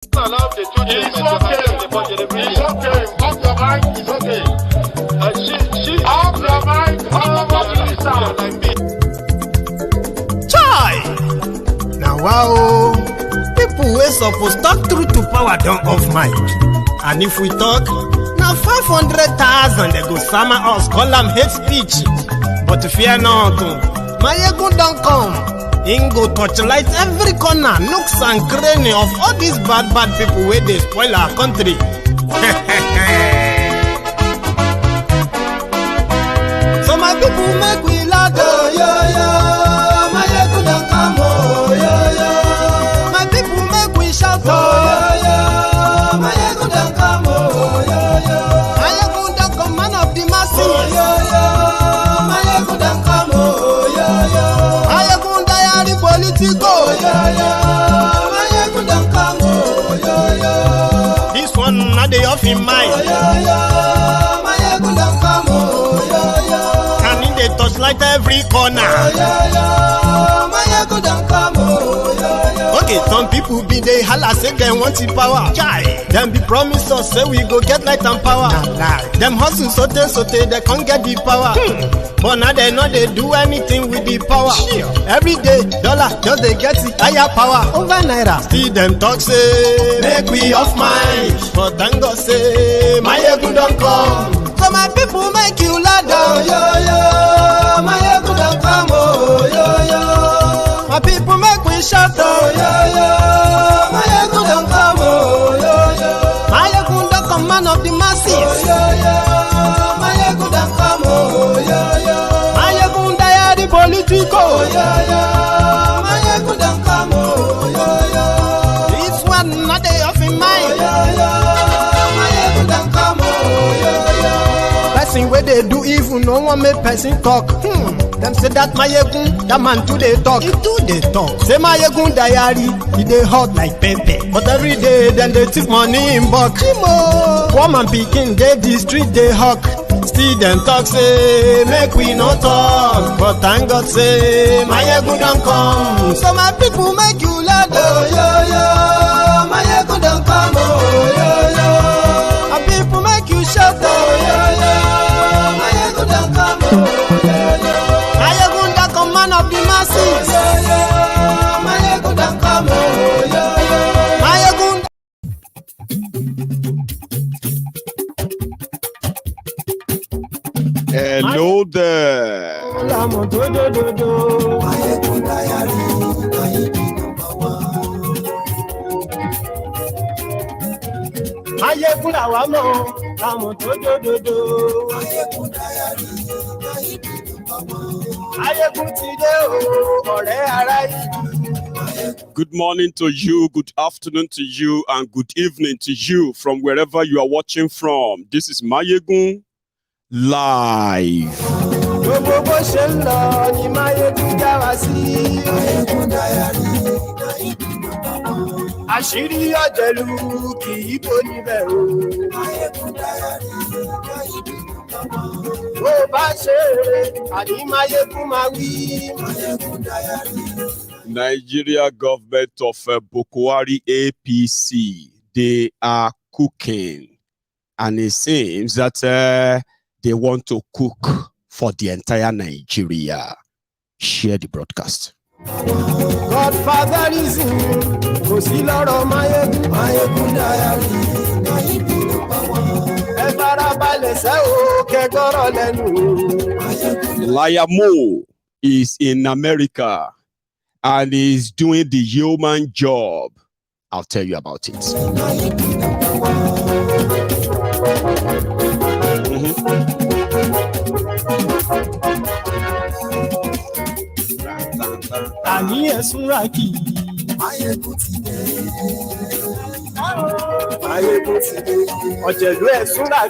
It's okay. Off your mind, it's okay. Off your mind, Chai! Now wow, people wey suppose talk truth to power don't off mic. And if we talk, now 500,000 they go summer us, call them hate speech. But fear not, my ego don't come. Ingo torchlight every corner, nooks and cranny of all these bad people where they spoil our country. So my people make we laugh, my ego don't come, my people make we shout, my ego don't come, my ego don't come, man of the masses, my ego don't come, this one not the off in mind. And in the touchlight every corner. Okay, some people be they holla say they want the power. Them be promise us say we go get light and power. Them hustle sote they can't get the power. But now they know they do anything with the power. Every day, dollar just they get the higher power over naira. Still them talk say make we off mind. But thank God say my ego don't come. So my people make you ladder. My ego don't come. My people make we shout. My ego don't come. My ego don't come, man of the masses. My ego don't come. My ego die the political. My ego don't come. This one not the off in mind. My ego don't come. Person where they do evil, no one make person talk. Them say that my egun, that man too they talk. He too they talk. Say my egun diary, he they hot like pepper. But every day then they take money in bulk. Woman picking, they the street they hawk. Still them talk say make we no talk. But thank God say my egun don't come. So my people make you laugh. My egun don't come. My people make you shout. My egun don't come. Man of the masses. My ego don't come. My ego. Hello there. Good morning to you, good afternoon to you, and good evening to you from wherever you are watching from. This is Mayegun Live. Nigeria government of Bukwari APC, they are cooking, and it seems that they want to cook for the entire Nigeria. Share the broadcast. Godfather is Liar Mo is in America and is doing the human job. I'll tell you about it.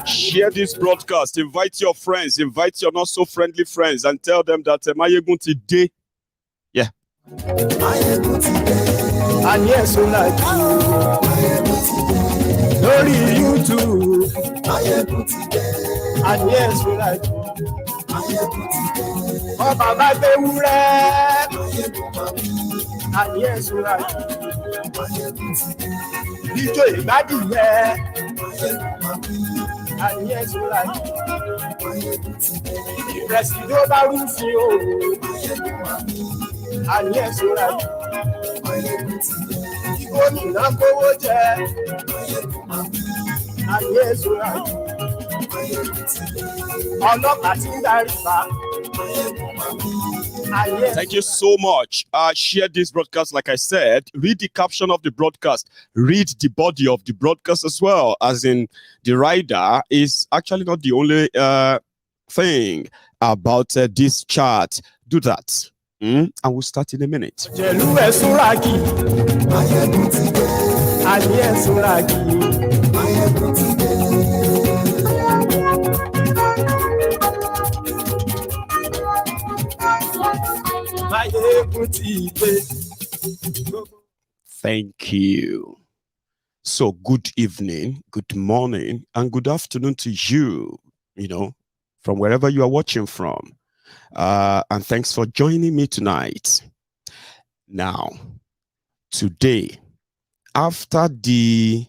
Share this broadcast. Invite your friends, invite your not so friendly friends, and tell them that Mayegun today. Yeah. And yes, so like Glory YouTube. And yes, so like Oh, Baba Bewure. And yes, so like Ijó ìgbádìyẹ. Àníyàn sọ́ra yìí. Ìrẹsì ló bá rúfin o. Àníyàn sọ́ra yìí. Gómìnà kówó jẹ. Àníyàn sọ́ra yìí. Ọlọ́pàá ti ń darí bá. Thank you so much. Share this broadcast, like I said. Read the caption of the broadcast. Read the body of the broadcast as well. As in, the rider is actually not the only thing about this chart. Do that. And we'll start in a minute. Thank you. So good evening, good morning, and good afternoon to you, from wherever you are watching from. And thanks for joining me tonight. Now, today, after the,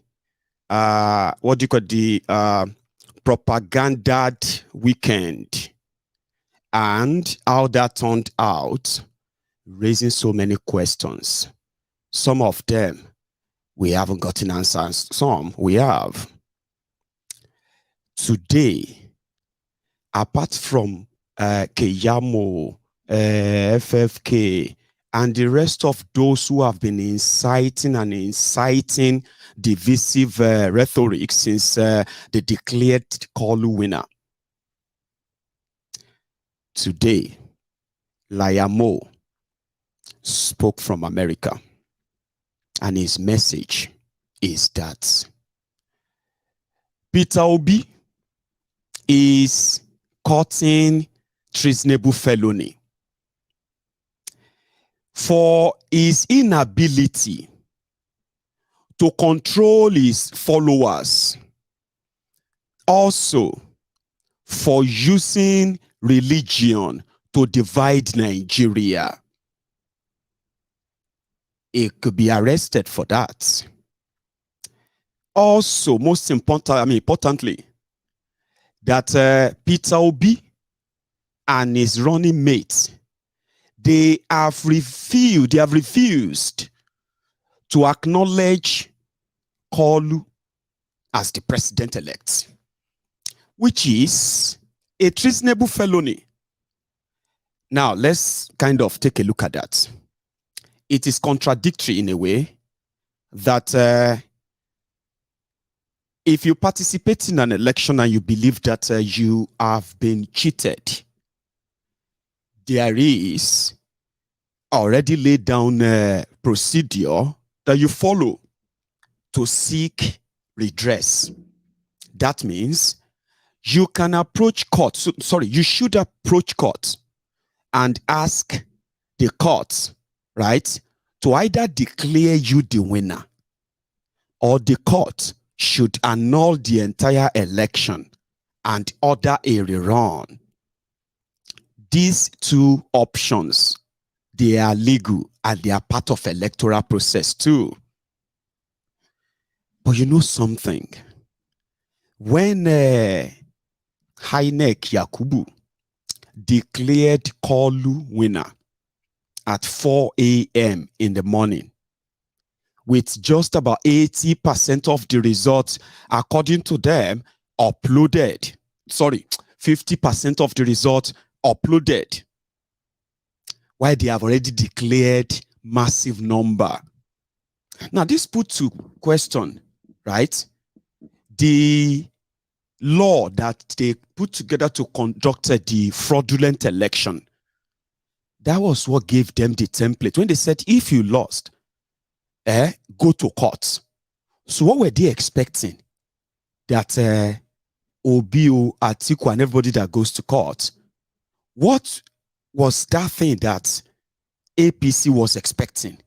propaganda weekend, and how that turned out, raising so many questions. Some of them we haven't gotten answers, some we have. Today, apart from Keyamo, FFK, and the rest of those who have been inciting divisive rhetoric since they declared Kolu winner, today, Liar Mo spoke from America, and his message is that Peter Obi is cutting treasonable felony for his inability to control his followers, also for using religion to divide Nigeria. It could be arrested for that. Also, most importantly, that Peter Obi and his running mates, they have refused to acknowledge Kolu as the president-elect, which is a treasonable felony. Now, let's kind of take a look at that. It is contradictory in a way that if you participate in an election and you believe that you have been cheated, there is already laid down a procedure that you follow to seek redress. That means you can approach court. You should approach court and ask the court, right, to either declare you the winner, or the court should annul the entire election and order a rerun. These two options, they are legal and they are part of electoral process too. But you know something? When INEC Yakubu declared Kolu winner at 4 a.m. in the morning, with just about 80% of the results, according to them, uploaded. 50% of the results uploaded, while they have already declared massive number. Now, this puts to question, right, the law that they put together to conduct the fraudulent election. That was what gave them the template. When they said, if you lost, go to court. So what were they expecting? That Obi, Atiku, and everybody that goes to court, what was that thing that APC was expecting?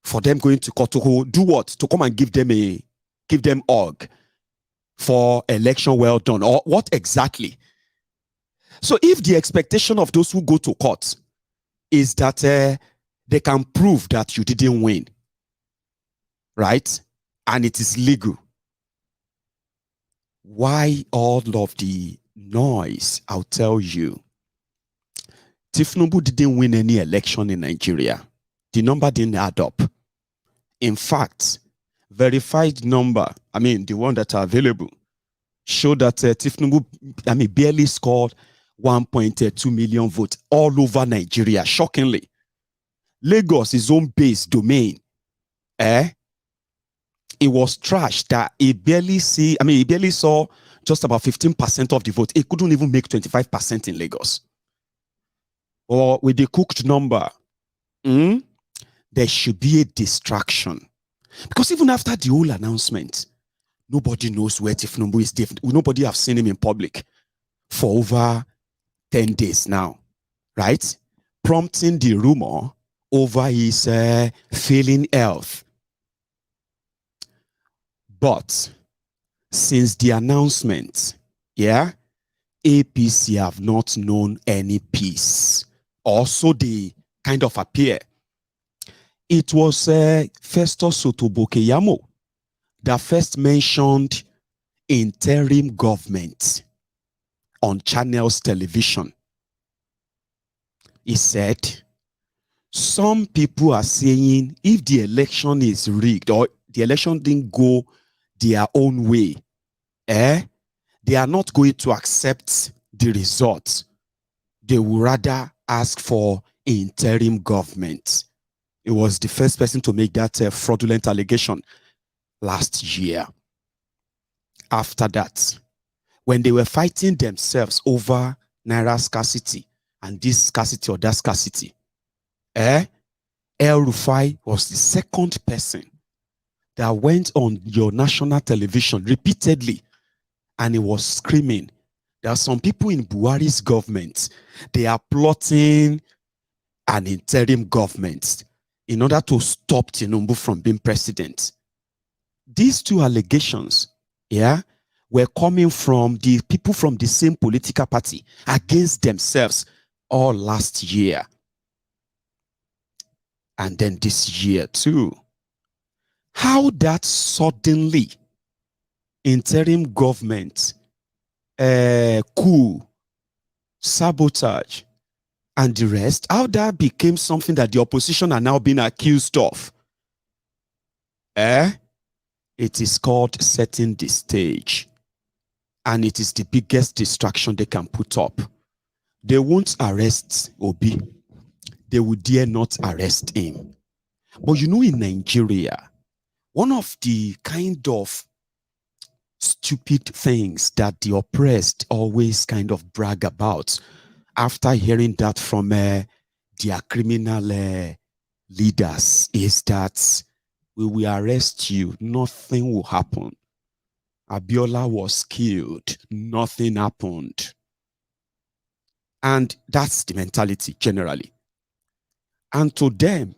For them going to court to do what? To come and give them org for election well done, or what exactly? So if the expectation of those who go to court is that they can prove that you didn't win, right? and it is legal. Why all of the noise? I'll tell you. Tinubu didn't win any election in Nigeria. The number didn't add up. In fact, verified number, the one that are available, show that Tinubu, barely scored 1.2 million votes all over Nigeria. Shockingly, Lagos, his own base domain, it was trashed that he barely saw just about 15% of the vote. It couldn't even make 25% in Lagos. Or with the cooked number, there should be a distraction. Because even after the whole announcement, nobody knows where Tinubu is. Nobody have seen him in public for over 10 days now, right? Prompting the rumor over his failing health. But since the announcement, APC have not known any peace. Also, they kind of appear. It was Festus Keyamo that first mentioned interim government on Channels Television. He said, some people are saying if the election is rigged or the election didn't go their own way, they are not going to accept the results. They will rather ask for interim government. It was the first person to make that fraudulent allegation last year. After that, when they were fighting themselves over Naira scarcity and this scarcity or that scarcity, El Rufai was the second person that went on your national television repeatedly and he was screaming. There are some people in Buhari's government, they are plotting an interim government in order to stop Tinubu from being president. These two allegations, were coming from the people from the same political party against themselves all last year. And then this year too. How that suddenly interim government, coup, sabotage, and the rest, how that became something that the opposition are now being accused of. It is called setting the stage. And it is the biggest distraction they can put up. They won't arrest Obi. They will dare not arrest him. But in Nigeria, one of the kind of stupid things that the oppressed always kind of brag about after hearing that from their criminal leaders is that we will arrest you, nothing will happen. Abiola was killed, nothing happened. And that's the mentality generally. And to them,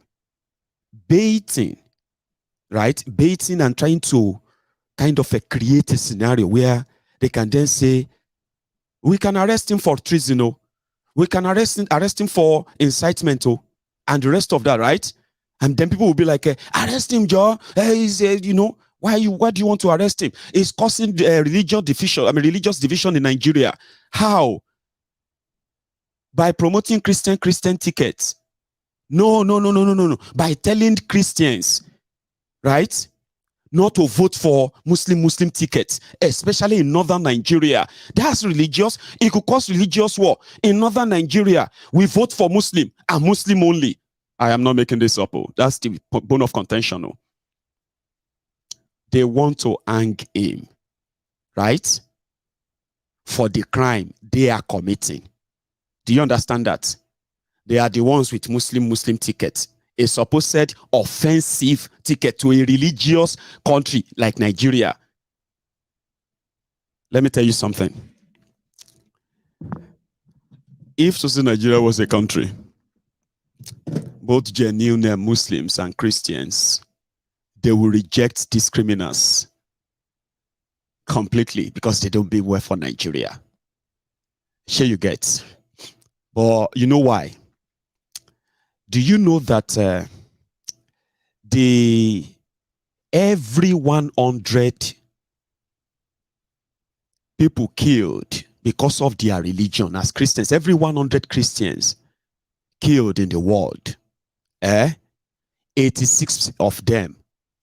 baiting and trying to kind of create a scenario where they can then say, we can arrest him for treason, we can arrest him for incitement, and the rest of that, right? And then people will be like, arrest him, Joe. Why do you want to arrest him? It's causing religious division in Nigeria. How? By promoting Christian tickets. No. By telling Christians, right, not to vote for Muslim tickets, especially in northern Nigeria. That's religious. It could cause religious war. In northern Nigeria, we vote for Muslim and Muslim only. I am not making this up. That's the bone of contention. They want to hang him, right, for the crime they are committing. Do you understand that? They are the ones with Muslim tickets. A supposed offensive ticket to a religious country like Nigeria. Let me tell you something. If Nigeria was a country, both genuine Muslims and Christians, they will reject these criminals completely because they don't mean well for Nigeria. Sure you get. But you know why? Do you know that the every 100 people killed because of their religion as Christians, every 100 Christians killed in the world, 86 of them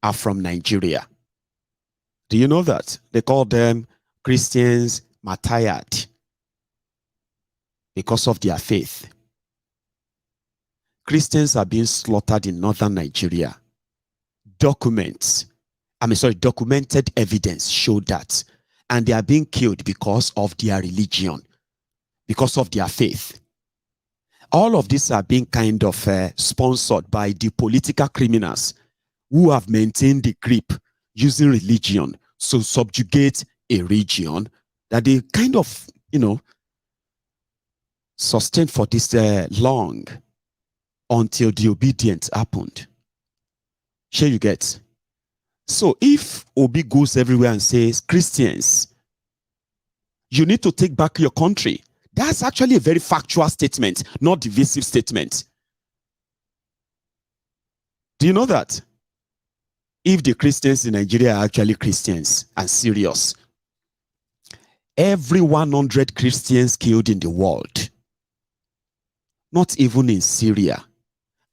are from Nigeria. Do you know that? They call them Christians martyred because of their faith. Christians are being slaughtered in northern Nigeria. Documented evidence show that. And they are being killed because of their religion, because of their faith. All of these are being kind of sponsored by the political criminals who have maintained the grip using religion to subjugate a region that they kind of, sustained for this long until the ObiDients happened. Sure you get? So if Obi goes everywhere and says, Christians, you need to take back your country, that's actually a very factual statement, not divisive statement. Do you know that? If the Christians in Nigeria are actually Christians and serious, every 100 Christians killed in the world, not even in Syria,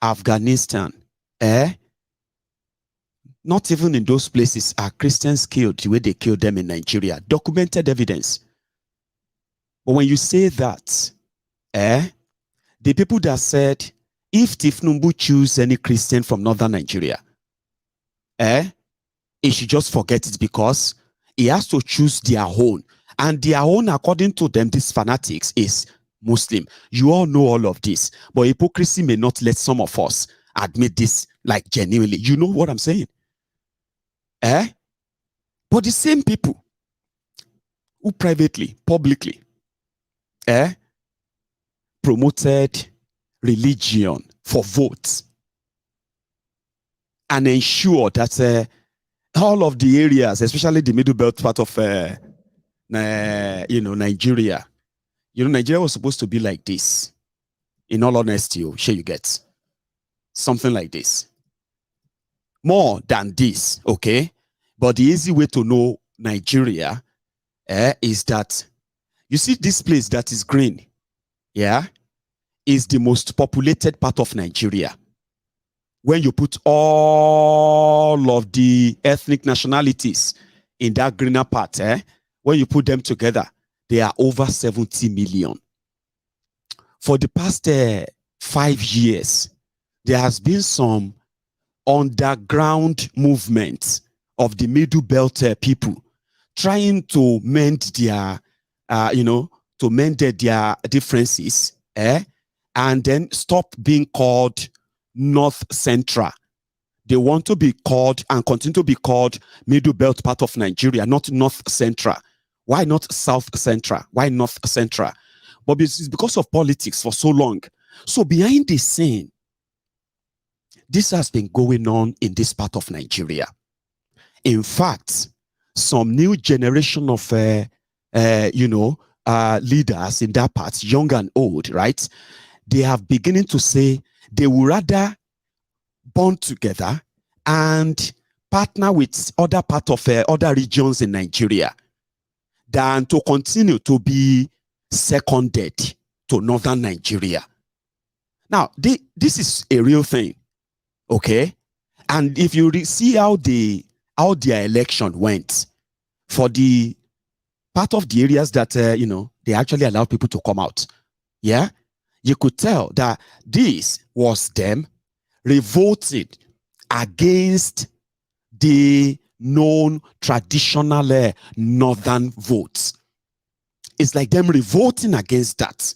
Afghanistan, not even in those places are Christians killed the way they killed them in Nigeria. Documented evidence. But when you say that, the people that said, if Tinubu choose any Christian from northern Nigeria, he should just forget it because he has to choose their own. And their own, according to them, these fanatics, is Muslim. You all know all of this. But hypocrisy may not let some of us admit this, like genuinely. You know what I'm saying? But the same people who privately, publicly, promoted religion for votes and ensure that all of the areas, especially the middle belt part of Nigeria, Nigeria was supposed to be like this. In all honesty, sure you get something like this. More than this, okay? But the easy way to know Nigeria is that, you see this place that is green, is the most populated part of Nigeria. When you put all of the ethnic nationalities in that greener part, when you put them together, they are over 70 million. For the past 5 years, there has been some underground movement of the middle belt people trying to mend their, their differences, and then stop being called North Central. They want to be called and continue to be called middle belt part of Nigeria, not North Central. Why not South Central? Why North Central? But it's because of politics for so long. So behind the scene, this has been going on in this part of Nigeria. In fact, some new generation of, leaders in that part, young and old, right? They have beginning to say they would rather bond together and partner with other part of other regions in Nigeria than to continue to be seconded to northern Nigeria. Now, this is a real thing. Okay, and if you see how their election went for the part of the areas that they actually allowed people to come out, you could tell that this was them revolted against the known traditional northern votes. It's like them revolting against that.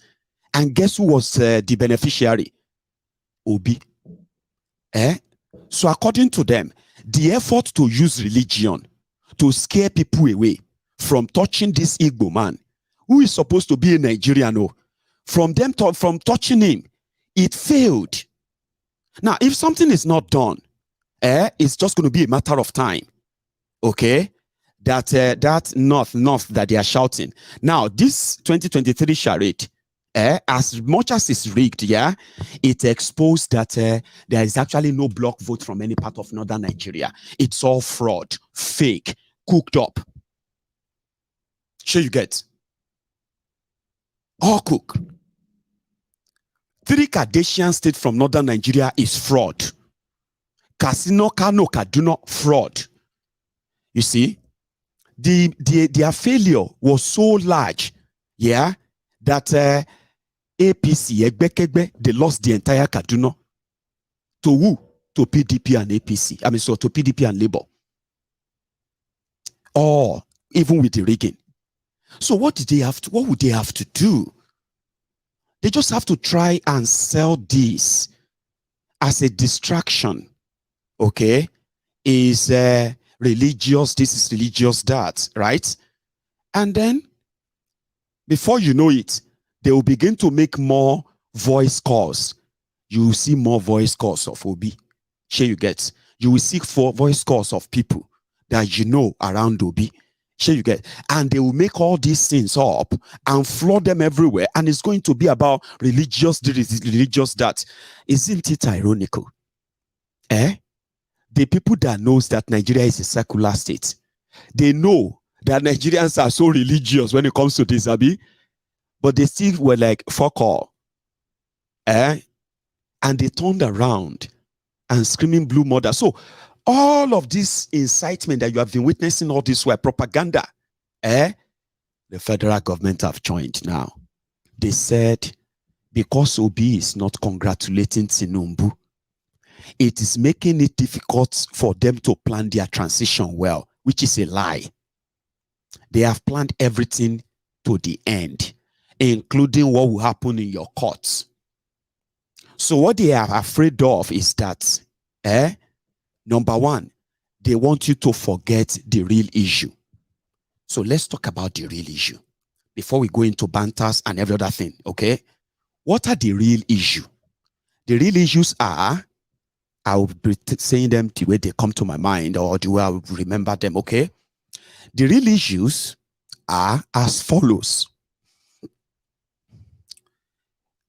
And guess who was the beneficiary? Obi. So according to them, the effort to use religion to scare people away from touching this Igbo man, who is supposed to be a Nigerian, from touching him, it failed. Now, if something is not done, it's just going to be a matter of time. Okay? That north that they are shouting. Now, this 2023 charade, as much as it's rigged, it exposed that there is actually no block vote from any part of northern Nigeria. It's all fraud, fake, cooked up. Sure you get? All cooked. 3 Kardashian states from northern Nigeria is fraud. Casino, Kano, Kaduna, fraud. You see, their failure was so large, that APC, Egbekegbe, they lost the entire Kaduna. To who? To PDP and APC. I mean, so to PDP and Labour. Or even with the rigging. So what would they have to do? They just have to try and sell this as a distraction. Okay? Is religious, this is religious, that, right? And then, before you know it, they will begin to make more voice calls. You will see more voice calls of Obi. Sure you get? You will seek for voice calls of people that you know around Obi. Sure you get? And they will make all these things up and flood them everywhere. And it's going to be about religious this, religious that. Isn't it ironical? The people that knows that Nigeria is a secular state, they know that Nigerians are so religious when it comes to this, Abi. But they still were like, fuck all. And they turned around and screaming blue murder. So all of this incitement that you have been witnessing all this way, propaganda, the federal government have joined now. They said, because Obi is not congratulating Tinubu, it is making it difficult for them to plan their transition well, which is a lie. They have planned everything to the end, including what will happen in your courts. So what they are afraid of is that, number one, they want you to forget the real issue. So let's talk about the real issue before we go into banters and every other thing, okay? What are the real issue? The real issues are, I will be saying them the way they come to my mind or the way I will remember them, okay? The real issues are as follows.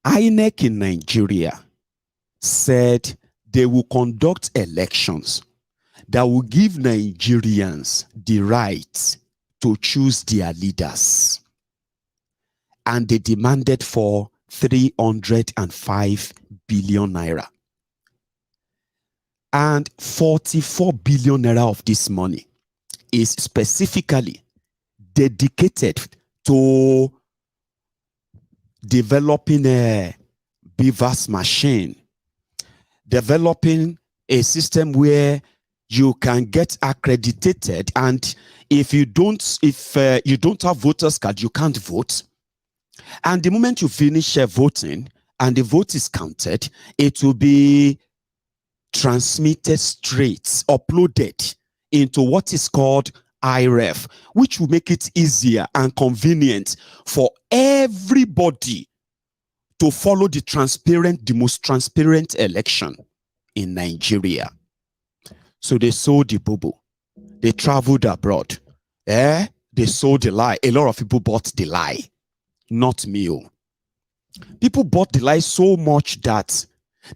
INEC in Nigeria said they will conduct elections that will give Nigerians the right to choose their leaders. And they demanded for 305 billion naira. And 44 billion naira of this money is specifically dedicated to developing a beavers machine, developing a system where you can get accredited, and if you don't have voters card, you can't vote. And the moment you finish voting and the vote is counted, it will be transmitted straight, uploaded into what is called IREF, which will make it easier and convenient for everybody to follow the most transparent election in Nigeria. So they sold the boo-boo. They traveled abroad. They sold the lie. A lot of people bought the lie. Not me. People bought the lie so much that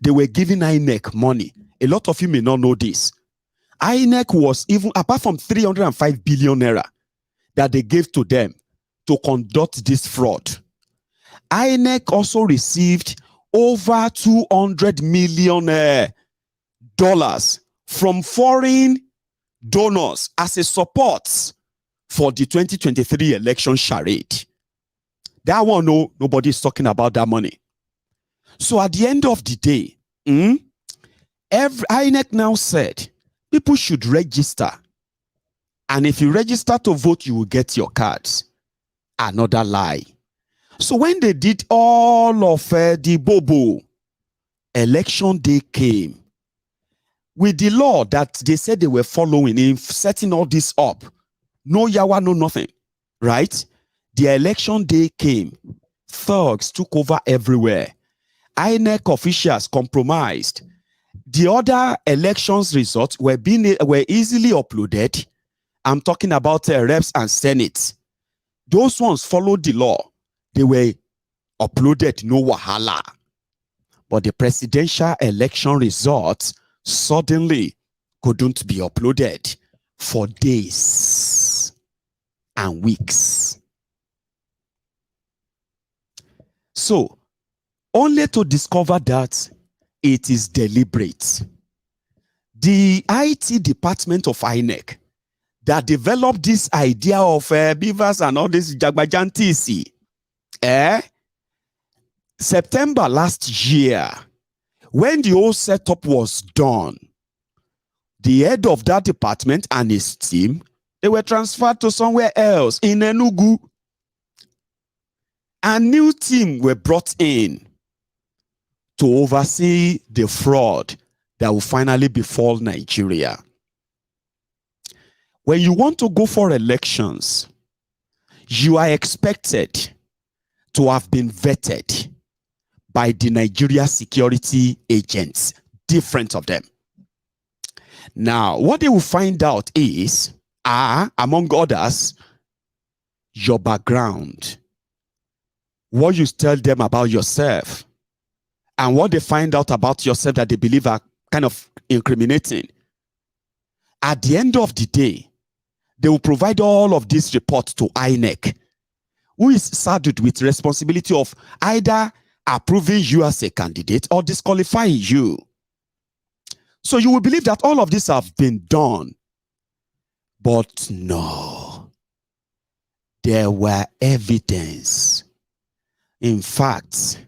they were giving INEC money. A lot of you may not know this. INEC was, even apart from 305 billion naira that they gave to them to conduct this fraud, INEC also received over $200 million from foreign donors as a support for the 2023 election charade. That one, no, nobody is talking about that money. So at the end of the day, INEC now said people should register. And if you register to vote, you will get your cards. Another lie. So when they did all of the bobo, election day came. With the law that they said they were following in setting all this up, no yawa, no nothing, right? The election day came. Thugs took over everywhere. INEC officials compromised. The other elections results were easily uploaded. I'm talking about reps and senate. Those ones followed the law. They were uploaded, no wahala. But the presidential election results suddenly couldn't be uploaded for days and weeks. So, only to discover that it is deliberate. The IT department of INEC that developed this idea of beavers and all this jagbajantisi, September last year, when the whole setup was done, the head of that department and his team, they were transferred to somewhere else in Enugu. A new team were brought in to oversee the fraud that will finally befall Nigeria. When you want to go for elections, you are expected to have been vetted by the Nigeria security agents, different of them. Now, what they will find out is, among others, your background, what you tell them about yourself, and what they find out about yourself that they believe are kind of incriminating. At the end of the day, they will provide all of these reports to INEC, who is saddled with responsibility of either approving you as a candidate or disqualifying you. So you will believe that all of this have been done. But no, there were evidence. In fact,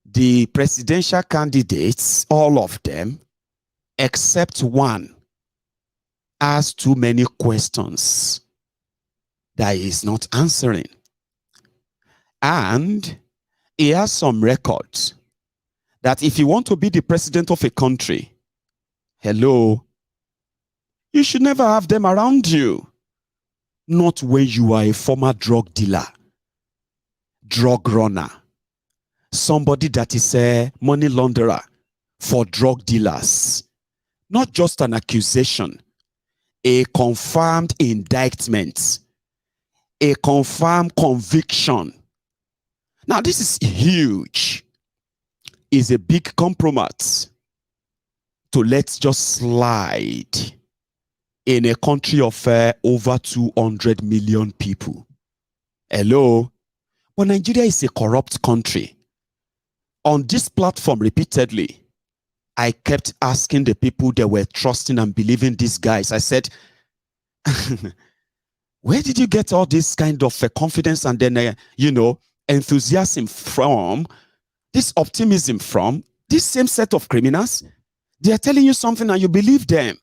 the presidential candidates, all of them, except one, asked too many questions that he is not answering. And he has some records that if you want to be the president of a country, hello, you should never have them around you. Not when you are a former drug dealer, drug runner, somebody that is a money launderer for drug dealers. Not just an accusation, a confirmed indictment, a confirmed conviction. Now, this is huge. It's a big compromise to let just slide in a country of over 200 million people. Hello? But Nigeria is a corrupt country. On this platform, repeatedly, I kept asking the people that were trusting and believing these guys. I said, where did you get all this kind of confidence and then, enthusiasm from, this optimism from, this same set of criminals? They are telling you something and you believe them.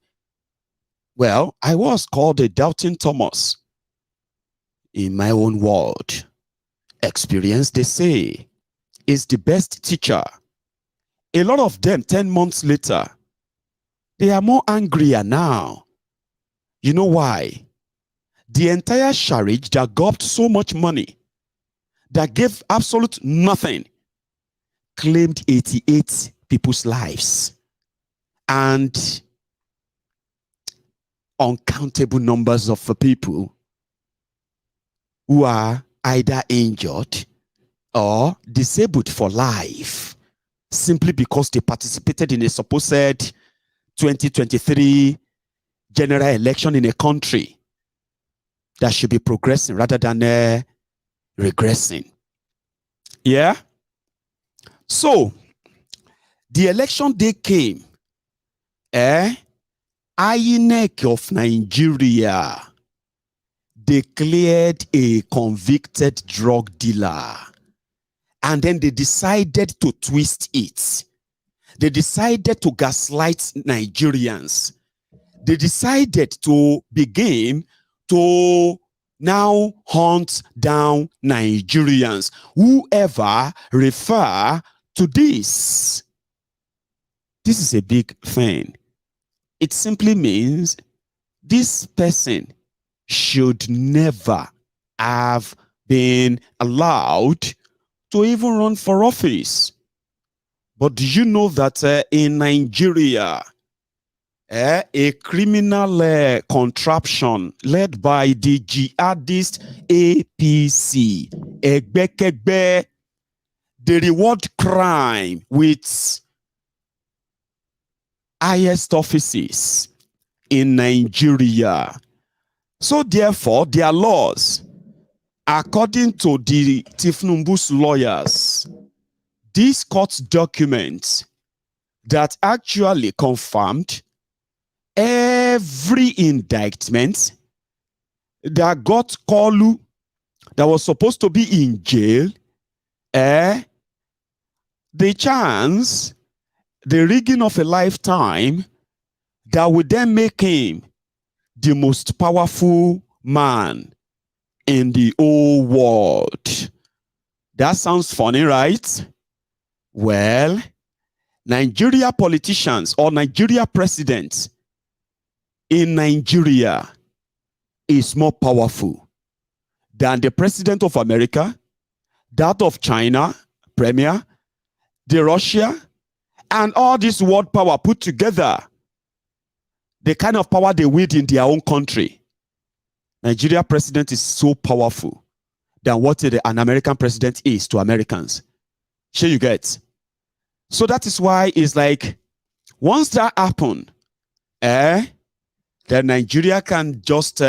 Well, I was called a doubting Thomas in my own world. Experience, they say, is the best teacher. A lot of them, 10 months later, they are more angrier now. You know why? The entire charade that got so much money, that gave absolute nothing, claimed 88 people's lives. And uncountable numbers of people who are either injured or disabled for life simply because they participated in a supposed 2023 general election in a country that should be progressing rather than regressing. Yeah? So, the election day came. INEC of Nigeria declared a convicted drug dealer. And then they decided to twist it. They decided to gaslight Nigerians. They decided to begin to now hunt down Nigerians. Whoever refer to this. This is a big thing. It simply means this person should never have been allowed to even run for office. But do you know that in Nigeria, a criminal contraption led by the jihadist APC, Egbekegbe, they reward crime with highest offices in Nigeria. So therefore, their laws, according to the Tinubu's lawyers, these court documents that actually confirmed every indictment that got Kolu, that was supposed to be in jail, the chance, the rigging of a lifetime that would then make him the most powerful man in the whole world. That sounds funny, right? Well, Nigeria politicians or Nigeria presidents in Nigeria is more powerful than the president of America, that of China, premier, the Russia, and all this world power put together. The kind of power they wield in their own country. Nigeria president is so powerful than what an American president is to Americans. Sure you get? So that is why it's like, once that happen, then Nigeria can just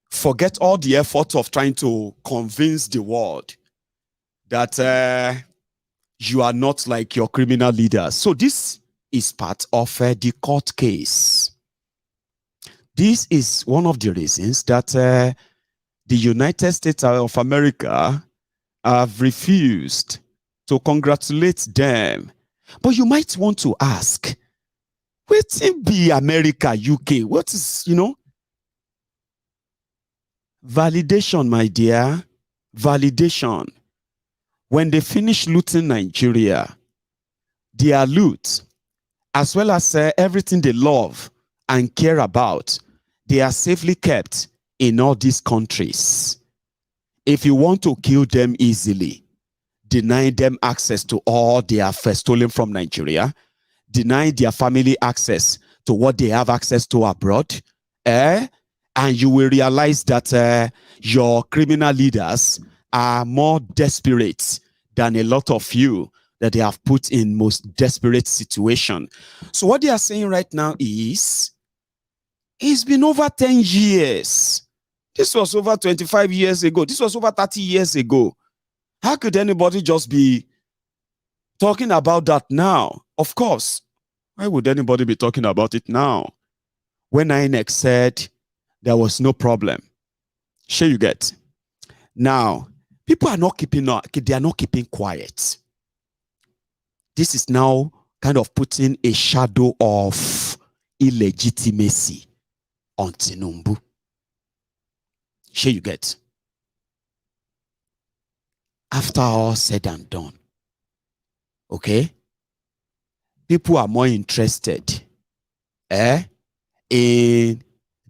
forget all the effort of trying to convince the world that you are not like your criminal leaders. So this is part of the court case. This is one of the reasons that the United States of America have refused to congratulate them. But you might want to ask, wetin be America, UK? What is, validation, my dear, validation. When they finish looting Nigeria, their loot, as well as everything they love and care about, they are safely kept in all these countries. If you want to kill them easily, deny them access to all they have stolen from Nigeria, deny their family access to what they have access to abroad, and you will realize that your criminal leaders are more desperate than a lot of you that they have put in most desperate situation. So what they are saying right now is, it's been over 10 years. This was over 25 years ago. This was over 30 years ago. How could anybody just be talking about that now? Of course, why would anybody be talking about it now? When INEC said there was no problem. Sure you get. Now, people are not keeping quiet. This is now kind of putting a shadow of illegitimacy on Tinubu. Sure you get. After all said and done, okay, people are more interested in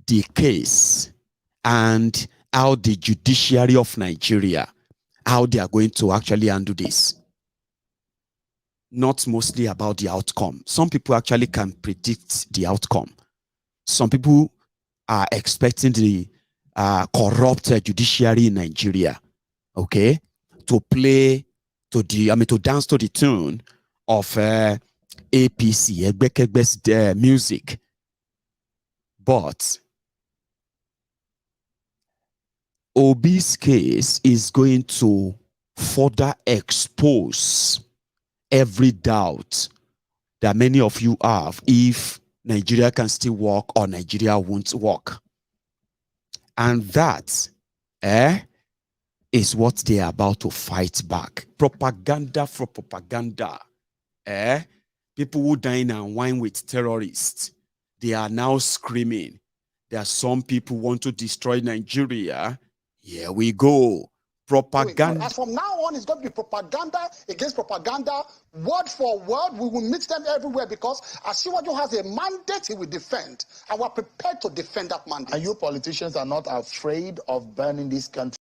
the case and how the judiciary of Nigeria, how they are going to actually handle this. Not mostly about the outcome. Some people actually can predict the outcome. Some people are expecting the corrupt judiciary in Nigeria, okay, to play to the, to dance to the tune of APC, Egbekegbe's music. But Obi's case is going to further expose every doubt that many of you have if Nigeria can still work or Nigeria won't work. And that is what they are about to fight back. Propaganda for propaganda. People who dine and wine with terrorists, they are now screaming that some people want to destroy Nigeria. Here we go. Propaganda. As from now on, it's going to be propaganda against propaganda, word for word. We will meet them everywhere because Asiwaju has a mandate he will defend, and we're prepared to defend that mandate. And you politicians are not afraid of burning this country?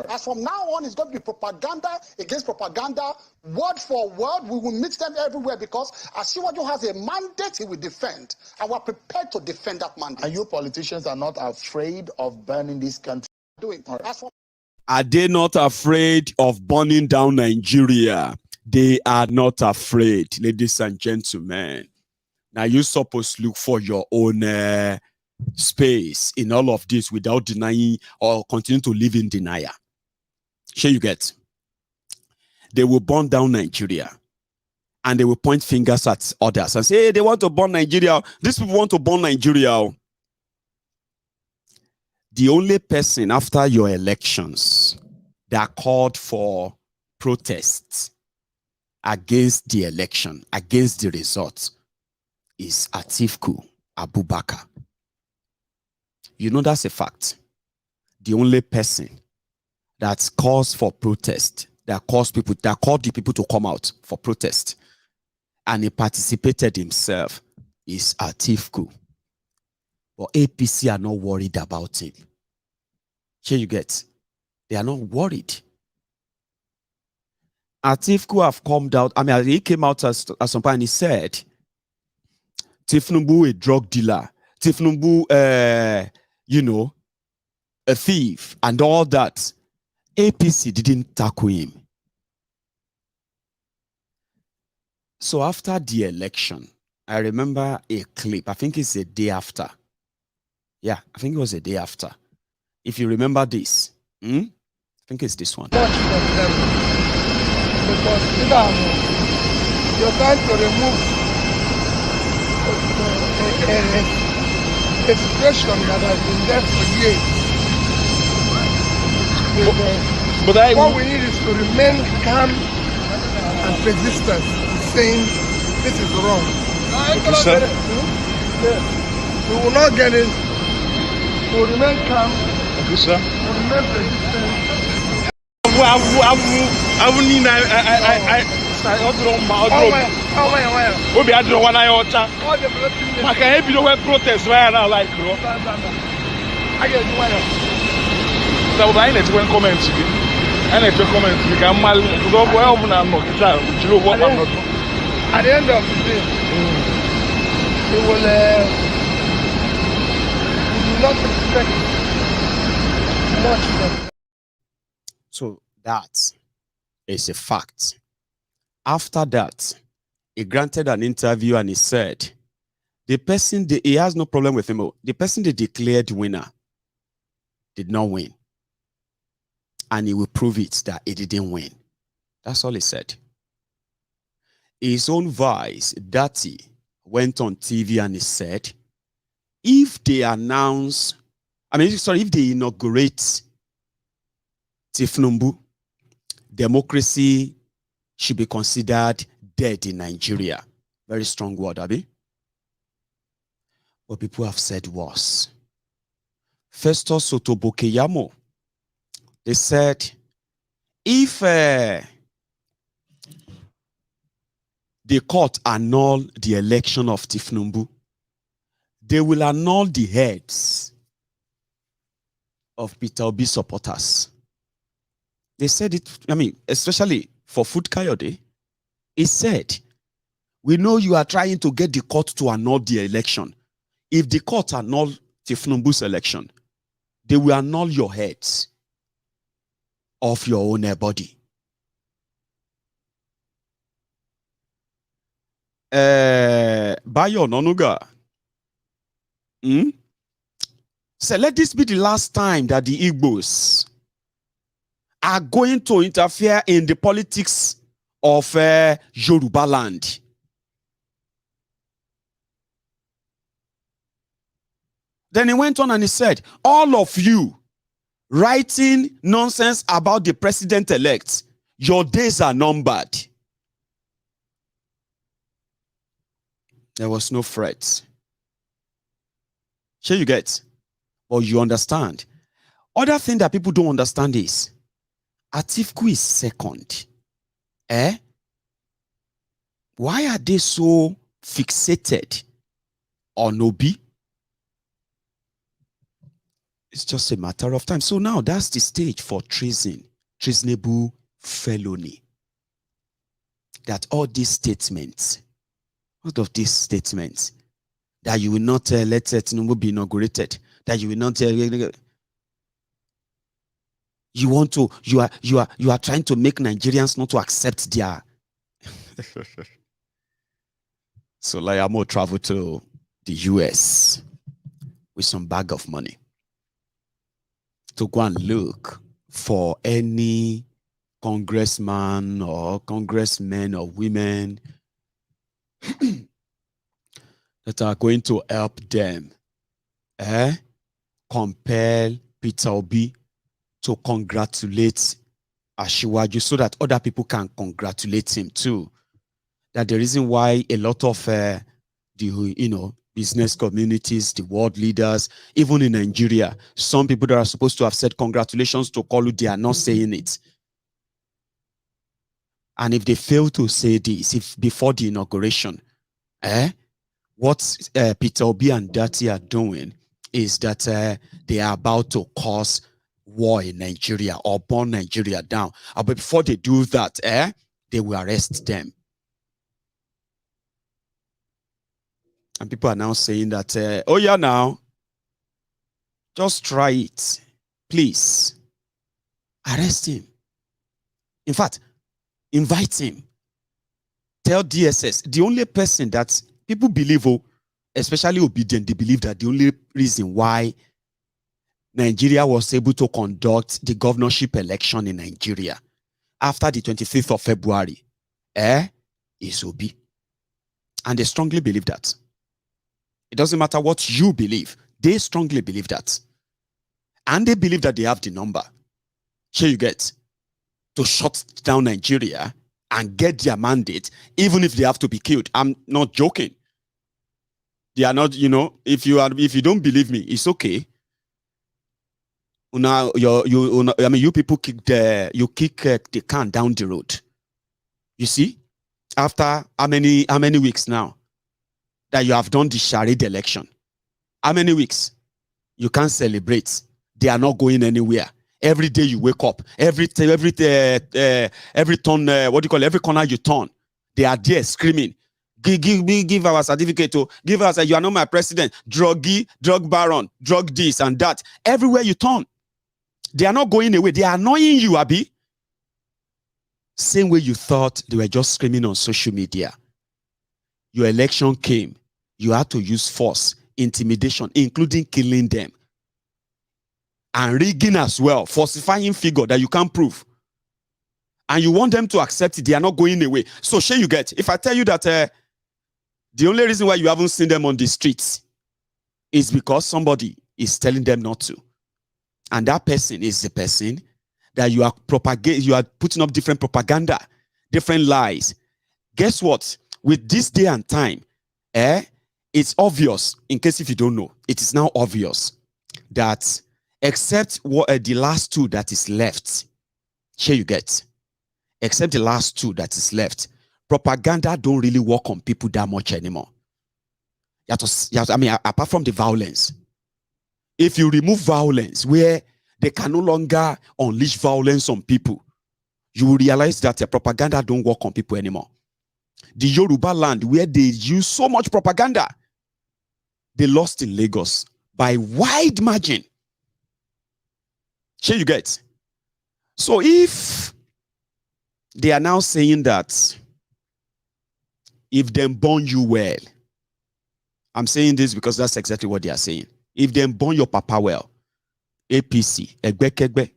As from now on, it's going to be propaganda against propaganda, word for word. We will meet them everywhere because Asiwaju has a mandate he will defend, and we're prepared to defend that mandate. And you politicians are not afraid of burning this country? As from Are they not afraid of burning down Nigeria? They are not afraid, ladies and gentlemen. Now you're supposed to look for your own space in all of this without denying or continue to live in denial. Sure you get. They will burn down Nigeria and they will point fingers at others and say, hey, they want to burn Nigeria. These people want to burn Nigeria. The only person after your elections that called for protests against the election, against the results, is Atiku Abubakar. You know that's a fact. The only person that calls for protest, that called the people to come out for protest, and he participated himself, is Atiku. But APC are not worried about him. Here you get. They are not worried. Atiku have come out. I mean, he came out at some point and he said, Tinubu a drug dealer. Tinubu, a thief and all that. APC didn't tackle him. So after the election, I remember a clip. I think it's a day after. Yeah, I think it was a day after. If you remember this, I think it's this one. Because you're trying to remove a situation that has been there for years. What we need is to remain calm and persistent, saying this is wrong. Okay, we will not get it. We will remain calm. Okay, sir. We will remain persistent. Obi adro one eye ocha. Maka e bido we protest right now like bro. I get you one. So I need to comment to you. I need to comment to you. Can mal go well na no kita. Chilo what am not. At the end of the day, we will not expect much from. So that is a fact. After that, he granted an interview and he said, the person, he has no problem with him. The person they declared winner did not win. And he will prove it that he didn't win. That's all he said. His own vice, Datti, went on TV and he said, if they announce, if they inaugurate Tinubu, democracy should be considered dead in Nigeria. Very strong word, Abi. But people have said worse. Festus Keyamo, they said, if the court annul the election of Tinubu, they will annul the heads of Peter Obi supporters. They said it, especially for Food Coyote, he said, we know you are trying to get the court to annul the election. If the court annul Tinubu's election, they will annul your heads of your own body. Bayo Nonuga. So let this be the last time that the Igbos are going to interfere in the politics of Yoruba land. Then he went on and he said, all of you writing nonsense about the president-elect, your days are numbered. There was no threat. Sure you get? Or you understand. Other thing that people don't understand is, Atiku is second. Why are they so fixated on Obi? It's just a matter of time. So now that's the stage for treason, treasonable felony. That all these statements, that you will not let Tinubu be inaugurated, that you will not You are trying to make Nigerians not to accept their. So Liar Mo traveled to the U.S. with some bag of money to go and look for any congressman or congressmen or women that are going to help them compel Peter Obi to congratulate Asiwaju so that other people can congratulate him too. That the reason why a lot of the business communities, the world leaders, even in Nigeria, some people that are supposed to have said congratulations to Kolu, they are not saying it. And if they fail to say this, if before the inauguration, what Peter Obi and Datti are doing is that they are about to cause war in Nigeria or burn Nigeria down. But before they do that, they will arrest them. And people are now saying that, oh yeah, now, just try it. Please, arrest him. In fact, invite him. Tell DSS, the only person that people believe, especially ObiDients, they believe that the only reason why Nigeria was able to conduct the governorship election in Nigeria after the 25th of February, is Obi. And they strongly believe that. It doesn't matter what you believe. They strongly believe that. And they believe that they have the number. Here you get to shut down Nigeria and get their mandate, even if they have to be killed. I'm not joking. They are not, if you don't believe me, it's okay. Now you people kick the can down the road. You see, after how many weeks now that you have done the charade election? How many weeks? You can't celebrate. They are not going anywhere. Every day you wake up, every turn, every corner you turn, they are there screaming, give our certificate to, give us you are not my president, druggie, drug baron, drug this and that. Everywhere you turn, they are not going away. They are annoying you, Abi. Same way you thought they were just screaming on social media. Your election came. You had to use force, intimidation, including killing them. And rigging as well, falsifying figure that you can't prove. And you want them to accept it. They are not going away. So share you get. If I tell you that the only reason why you haven't seen them on the streets is because somebody is telling them not to. And that person is the person that you are propagating, you are putting up different propaganda, different lies. Guess what? With this day and time, it's obvious, in case if you don't know, it is now obvious that except what the last two that is left, here you get, except the last two that is left, propaganda don't really work on people that much anymore. Apart from the violence, if you remove violence where they can no longer unleash violence on people, you will realize that propaganda don't work on people anymore. The Yoruba land where they use so much propaganda, they lost in Lagos by wide margin. Here you get. So if they are now saying that if they burn you well, I'm saying this because that's exactly what they are saying. If they burn your papa well, APC, Egbe,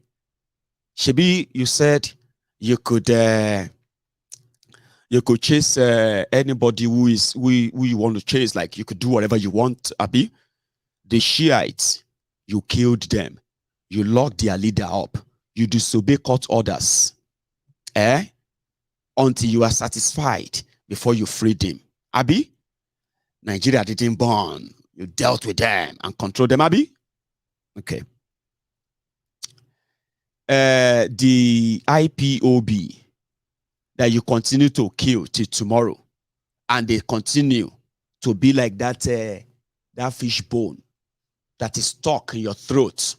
Shebi, you said you could chase anybody who you want to chase, like you could do whatever you want, Abi. The Shiites, you killed them. You locked their leader up. You disobey court orders. Until you are satisfied before you freed him. Abi? Nigeria didn't burn. You dealt with them and controlled them, Abi? Okay. The IPOB that you continue to kill till tomorrow, and they continue to be like that fish bone that is stuck in your throat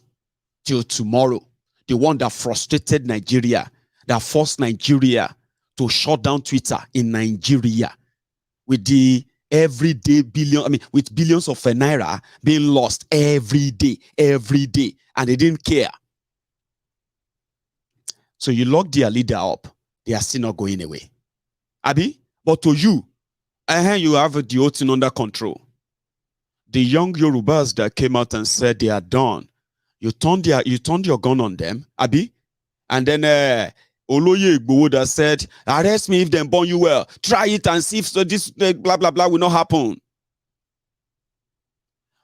till tomorrow. The one that frustrated Nigeria, that forced Nigeria to shut down Twitter in Nigeria with the everyday with billions of naira being lost every day, and they didn't care. So you lock their leader up, they are still not going away. Abi? But to you, you have the whole thing under control. The young Yorubas that came out and said they are done, you turned your gun on them, Abi? And then Oloye Igboho that said, arrest me if they burn you well. Try it and see if so this blah, blah, blah will not happen.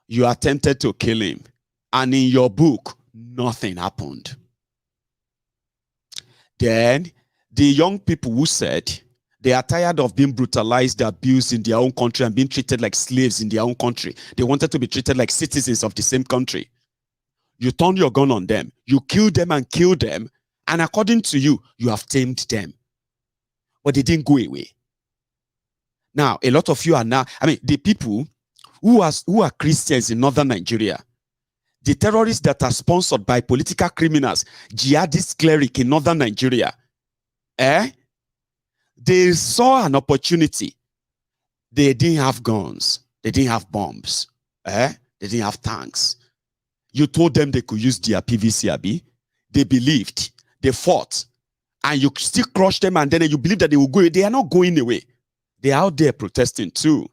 You attempted to kill him. And in your book, nothing happened. Then, the young people who said they are tired of being brutalized, abused in their own country and being treated like slaves in their own country. They wanted to be treated like citizens of the same country. You turned your gun on them. You killed them and killed them. And according to you, you have tamed them. But they didn't go away. Now, a lot of you are now, the people who are Christians in northern Nigeria, the terrorists that are sponsored by political criminals, jihadist cleric in northern Nigeria, they saw an opportunity. They didn't have guns. They didn't have bombs. They didn't have tanks. You told them they could use their PVC, Abi. They believed. They fought. And you still crushed them, and then you believe that they will go away. They are not going away. They are out there protesting too.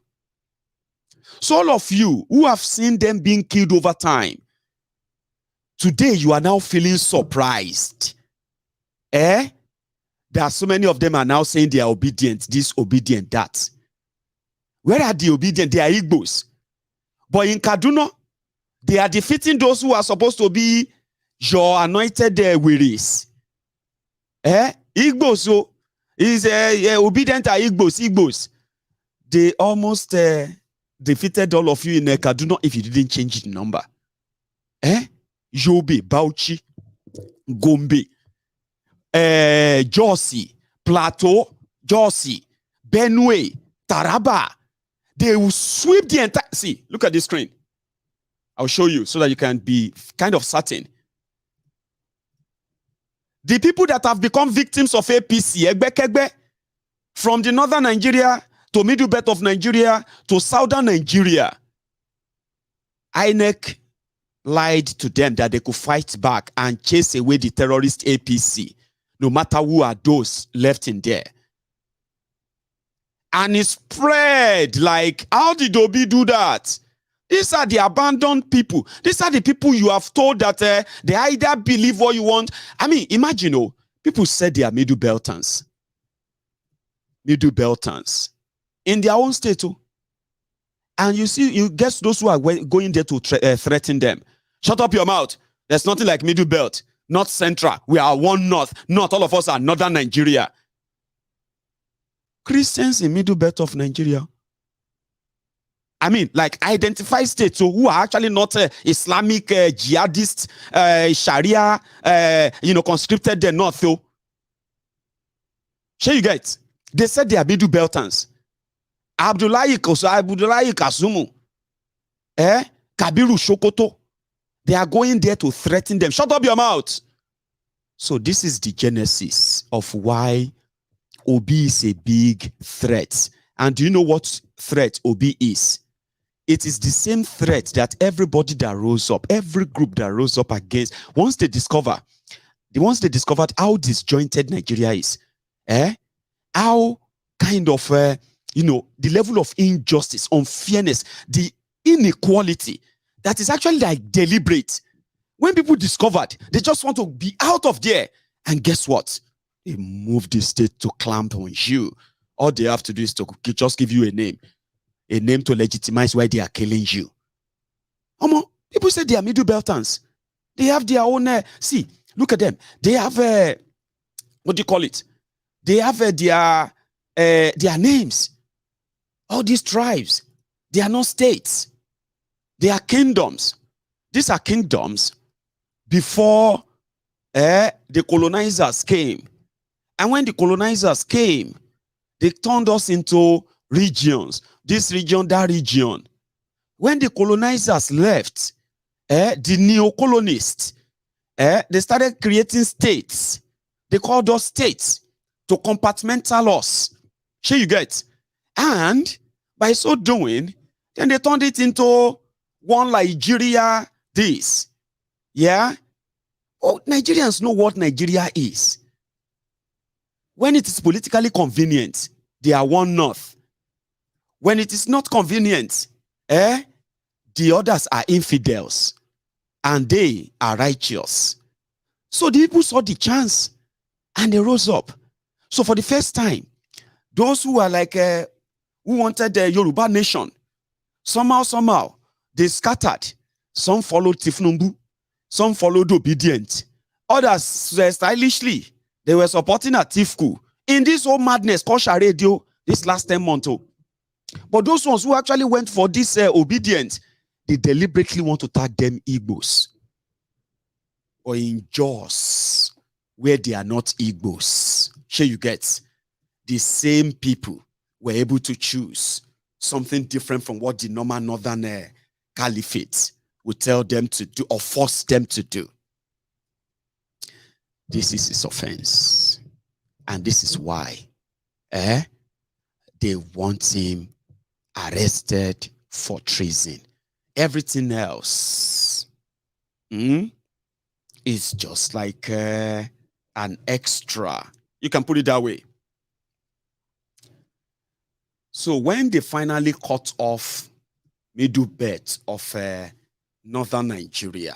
So all of you who have seen them being killed over time, today you are now feeling surprised. There are so many of them are now saying they are obedient, this, obedient, that. Where are the obedient? They are Igbos. But in Kaduna, they are defeating those who are supposed to be your anointed Wereys. Igbos, so is obedient are Igbos. They almost defeated all of you in Kaduna if you didn't change the number. Yobe, Bauchi, Gombe, Josi, Plateau, Josi, Benue, Taraba. They will sweep the entire. See, look at this screen. I'll show you so that you can be kind of certain. The people that have become victims of APC, Egbe, from the northern Nigeria to middle belt of Nigeria to southern Nigeria, INEC lied to them that they could fight back and chase away the terrorist APC, no matter who are those left in there. And it spread like, how did Obi do that? These are the abandoned people. These are the people you have told that they either believe what you want. Imagine, people said they are middle belters. Middle belters. In their own state, and you see, you get those who are going there to threaten them. Shut up your mouth. There's nothing like middle belt, not central. We are one north. Not all of us are northern Nigeria. Christians in middle belt of Nigeria. Like identified states who are actually not Islamic jihadist Sharia, conscripted the north. Sure you get? They said they are middle belters. Abdullahi Kasumu, Kabiru Shokoto. They are going there to threaten them. Shut up your mouth. So this is the genesis of why Obi is a big threat. And do you know what threat Obi is? It is the same threat that everybody that rose up, every group that rose up against, once they discovered how disjointed Nigeria is, how kind of, the level of injustice, unfairness, the inequality that is actually like deliberate. When people discovered, they just want to be out of there. And guess what? They move the state to clamp on you. All they have to do is to just give you a name to legitimize why they are killing you. People say they are middle belters. They have their own, see, look at them. They have, what do you call it? They have their names. All these tribes, they are not states. They are kingdoms. These are kingdoms before the colonizers came. And when the colonizers came, they turned us into regions. This region, that region. When the colonizers left, the neo-colonists, they started creating states. They called us states to compartmental us. Sure you get? And by so doing, then they turned it into one Nigeria, this. Yeah? Oh, Nigerians know what Nigeria is. When it is politically convenient, they are one north. When it is not convenient, the others are infidels and they are righteous. So the people saw the chance and they rose up. So for the first time, those who are like, who wanted the Yoruba nation, somehow, they scattered. Some followed Tinubu, some followed ObiDients. Others, stylishly, they were supporting Atiku in this whole madness called radio this last 10 months. But those ones who actually went for this ObiDients, they deliberately want to tag them Igbos. Or in Jaws, where they are not Igbos. Sure, you get the same people were able to choose something different from what the normal northern caliphate would tell them to do or force them to do. This is his offense. And this is why they want him arrested for treason. Everything else is just like an extra. You can put it that way. So when they finally cut off middle belt of northern Nigeria,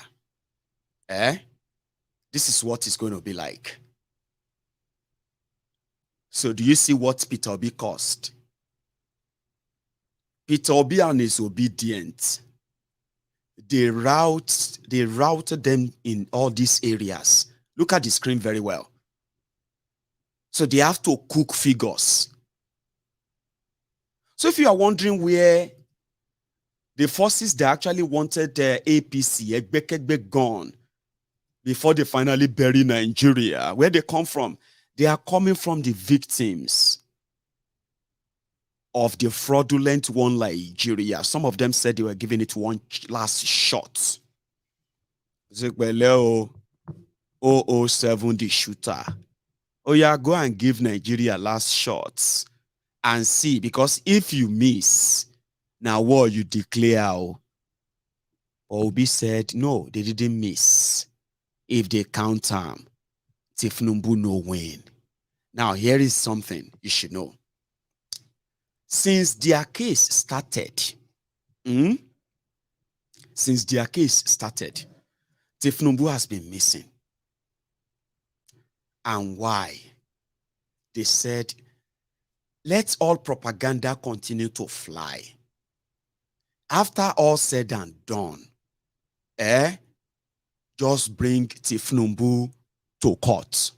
this is what it's going to be like. So do you see what Peter Obi caused? Peter Obi and his ObiDients, they routed them in all these areas. Look at the screen very well. So they have to cook figures. So if you are wondering where the forces that actually wanted the APC, Egbekegbe gone, before they finally bury Nigeria, where they come from, they are coming from the victims of the fraudulent one Nigeria. Some of them said they were giving it one last shot. 007, the shooter. Oh yeah, go and give Nigeria last shots and see, because if you miss, now what you declare? Obi said, no, they didn't miss. If they count them, Tinubu no win. Now here is something you should know. Since their case started, Tinubu has been missing. And why? They said, let all propaganda continue to fly. After all said and done, just bring Tinubu to court.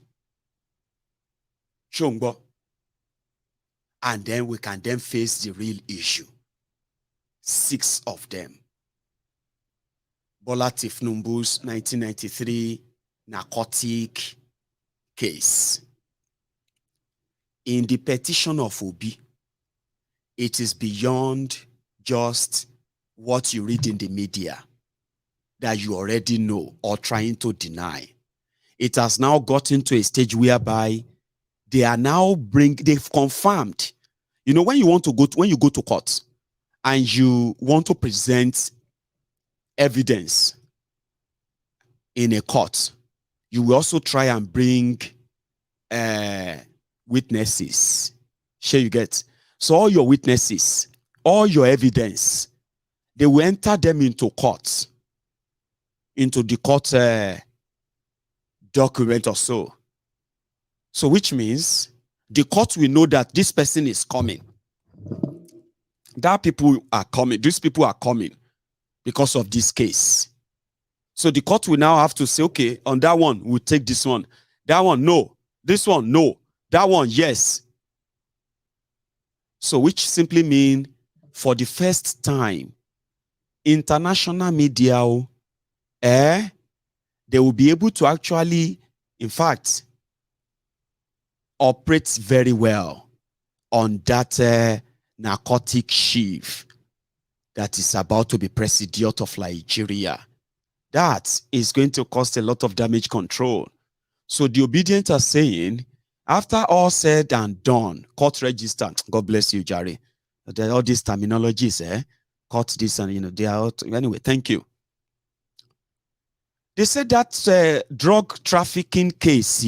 Shongbo. And then we can then face the real issue. 6 of them. Bola Tinubu's 1993 narcotic case. In the petition of Obi, it is beyond just what you read in the media that you already know or trying to deny. It has now gotten to a stage whereby they are now they've confirmed. You know, when you go to court and you want to present evidence in a court, you will also try and bring witnesses. Sure, you get. So all your witnesses, all your evidence, they will enter them into court, into the court document or so. So which means the court will know that this person is coming. These people are coming because of this case. So the court will now have to say, okay, on that one, we'll take this one. That one, no. This one, no. That one, yes. So which simply means for the first time, international media, they will be able to actually, in fact, operate very well on that narcotic chief that is about to be president of Nigeria. That is going to cost a lot of damage control. So the ObiDients are saying, after all said and done, court register, God bless you, Jerry. All these terminologies, court this and, they are out. Anyway, thank you. They said that drug trafficking case,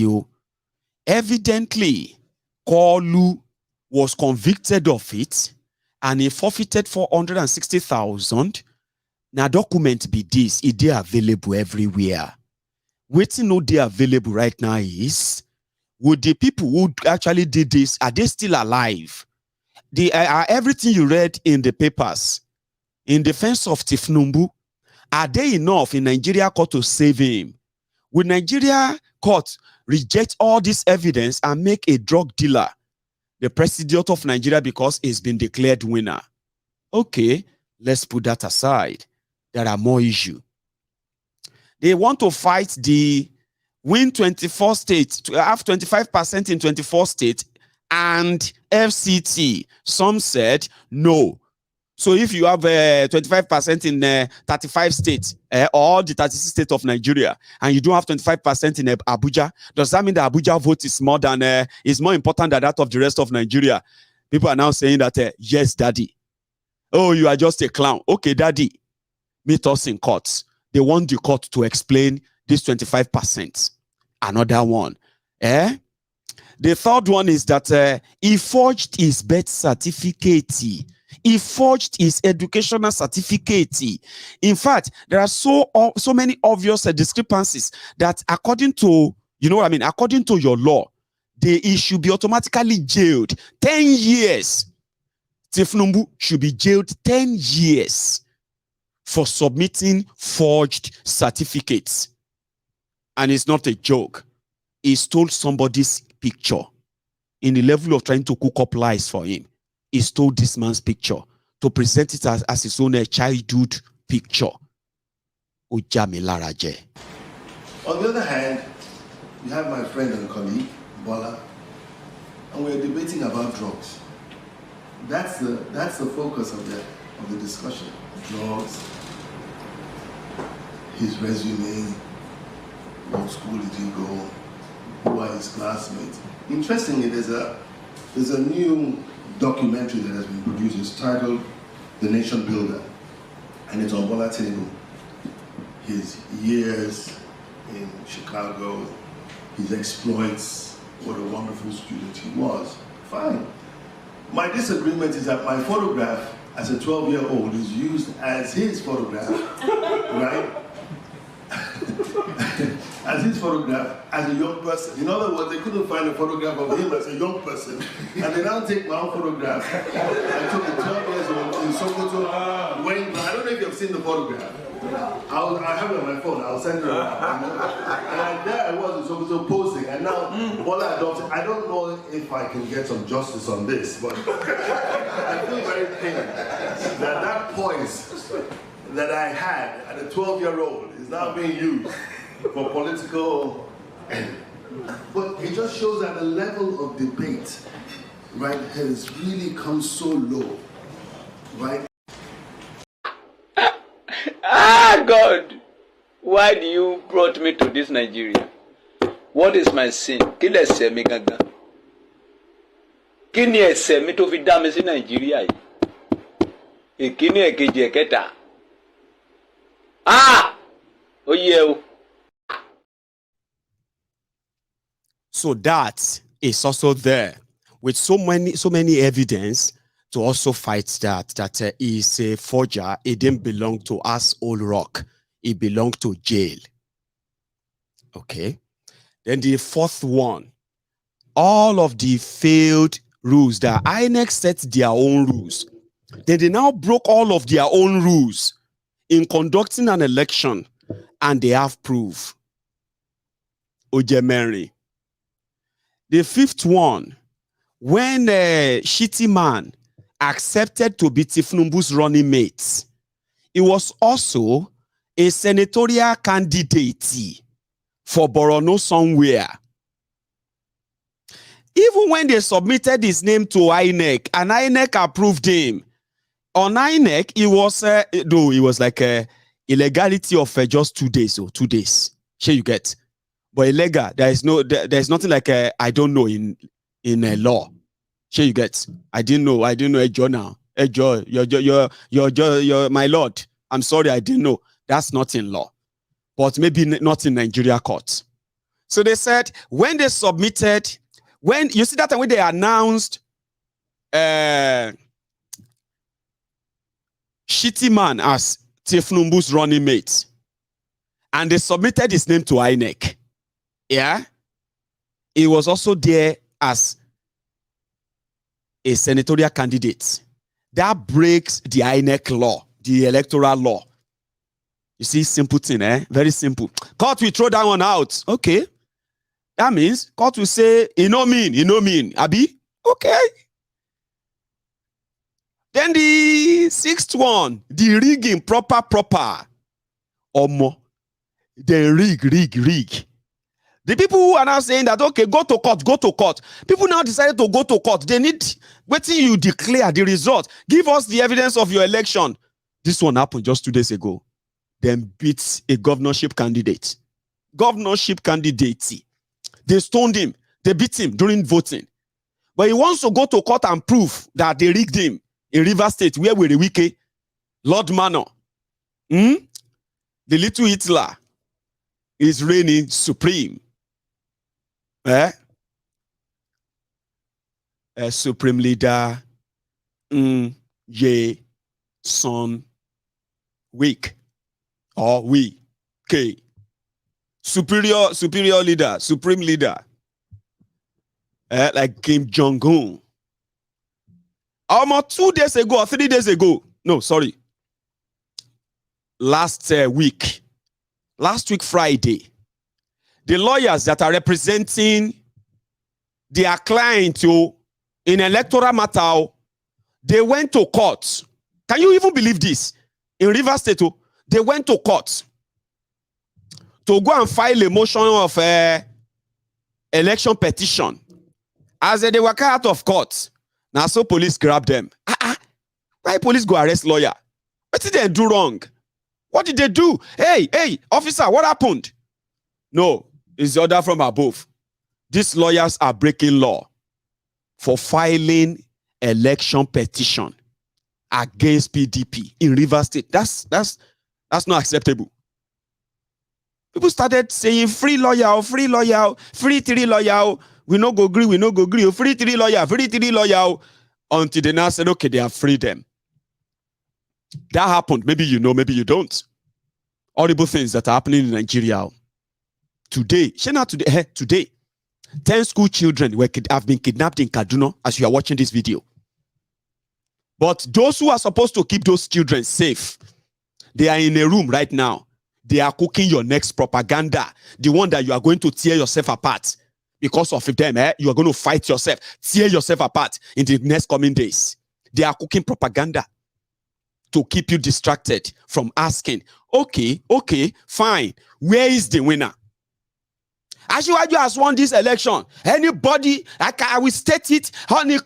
evidently, Kolu was convicted of it and he forfeited 460,000. Now document be this, it dey available everywhere. Waiting no dey available right now is, would the people who actually did this, are they still alive? Everything you read in the papers in defense of Tinubu, are they enough in Nigeria court to save him? Will Nigeria court reject all this evidence and make a drug dealer the president of Nigeria because he's been declared winner? Okay, let's put that aside. There are more issues. They want to fight the win 24 states, to have 25% in 24 states and FCT. Some said no. So if you have 25% in 35 states or the 36 states of Nigeria and you don't have 25% in Abuja, does that mean the Abuja vote is more important than that of the rest of Nigeria? People are now saying that, yes, daddy. Oh, you are just a clown. Okay, daddy, meet us in court. They want the court to explain this 25%. Another one. The third one is that he forged his birth certificate. He forged his educational certificate. In fact, there are so many obvious discrepancies that according to, according to your law, he should be automatically jailed 10 years. Tinubu should be jailed 10 years for submitting forged certificates. And it's not a joke. He stole somebody's picture in the level of trying to cook up lies for him. He stole this man's picture to present it as his own childhood picture. On the other hand, you have my friend and colleague, Bola, and we're debating about drugs. That's the focus of the discussion. Drugs, his resume, what school did he go, who are his classmates. Interestingly, there's a new documentary that has been produced. It's titled The Nation Builder, and it's on Bola Tinubu. His years in Chicago, his exploits, what a wonderful student he was. Fine. My disagreement is that my photograph as a 12-year-old is used as his photograph, right? As his photograph as a young person. In other words, they couldn't find a photograph of him as a young person. And they now take my own photograph. I took it 12 years old in Sokoto. I don't know if you've seen the photograph. I have it on my phone. I'll send it around. And there I was in Sokoto posing. And now Bola adopted. I don't know if I can get some justice on this, but I feel very pained that poise that I had at a 12-year-old is now being used for political end. But it just shows that the level of debate, right, has really come so low, right? God, why do you brought me to this Nigeria? What is my sin? Kí lẹ ṣẹ̀ mi gangan? Kí ni ẹ̀ṣẹ̀ mi tó fi dá mi sí Nigeria yìí? Ìkíní, èkejì, ẹ̀kẹta. Oh yeah. So that is also there with so many evidence to also fight that is a forger. It didn't belong to us old rock. It belonged to jail. Okay. Then the fourth one, all of the failed rules that INEC set their own rules. Then they now broke all of their own rules in conducting an election, and they have proof. Ojemeri. The fifth one, when Shitty Man accepted to be Tinubu's running mate, he was also a senatorial candidate for Borno somewhere. Even when they submitted his name to INEC, and INEC approved him, on INEC, it was, though it was like a illegality of just 2 days or 2 days. Sure you get. But illegal, there's nothing like I don't know in law. Sure you get. I didn't know Ejo now. Ejo, you're my lord. I'm sorry, I didn't know. That's not in law. But maybe not in Nigeria court. So they said when they submitted, When you see that when they announced Shitty Man as Tinubu's running mate, and they submitted his name to INEC, yeah, he was also there as a senatorial candidate. That breaks the INEC law, the electoral law. You see, simple thing, very simple. Court will throw that one out. Okay. That means court will say, you know mean, Abi? Okay. Then the sixth one, the rigging, proper. Omo. The rig. The people who are now saying that, okay, go to court. People now decided to go to court. They need, wait till you declare the result. Give us the evidence of your election. This one happened just 2 days ago. Then beats a governorship candidate. They stoned him. They beat him during voting. But he wants to go to court and prove that they rigged him in Rivers State, where Werey Federal, Lord Manor, the little Hitler is reigning supreme. Supreme leader, Son, weak, or we, K. Superior leader, supreme leader, like Kim Jong-un. Almost 2 days ago or 3 days ago, no, sorry, last week Friday, the lawyers that are representing their client in electoral matter, they went to court. Can you even believe this? In Rivers State, they went to court to go and file a motion of election petition. As they were out of court, now so police grabbed them. Why police go arrest lawyer? What did they do wrong? What did they do? Hey, officer, what happened? No, it's the order from above. These lawyers are breaking law for filing election petition against PDP in Rivers State. That's not acceptable. People started saying free lawyer, free 3 lawyer. We no go agree, free 3 lawyer. Until they now said, okay, they have freed them. That happened. Maybe you know, maybe you don't. Horrible things that are happening in Nigeria. Today, today, 10 school children have been kidnapped in Kaduna as you are watching this video. But those who are supposed to keep those children safe, they are in a room right now. They are cooking your next propaganda, the one that you are going to tear yourself apart. Because of them, you are going to fight yourself, tear yourself apart in the next coming days. They are cooking propaganda to keep you distracted from asking, okay, fine, where is the winner? Asiwaju has won this election. Anybody, I will state it. Hey,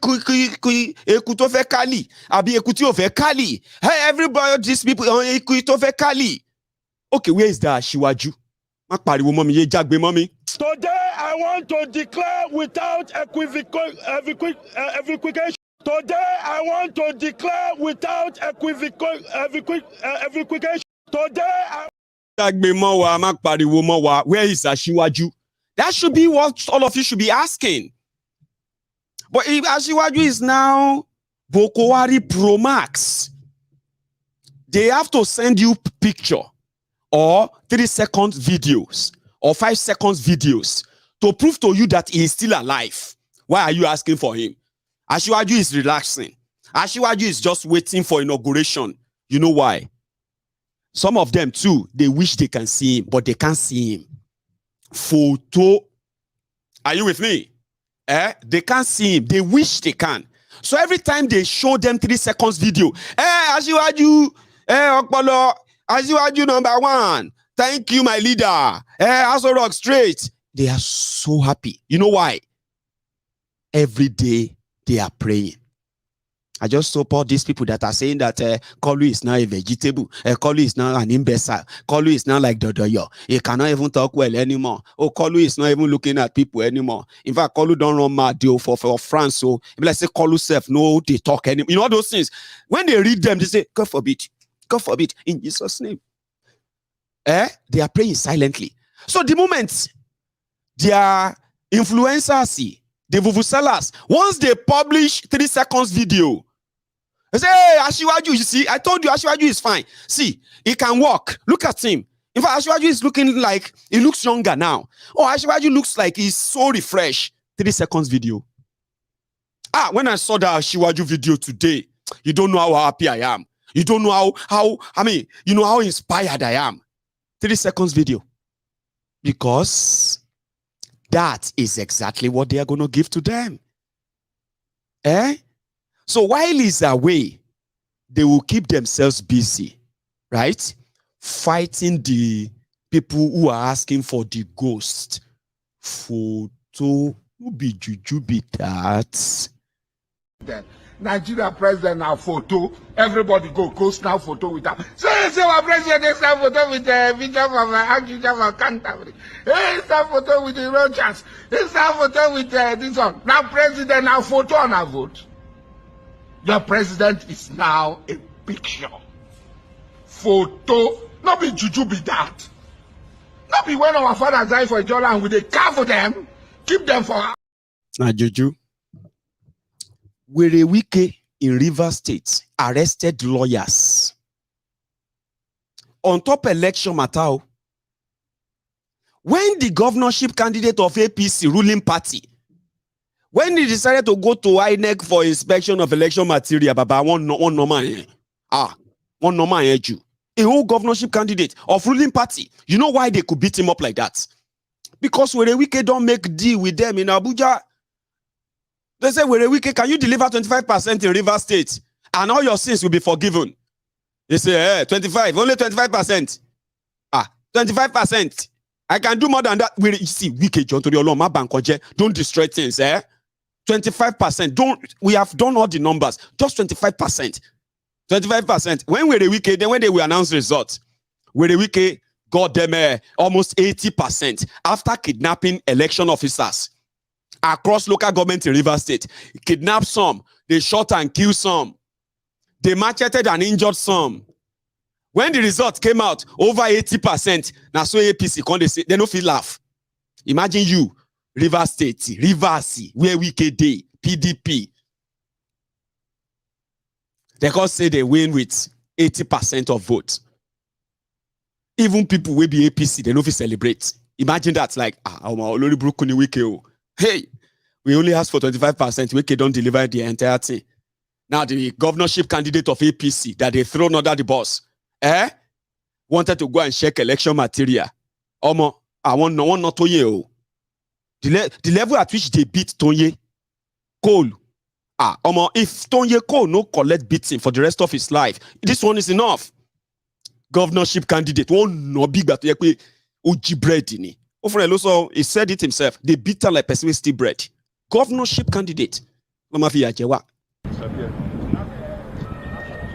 everybody, these people, okay, where is the Asiwaju? Today, I want to declare without equivocation. Today, I want to declare without equivocation. Today, where is Asiwaju? That should be what all of you should be asking. But if Asiwaju is now Boko Haram Pro Max, they have to send you picture or 3 seconds videos or 5 seconds videos to prove to you that he is still alive. Why are you asking for him? Asiwaju is relaxing. Asiwaju is just waiting for inauguration. You know why? Some of them too, they wish they can see him, but they can't see him. Photo. Are you with me? They can't see him. They wish they can. So every time they show them 3 seconds video, Asiwaju, Okpolo, Asiwaju #1. Thank you, my leader. Aso Rock straight. They are so happy. You know why? Every day they are praying. I just support these people that are saying that Kolu is now a vegetable. Kolu is now an imbecile. Kolu is now like Dodoyo. He cannot even talk well anymore. Oh, Kolu is not even looking at people anymore. In fact, Kolu don't run mad deal for France. So if let's say Kolu self, no, they talk anymore. You know all those things. When they read them, they say, God forbid, in Jesus' name. They are praying silently. So the moment their influencers the vuvuzelas, once they publish 3 seconds video, they say, hey, Asiwaju, you see, I told you Asiwaju is fine. See, he can walk. Look at him. In fact, Asiwaju is looking like, he looks younger now. Oh, Asiwaju looks like he's so refreshed. 3 seconds video. When I saw that Asiwaju video today, you don't know how happy I am. You don't know you know how inspired I am. 3 seconds video. Because that is exactly what they are going to give to them. So while he's away, they will keep themselves busy, right? Fighting the people who are asking for the ghost photo. Who be juju be that? Nigeria president now photo. Everybody go snap photo with that. Say our president is snap photo with the video of Accusations of Canterbury. Hey, snap photo with the Rogers. Hey, snap photo with this one. Now president now photo on a vote. Your president is now a picture. Photo. Not be juju be that. Not be when our fathers die for each other and with a car for them. Keep them for. Now juju. Werey in Rivers State arrested lawyers on top election matter. When the governorship candidate of APC ruling party, when he decided to go to INEC for inspection of election material, Baba, one normal a whole governorship candidate of ruling party. You know why they could beat him up like that? Because Werey don't make deal with them in Abuja. They say, Werey, can you deliver 25% in Rivers State and all your sins will be forgiven? They say, 25, only 25%. 25%. I can do more than that. You see, John don't destroy things, 25%. We have done all the numbers. Just 25%. 25%. When Werey, then when they will announce results, Werey got them almost 80% after kidnapping election officers across local government in Rivers State. Kidnapped some, they shot and killed some, they macheted and injured some. When the result came out, over 80%, now so APC, they no feel laugh. Imagine you, Rivers State, Rivers, where Wike day, PDP. They can say they win with 80% of votes. Even people will be APC, they no feel celebrate. Imagine that, like, hey, we only asked for 25%. We don't deliver the entire thing. Now the governorship candidate of APC that they thrown under the bus, wanted to go and check election material. I want not Tonye. The level at which they beat Tonye Cole. If Tonye Cole no collect beating for the rest of his life, this one is enough. Governorship candidate won't no big but uji bread in it. Also, he said it himself. They beat her like person with still bread. Governorship candidate.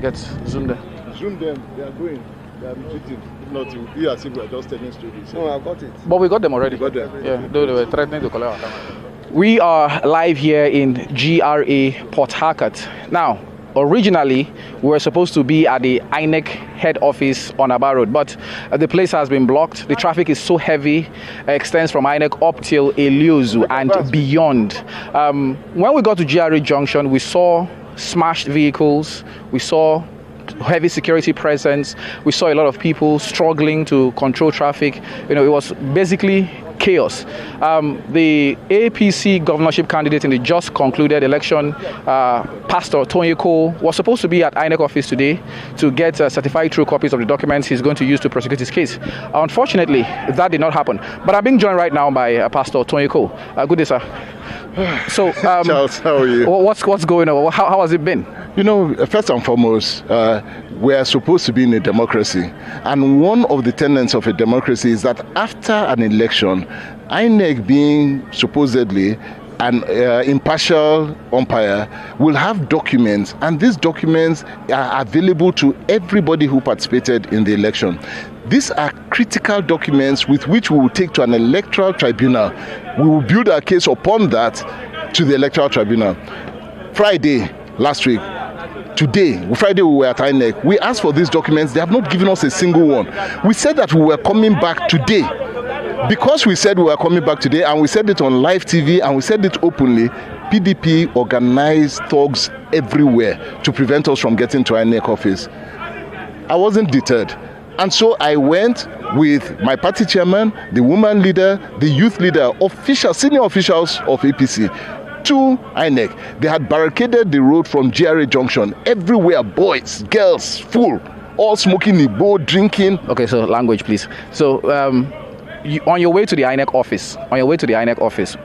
Get zoom there. Zoom them. They are going. They are retreating. If not, it will be as if we are just telling stories. No, I got it. But we got them already. Got them. Yeah, they were threatening to collect our camera. We are live here in GRA Port Harcourt. Now, originally, we were supposed to be at the INEC head office on Aba Road, but the place has been blocked. The traffic is so heavy, extends from INEC up till Eliozu and beyond. When we got to GRA Junction, we saw smashed vehicles, we saw heavy security presence, we saw a lot of people struggling to control traffic. It was basically chaos. The APC governorship candidate in the just concluded election, Pastor Tonye Cole, was supposed to be at INEC office today to get certified true copies of the documents he's going to use to prosecute his case. Unfortunately, that did not happen. But I'm being joined right now by Pastor Tonye Cole. Good day, sir. So, Charles, how are you? What's going on? How has it been? First and foremost, we are supposed to be in a democracy. And one of the tenets of a democracy is that after an election, INEC being supposedly an impartial umpire will have documents, and these documents are available to everybody who participated in the election. These are critical documents with which we will take to an electoral tribunal. We will build our case upon that to the electoral tribunal. Friday, last week, Friday we were at INEC. We asked for these documents. They have not given us a single one. We said that we were coming back today because we said we were coming back today, and we said it on live TV, and we said it openly, PDP organized thugs everywhere to prevent us from getting to our INEC office. I wasn't deterred. And so I went with my party chairman, the woman leader, the youth leader, senior officials of APC to INEC. They had barricaded the road from GRA Junction. Everywhere, boys, girls, full, all smoking Igbo, drinking. Okay, so language, please. So on your way to the INEC office,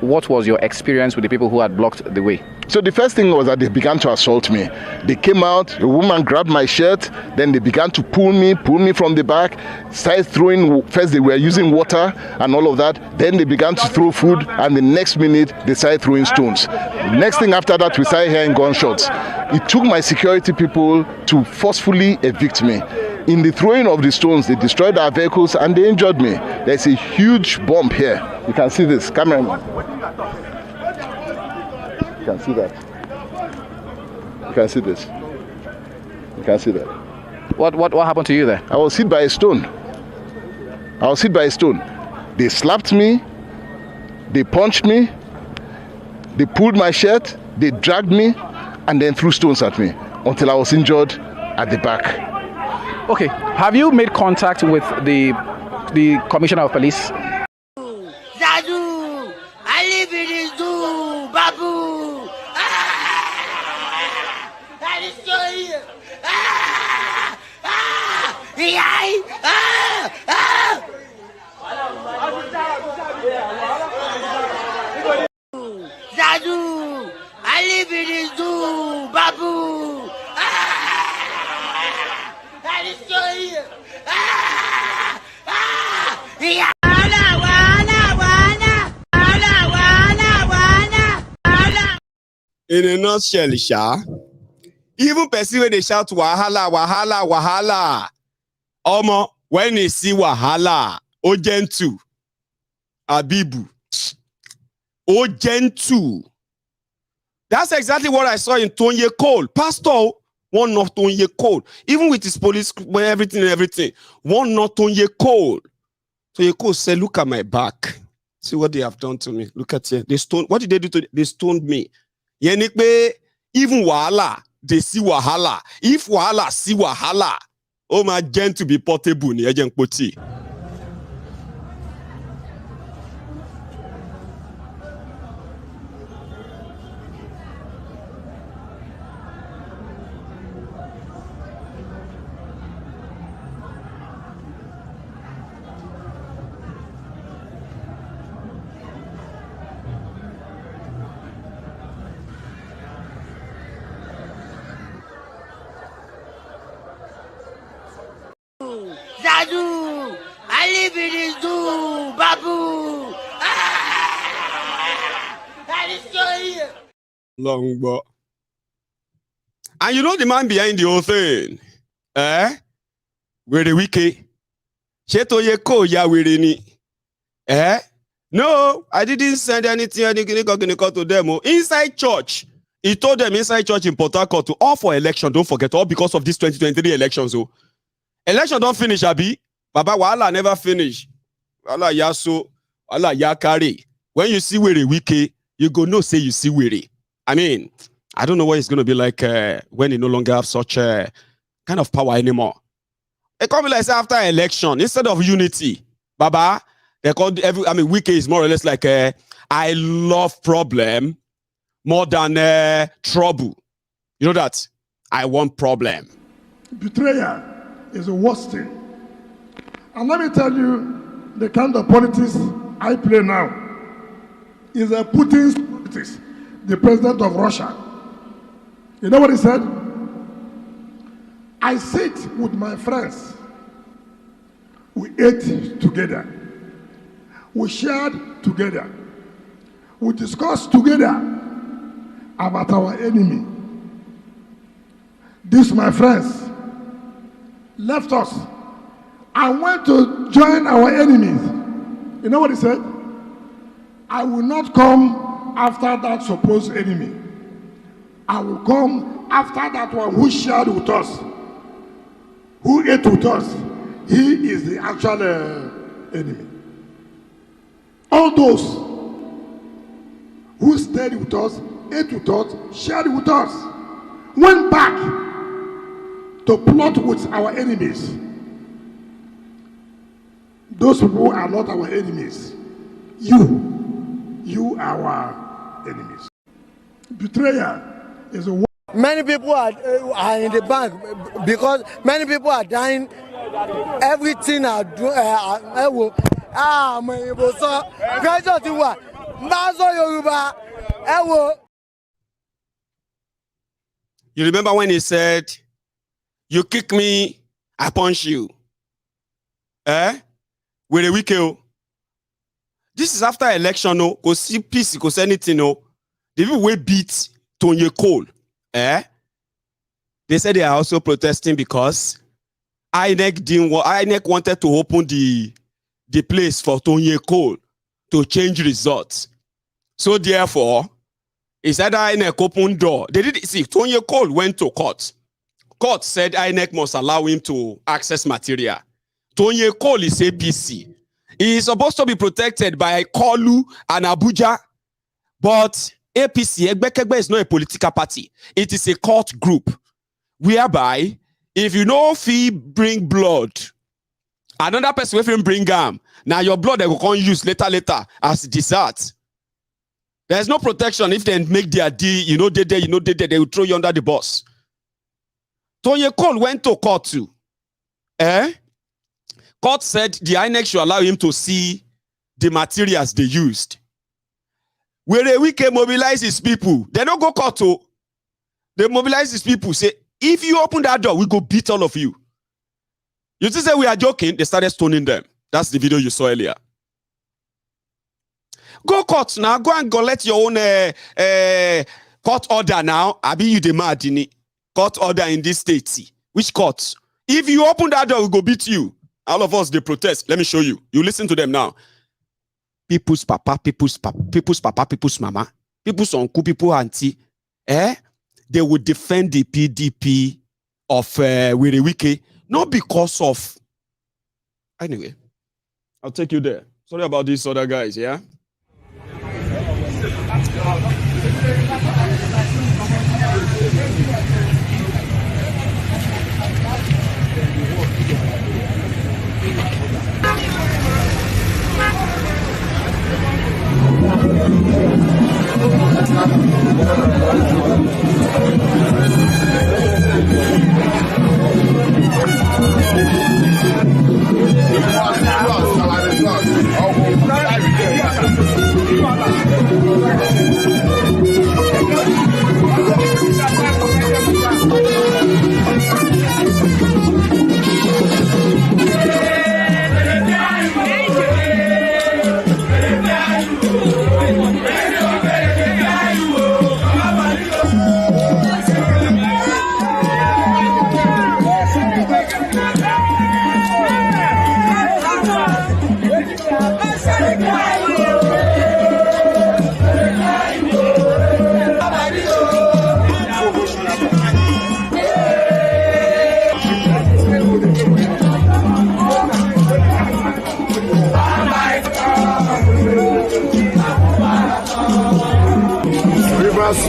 what was your experience with the people who had blocked the way? So the first thing was that they began to assault me. They came out, the woman grabbed my shirt, then they began to pull me from the back, started throwing, first they were using water and all of that, then they began to throw food, and the next minute they started throwing stones. Next thing after that, we started hearing gunshots. It took my security people to forcefully evict me. In the throwing of the stones, they destroyed our vehicles and they injured me. There's a huge bump here. You can see this, cameraman. You can see that. You can see this. You can see that. What happened to you there? I was hit by a stone. They slapped me. They punched me. They pulled my shirt. They dragged me, and then threw stones at me until I was injured at the back. Okay. Have you made contact with the Commissioner of Police? Zadu, I live in this zoo, Babu. I destroy you. Zadu, I live in this zoo, Babu. I destroy you. In a nutshell, Sha, even person when they shout wahala, wahala, wahala, Omo, when they see wahala, Ojentu, Abibu, Ojentu. That's exactly what I saw in Tonye Cole. Pastor, one of Tonye Cole, even with his police, everything, one not Tonye Cole. Tonye Cole said, look at my back. See what they have done to me. Look at here. They stoned. What did they do to? They stoned me. Yenikbe, even wahala, they see wahala. If wahala see wahala, oh my gen to be portable ni ejen poti. Zadu, I live in this zoo, Babu. I destroy you. Longbo. And you know the man behind the whole thing? Werey Wike. Shetoye ko ya Werey ni. No, I didn't send anything to them. Inside church. He told them inside church in Port Harcourt to all for election. Don't forget, all because of this 2023 elections. So, election don't finish, Abi. Baba Wahala never finish. Wahala Yaso, Wahala Yakari. When you see Werey Wike, you go no say you see Werey. I mean, I don't know what it's going to be like when you no longer have such kind of power anymore. It can be like say after election, instead of unity, Baba, they called Wike is more or less like I love problem more than trouble. You know that? I want problem. Betrayal is the worst thing. And let me tell you, the kind of politics I play now is a Putin's politics, the president of Russia. You know what he said? I sit with my friends. We ate together. We shared together. We discussed together about our enemy. These, my friends, left us and went to join our enemies. You know what he said? I will not come after that supposed enemy. I will come after that one who shared with us, who ate with us. He is the actual enemy. those who stayed with us, ate with us, shared with us, went back to plot with our enemies. Those who are not our enemies, you are our enemies. Betrayal is a many people are in the bank because many people are dying. Everything are doing. You remember when he said, "You kick me, I punch you." With a weekend. This is after election, no? Go see peace, go see anything, no? The people will beat Tony Cole. They said they are also protesting because INEC wanted to open the place for Tony Cole to change results. So therefore, he said INEC opened door. They did see Tony Cole went to court. Court said INEC must allow him to access material. Tony Cole is APC. He is supposed to be protected by Kolu and Abuja, but APC, Egbekegbe, is not a political party. It is a cult group, whereby if you know if he bring blood, another person will bring now your blood they will come use later as dessert. There's no protection if they make their deal, they will throw you under the bus. Tony Cole went to court too. Court said the INEC should allow him to see the materials they used. Where we can mobilize his people. They don't go court to. They mobilize his people. Say, if you open that door, we go beat all of you. You just say we are joking. They started stoning them. That's the video you saw earlier. Go court now. Go and let your own court order now. I be you the mad in it. Court order in this state. Which court? If you open that door, we go beat you. All of us, they protest. Let me show you. You listen to them now. People's papa, people's papa, people's mama, people's uncle, people's auntie. They would defend the PDP of Werey, not because of... Anyway, I'll take you there. Sorry about these other guys, yeah?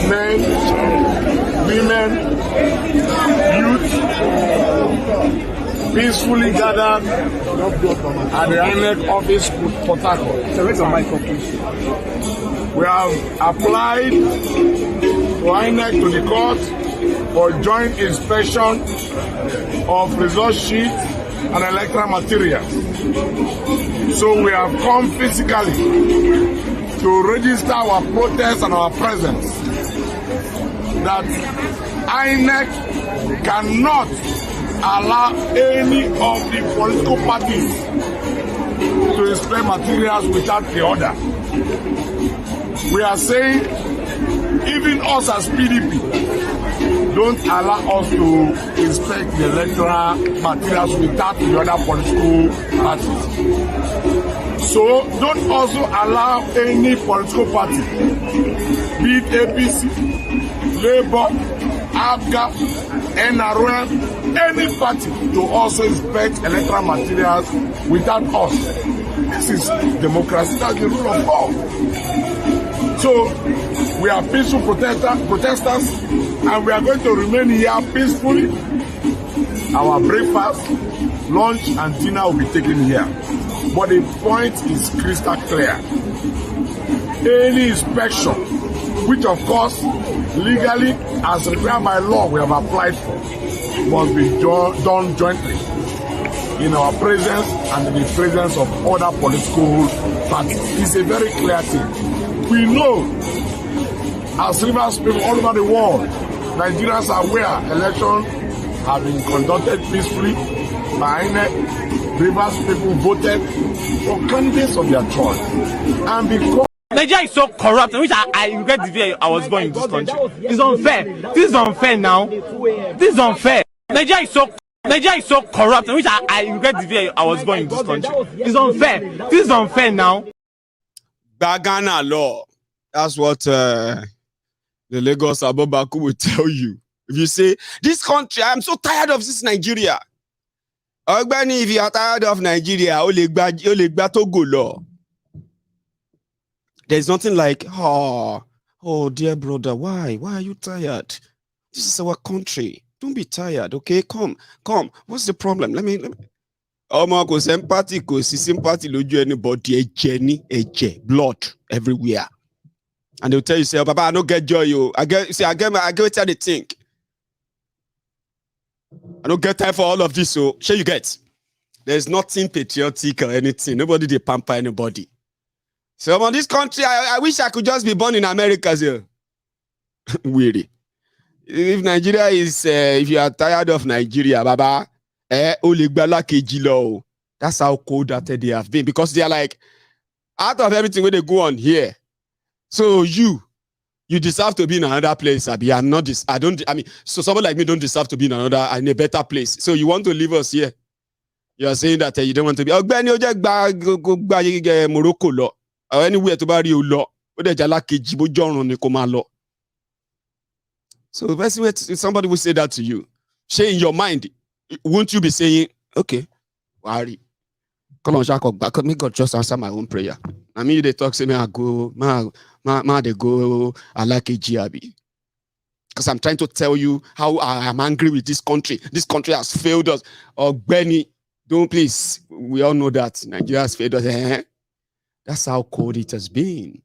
Men, women, youth, peacefully gathered at the INEC office with Port Harcourt. We have applied to INEC to the court for joint inspection of result sheet and electoral materials. So we have come physically to register our protest and our presence that INEC cannot allow any of the political parties to display materials without the order. We are saying, even us as PDP, don't allow us to inspect the electoral materials without the other political parties. So don't also allow any political party, be it APC, Labour, ABGA, NRM, any party, to also inspect electoral materials without us. This is democracy. That's the rule of law. So we are peaceful protesters, and we are going to remain here peacefully. Our breakfast, lunch, and dinner will be taken here. But the point is crystal clear. Any inspection, which of course legally as required by law we have applied for, must be done jointly in our presence and in the presence of other political parties. It's a very clear thing. We know, as Rivers people all over the world, Nigerians are aware elections have been conducted peacefully by INEC. Rivers people voted for candidates of their choice. And because Nigeria is so corrupt, which I regret the day I was born in this country. It's unfair. This is unfair now. This is unfair. Nigeria is so corrupt, which I regret the day I was born in this country. It's unfair. This is unfair now. Bagana law. That's what the Lagos Abobaku will tell you. If you say, this country, I'm so tired of this Nigeria. Ogbeni, if you are tired of Nigeria, Olegba Togo law. There's nothing like, oh, dear brother, why are you tired? This is our country. Don't be tired, okay? Come. What's the problem? Let me. Ko sympathy, ko sympathy, loju anybody, blood everywhere. And they'll tell you, say, Papa, I don't get joy, I get what they think. I don't get time for all of this, so sure you get. There's nothing patriotic or anything. Nobody they pamper anybody. So on this country, I wish I could just be born in America. So. Weary. If Nigeria is, if you are tired of Nigeria, Baba, that's how cold that they have been. Because they are like, out of everything where they go on here, so you deserve to be in another place. Abi, I'm not this. So someone like me don't deserve to be in a better place. So you want to leave us here? You are saying that you don't want to be. Morocco law. Or anywhere to bury you law. So basically, somebody will say that to you. Say in your mind, won't you be saying, okay, worry. Come on, Jacob, back. May God just answer my own prayer. I mean, they talk, say, me, I go, they go, I like a GRB. Because I'm trying to tell you how I am angry with this country. This country has failed us. Oh, Benny, don't please. We all know that Nigeria has failed us. That's how cold it has been.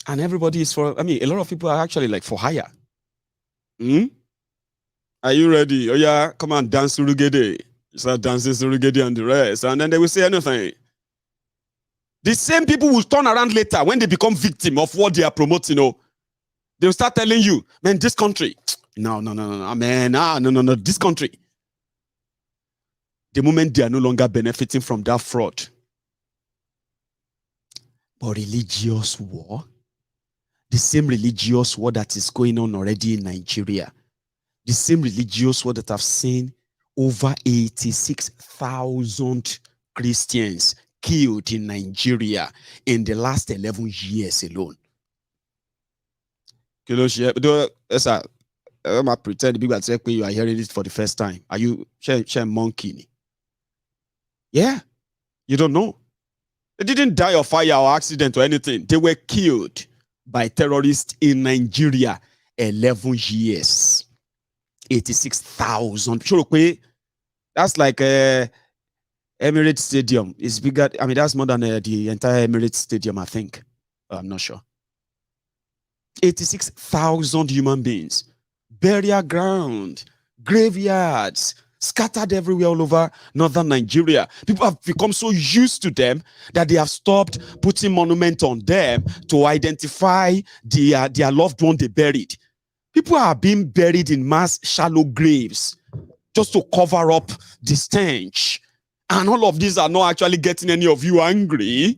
And everybody is a lot of people are actually like for hire. Are you ready? Oh yeah, come on, dance Surugede. You start dancing Surugede and the rest. And then they will say anything. The same people will turn around later when they become victim of what they are promoting. They will start telling you, man, this country. No, man. No, this country. The moment they are no longer benefiting from that fraud. But religious war, the same religious war that is going on already in Nigeria, the same religious war that I've seen over 86,000 Christians killed in Nigeria in the last 11 years alone. I'm pretend people say you are hearing it for the first time. Are you monkey? Yeah, you don't know. They didn't die of fire or accident or anything. They were killed by terrorists in Nigeria 11 years. 86,000. That's like Emirates Stadium. It's bigger. That's more than the entire Emirates Stadium, I think. I'm not sure. 86,000 human beings. Burial ground, graveyards, scattered everywhere all over northern Nigeria. People have become so used to them that they have stopped putting monuments on them to identify their loved one they buried. People are being buried in mass shallow graves just to cover up the stench. And all of these are not actually getting any of you angry,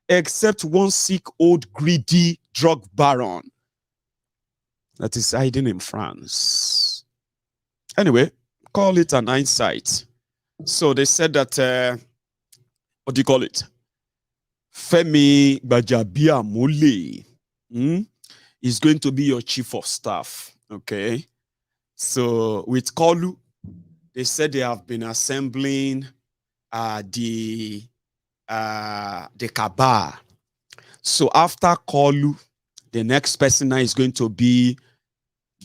except one sick, old, greedy drug baron that is hiding in France. Anyway, call it an insight. So they said that, what do you call it? Femi Gbajabiamule is going to be your chief of staff. Okay. So with Kolu, they said they have been assembling the the cabal. So after Kolu, the next person now is going to be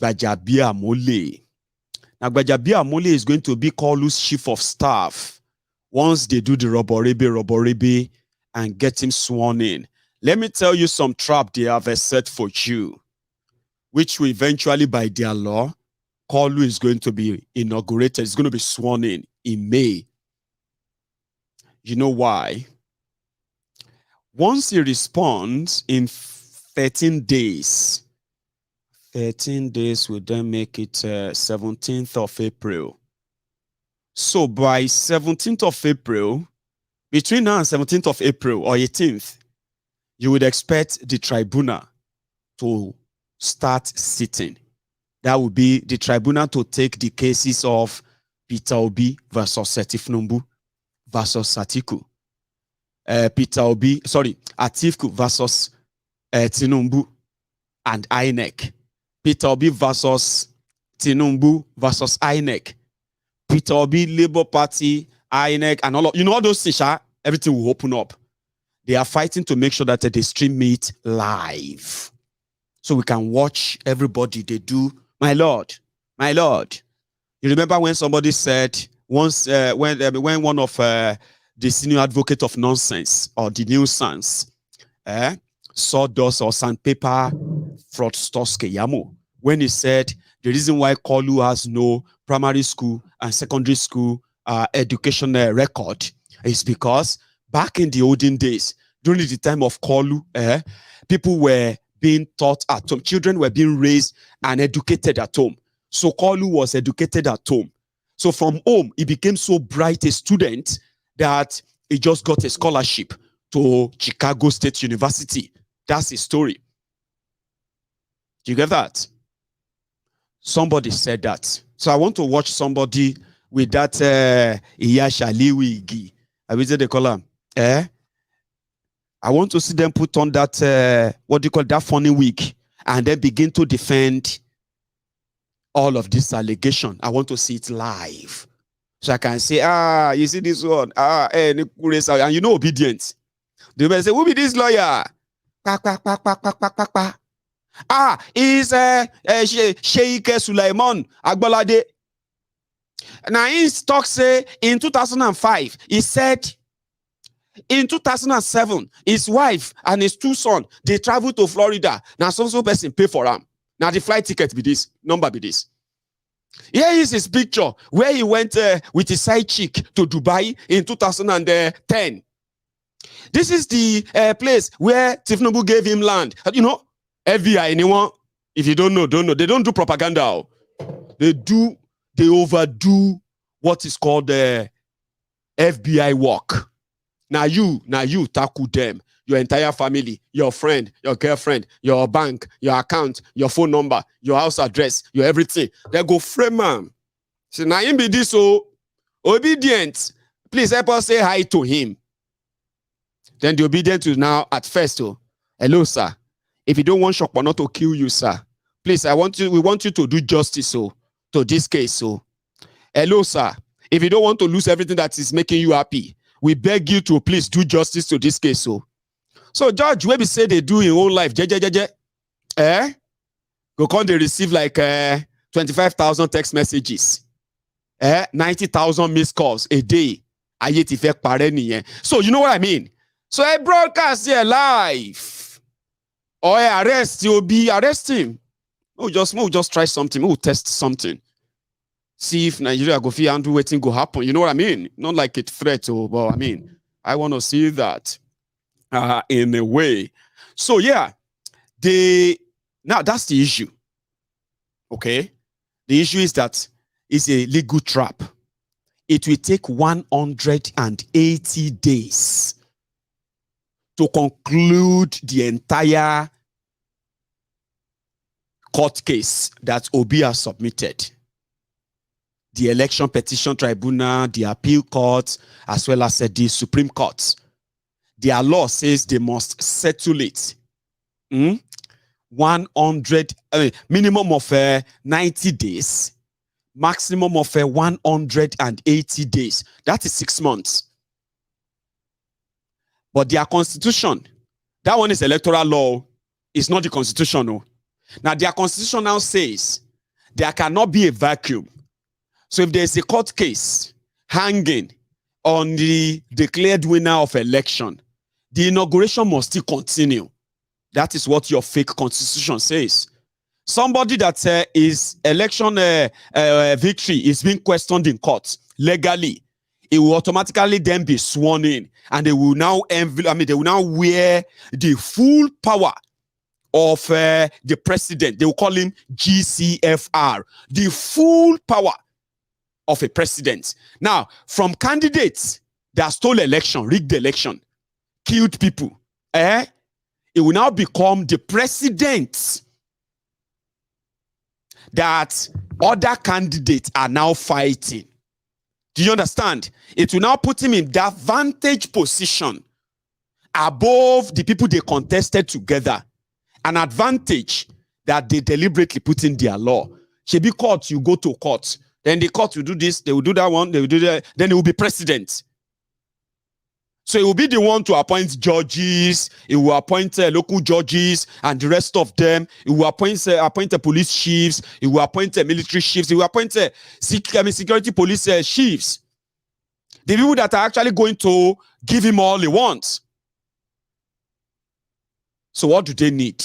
Bajabia Mole. Now Bajabia Mole is going to be Kolu's chief of staff once they do the roborebe, and get him sworn in. Let me tell you some trap they have set for you, which will eventually, by their law, Kolu is going to be inaugurated. It's going to be sworn in May. You know why? Once he responds in 13 days, 13 days will then make it 17th of April. So by 17th of April, between now and 17th of April or 18th, you would expect the tribunal to start sitting. That would be the tribunal to take the cases of Peter Obi versus Tinubu versus Atiku. Atiku versus Tinubu and INEC. Peter Obi versus Tinubu versus INEC. Peter Obi, Labour Party, INEC, and all those things, everything will open up. They are fighting to make sure that they stream it live. So we can watch everybody they do. My Lord. You remember when somebody said, once when one of the senior advocate of nonsense or the nuisance, sawdust or sandpaper fraudsters Keyamo, when he said the reason why Kolu has no primary school and secondary school education record is because back in the olden days, during the time of Kolu, people were being taught at home. Children were being raised and educated at home. So Kolu was educated at home. So from home, he became so bright a student that he just got a scholarship to Chicago State University. That's his story. Do you get that? Somebody said that. So I want to watch somebody with that Iyashaliwigi. I will say they call him. I want to see them put on that what do you call that funny wig and then begin to defend all of this allegation. I want to see it live. So I can say, you see this one, and you know ObiDients. They will say, who be this lawyer? He's Sheikh Sulaiman Agbolade. Now he talks say in 2005, he said in 2007, his wife and his two sons, they traveled to Florida. Now some person pay for them. Now the flight ticket be this, number be this. Here is his picture where he went with his side chick to Dubai in 2010. This is the place where Tinubu gave him land. You know, FBI, anyone, if you don't know, They don't do propaganda. They overdo what is called FBI work. Now you tackle them, your entire family, your friend, your girlfriend, your bank, your account, your phone number, your house address, your everything. They go frame man. So now him be this ObiDients. Please help us say hi to him. Then the ObiDients will now at first, hello, sir. If you don't want Shokpano to kill you, sir, please, we want you to do justice to this case. Hello, sir. If you don't want to lose everything that is making you happy, we beg you to please do justice to this case. So Judge, where we say they do in own life, go come they receive like 25,000 text messages, 90,000 missed calls a day. So you know what I mean? So I broadcast here live. Or arrest him. We'll just try something. We'll test something. See if Nigeria go fit handle waiting go happen. You know what I mean? Not like a threat, but I mean, I want to see that in a way. So yeah, now that's the issue. Okay, the issue is that it's a legal trap. It will take 180 days to conclude the entire court case that Obi has submitted. The election petition tribunal, the appeal court, as well as the Supreme Court. Their law says they must settle it. 100, minimum of 90 days, maximum of 180 days. That is 6 months. But their constitution, that one is electoral law, it's not the constitution. No. Now, their constitution now says there cannot be a vacuum. So if there's a court case hanging on the declared winner of election, the inauguration must still continue. That is what your fake constitution says. Somebody that is election victory is being questioned in court legally, it will automatically then be sworn in, and they will now they will now wear the full power of the president. They will call him GCFR, the full power of a president. Now, from candidates that stole election, rigged the election, killed people, it will now become the president that other candidates are now fighting. Do you understand? It will now put him in that vantage position above the people they contested together. An advantage that they deliberately put in their law. She'll be court, you go to court. Then the court will do this, they will do that one, they will do that. Then he will be president. So he will be the one to appoint judges, he will appoint local judges and the rest of them. He will appoint the police chiefs, he will appoint military chiefs, he will appoint security police chiefs. The people that are actually going to give him all he wants. So what do they need?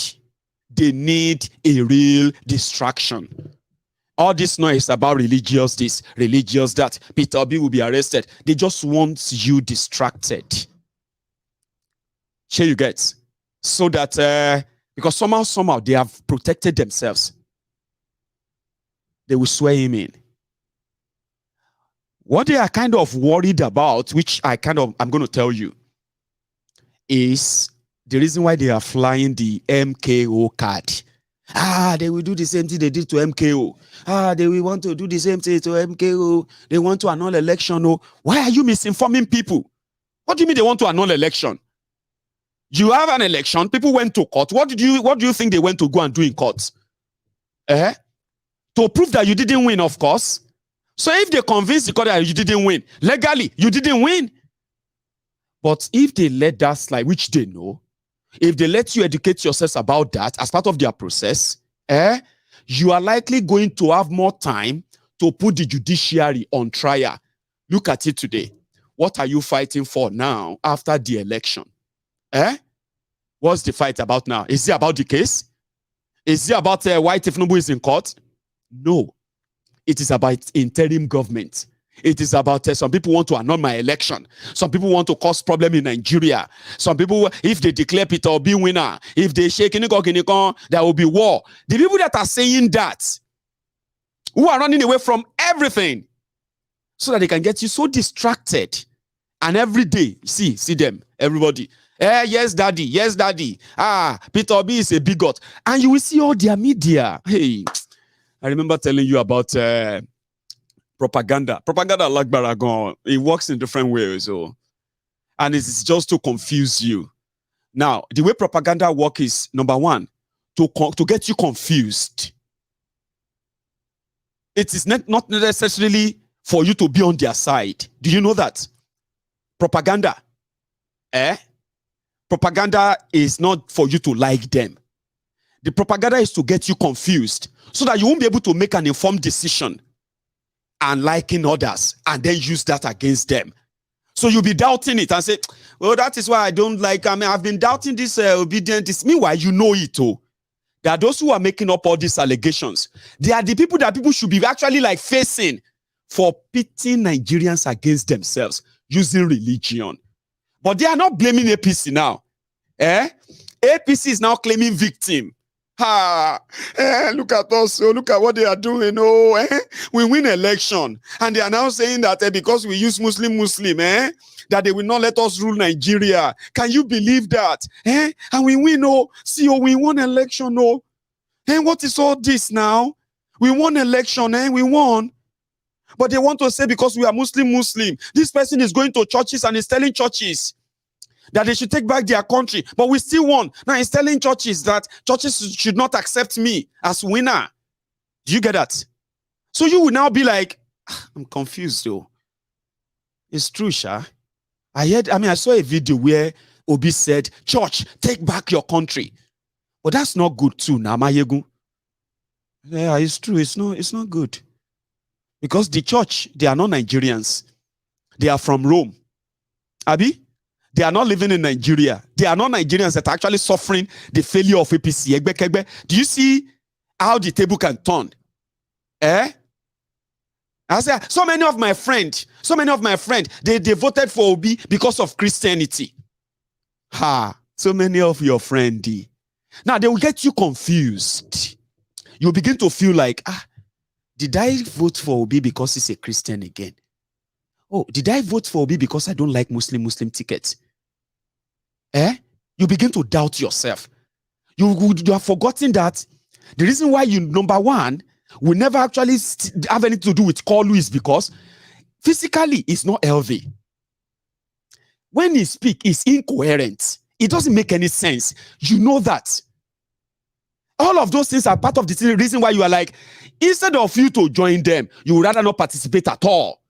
They need a real distraction. All this noise about religious this, religious that, Peter Obi will be arrested. They just want you distracted. Sure you get? So that, because somehow they have protected themselves. They will swear him in. What they are kind of worried about, which I'm going to tell you, is the reason why they are flying the MKO card. They will do the same thing they did to MKO. They will want to do the same thing to MKO. They want to annul election. Oh, why are you misinforming people? What do you mean they want to annul election? You have an election. People went to court. What do you think they went to go and do in court? To prove that you didn't win, of course. So if they convince the court that you didn't win, legally, you didn't win. But if they let that slide, which they know, if they let you educate yourselves about that as part of their process, you are likely going to have more time to put the judiciary on trial. Look at it today. What are you fighting for now after the election? What's the fight about now? Is it about the case? Is it about why Tinubu is in court? No. It is about interim government. It is about some people want to annul my election. Some people want to cause problem in Nigeria. Some people, if they declare Peter Obi winner, if they shake Kiniko, there will be war. The people that are saying that, who are running away from everything, so that they can get you so distracted. And every day, see them, everybody. Yes, daddy, yes, daddy. Peter Obi is a bigot. And you will see all their media. Hey, I remember telling you about propaganda like Baragon. It works in different ways, and it's just to confuse you. Now, the way propaganda works is, number one, to get you confused. It is not necessarily for you to be on their side. Do you know that? Propaganda. Propaganda is not for you to like them. The propaganda is to get you confused so that you won't be able to make an informed decision and liking others, and then use that against them. So you'll be doubting it and say, well, that is why I don't like, I've been doubting this ObiDients. Meanwhile, you know it, there are those who are making up all these allegations. They are the people that people should be actually like facing for pitting Nigerians against themselves using religion. But they are not blaming APC now. APC is now claiming victim. Look at us, look at what they are doing. We win election, and they are now saying that because we use Muslim, that they will not let us rule Nigeria. Can you believe that? And we win, we won election, what is all this now? We won election, we won. But they want to say because we are Muslim, this person is going to churches and is telling churches that they should take back their country, but we still won. Now he's telling churches that churches should not accept me as winner. Do you get that? So you will now be like, I'm confused though. It's true, Sha. I saw a video where Obi said, church, take back your country. But that's not good too, now, Mayegun. Yeah, it's true. It's not good. Because the church, they are not Nigerians. They are from Rome. Abi? They are not living in Nigeria. They are not Nigerians that are actually suffering the failure of APC. Do you see how the table can turn? I say, so many of my friends, they voted for Obi because of Christianity. So many of your friends. Now, they will get you confused. You begin to feel like, did I vote for Obi because he's a Christian again? Oh, did I vote for Obi because I don't like Muslim tickets? You begin to doubt yourself. You have forgotten that the reason why you, number one, will never actually have anything to do with Kolu is because physically it's not healthy. When he speaks, it's incoherent. It doesn't make any sense. You know that. All of those things are part of the reason why you are like, instead of you to join them, you would rather not participate at all.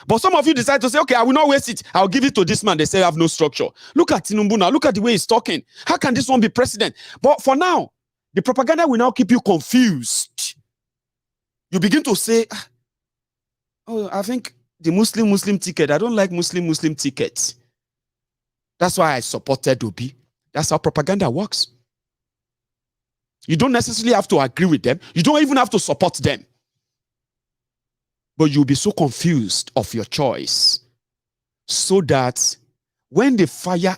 But some of you decide to say, okay, I will not waste it. I'll give it to this man. They say I have no structure. Look at Tinubu now. Look at the way he's talking. How can this one be president? But for now, the propaganda will now keep you confused. You begin to say, oh, I think the Muslim ticket, I don't like Muslim tickets. That's why I supported Obi. That's how propaganda works. You don't necessarily have to agree with them. You don't even have to support them. But you'll be so confused of your choice. So that when they fire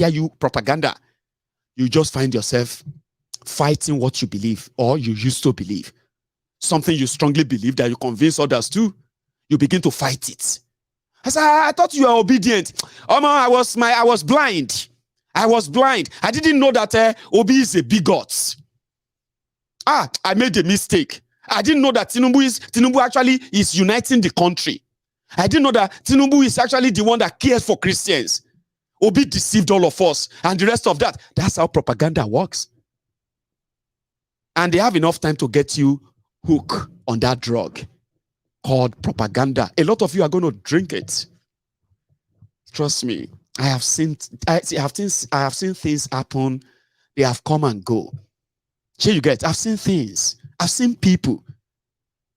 you propaganda, you just find yourself fighting what you believe or you used to believe. Something you strongly believe that you convince others to, you begin to fight it. I said, I thought you were obedient. Oh man, I was blind. I was blind. I didn't know that Obi is a bigot. I made a mistake. I didn't know that Tinubu actually is uniting the country. I didn't know that Tinubu is actually the one that cares for Christians. Obi deceived all of us and the rest of that. That's how propaganda works. And they have enough time to get you hooked on that drug called propaganda. A lot of you are going to drink it. Trust me. I have seen things happen. They have come and go. Here you get. I've seen things. I've seen people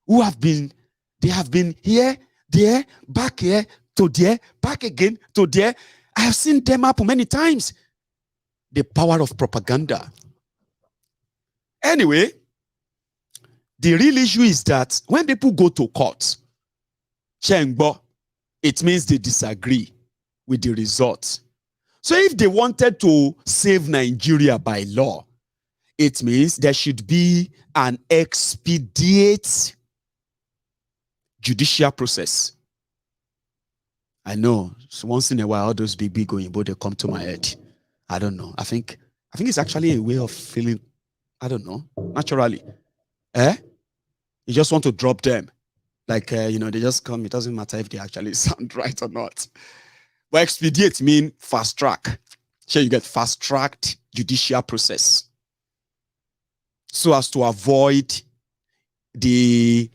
who have been here, there, back here, to there, back again, to there. I have seen them happen many times. The power of propaganda. Anyway, the real issue is that when people go to court, it means they disagree with the results. So if they wanted to save Nigeria by law, it means there should be an expedite judicial process. I know, so once in a while, all those big going, but they come to my head. I don't know. I think it's actually a way of feeling, I don't know, naturally. You just want to drop them. Like, they just come. It doesn't matter if they actually sound right or not. But expedite means fast track. Here you get fast-tracked judicial process. So as to avoid the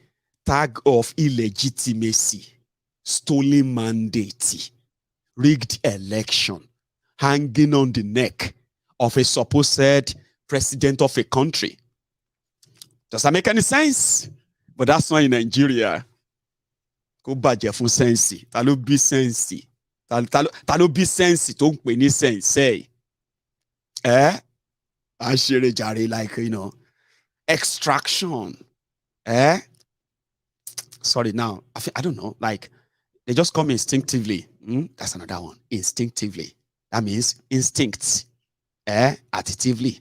tag of illegitimacy, stolen mandate, rigged election, hanging on the neck of a supposed president of a country. Does that make any sense? But that's not in Nigeria. Go back for sensi. Talo be sensi. Talo be sensi. Don't pay any sense. I share a jari like, extraction. Sorry, now. I don't know. Like, they just come instinctively. That's another one. Instinctively. That means instinct. Attively.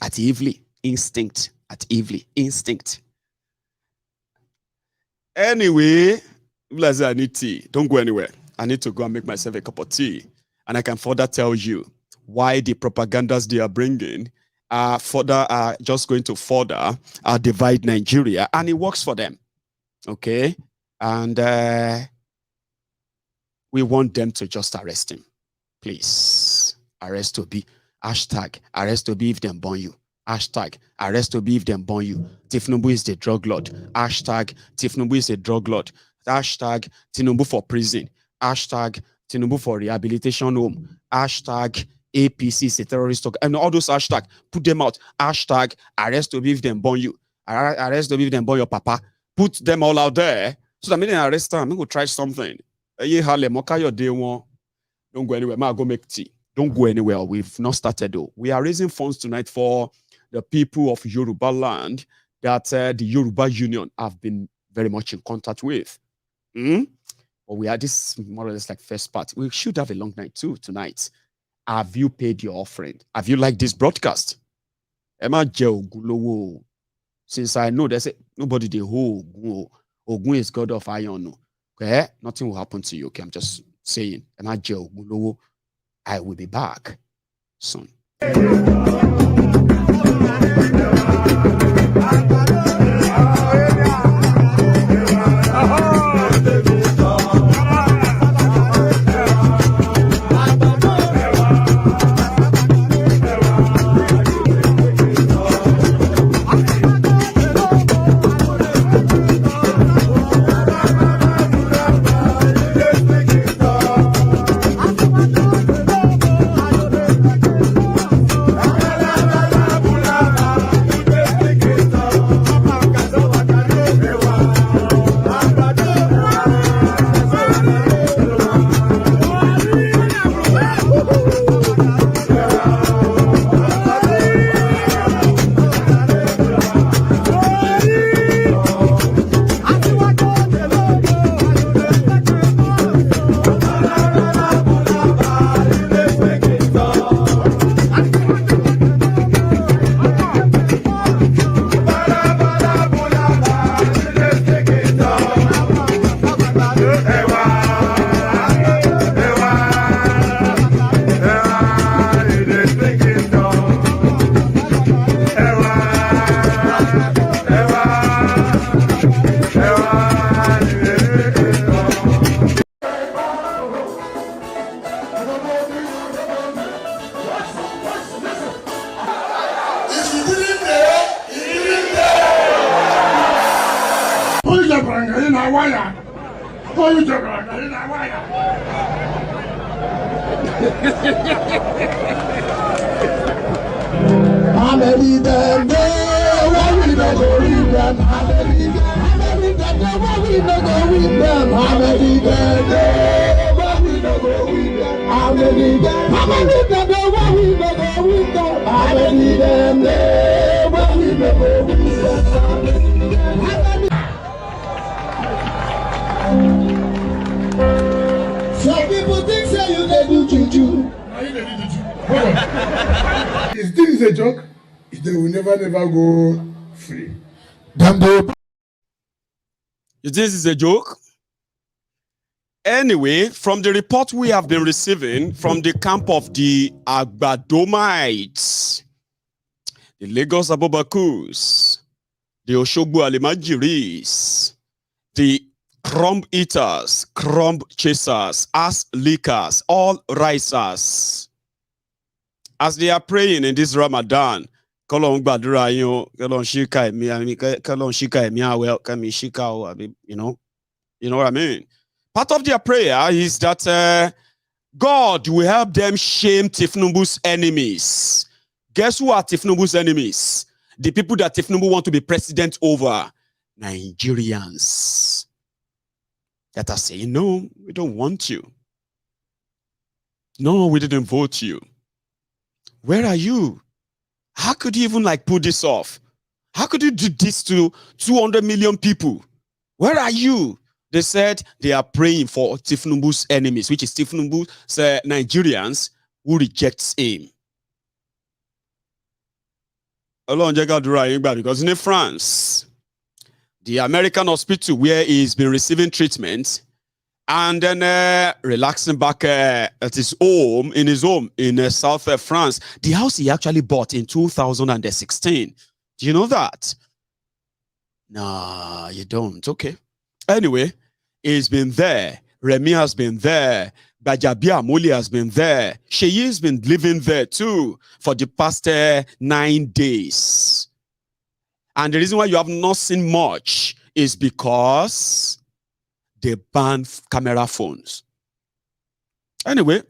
Actively. Instinct. Actively. Instinct. Anyway, I need tea. Don't go anywhere. I need to go and make myself a cup of tea. And I can further tell you why the propagandas they are bringing are just going to further divide Nigeria. And it works for them. Okay? And we want them to just arrest him. Please. Arrest Obi. Hashtag arrest Obi if them burn you. Hashtag arrest Obi if them burn you. Tinubu is the drug lord. Hashtag Tinubu is a drug lord. Hashtag Tinubu for prison. Hashtag Tinubu for rehabilitation home, hashtag APC is a terrorist, and all those hashtags, put them out, hashtag arrest Obi if them burn you, arrest Obi if them burn your papa, put them all out there, so that when they arrest them, I'm going to try something. Don't go anywhere, ma go make tea. Don't go anywhere, we've not started though. We are raising funds tonight for the people of Yoruba land that the Yoruba Union have been very much in contact with. But we are this more or less like first part. We should have a long night too tonight. Have you paid your offering? Have you liked this broadcast? Since I know there's nobody the whole Ogun is God of iron. Okay, nothing will happen to you. Okay, I'm just saying. I will be back soon. Some people think say you dey do juju. Is this a joke? They will never go free. This is a joke. Anyway, from the report we have been receiving from the camp of the Agbadomites, the Lagos Abobakus, the Oshogbo Alimajiris, the crumb eaters, crumb chasers, ass lickers, all risers, as they are praying in this Ramadan, you know, you know what I mean? Part of their prayer is that God will help them shame Tinubu's enemies. Guess who are Tinubu's enemies? The people that Tinubu want to be president over. Nigerians. That are saying, no, we don't want you. No, we didn't vote you. Where are you? How could you even like pull this off? How could you do this to 200 million people? Where are you? They said they are praying for Tinubu's enemies, which is Tinubu's Nigerians who rejects him. Because in France, the American hospital where he's been receiving treatment and then relaxing back at his home, in South France, the house he actually bought in 2016. Do you know that? Nah, you don't. Okay. Anyway, he's been there. Remy has been there. Bajabia Moli has been there. Sheyi has been living there too for the past 9 days. And the reason why you have not seen much is because they banned camera phones. Anyway,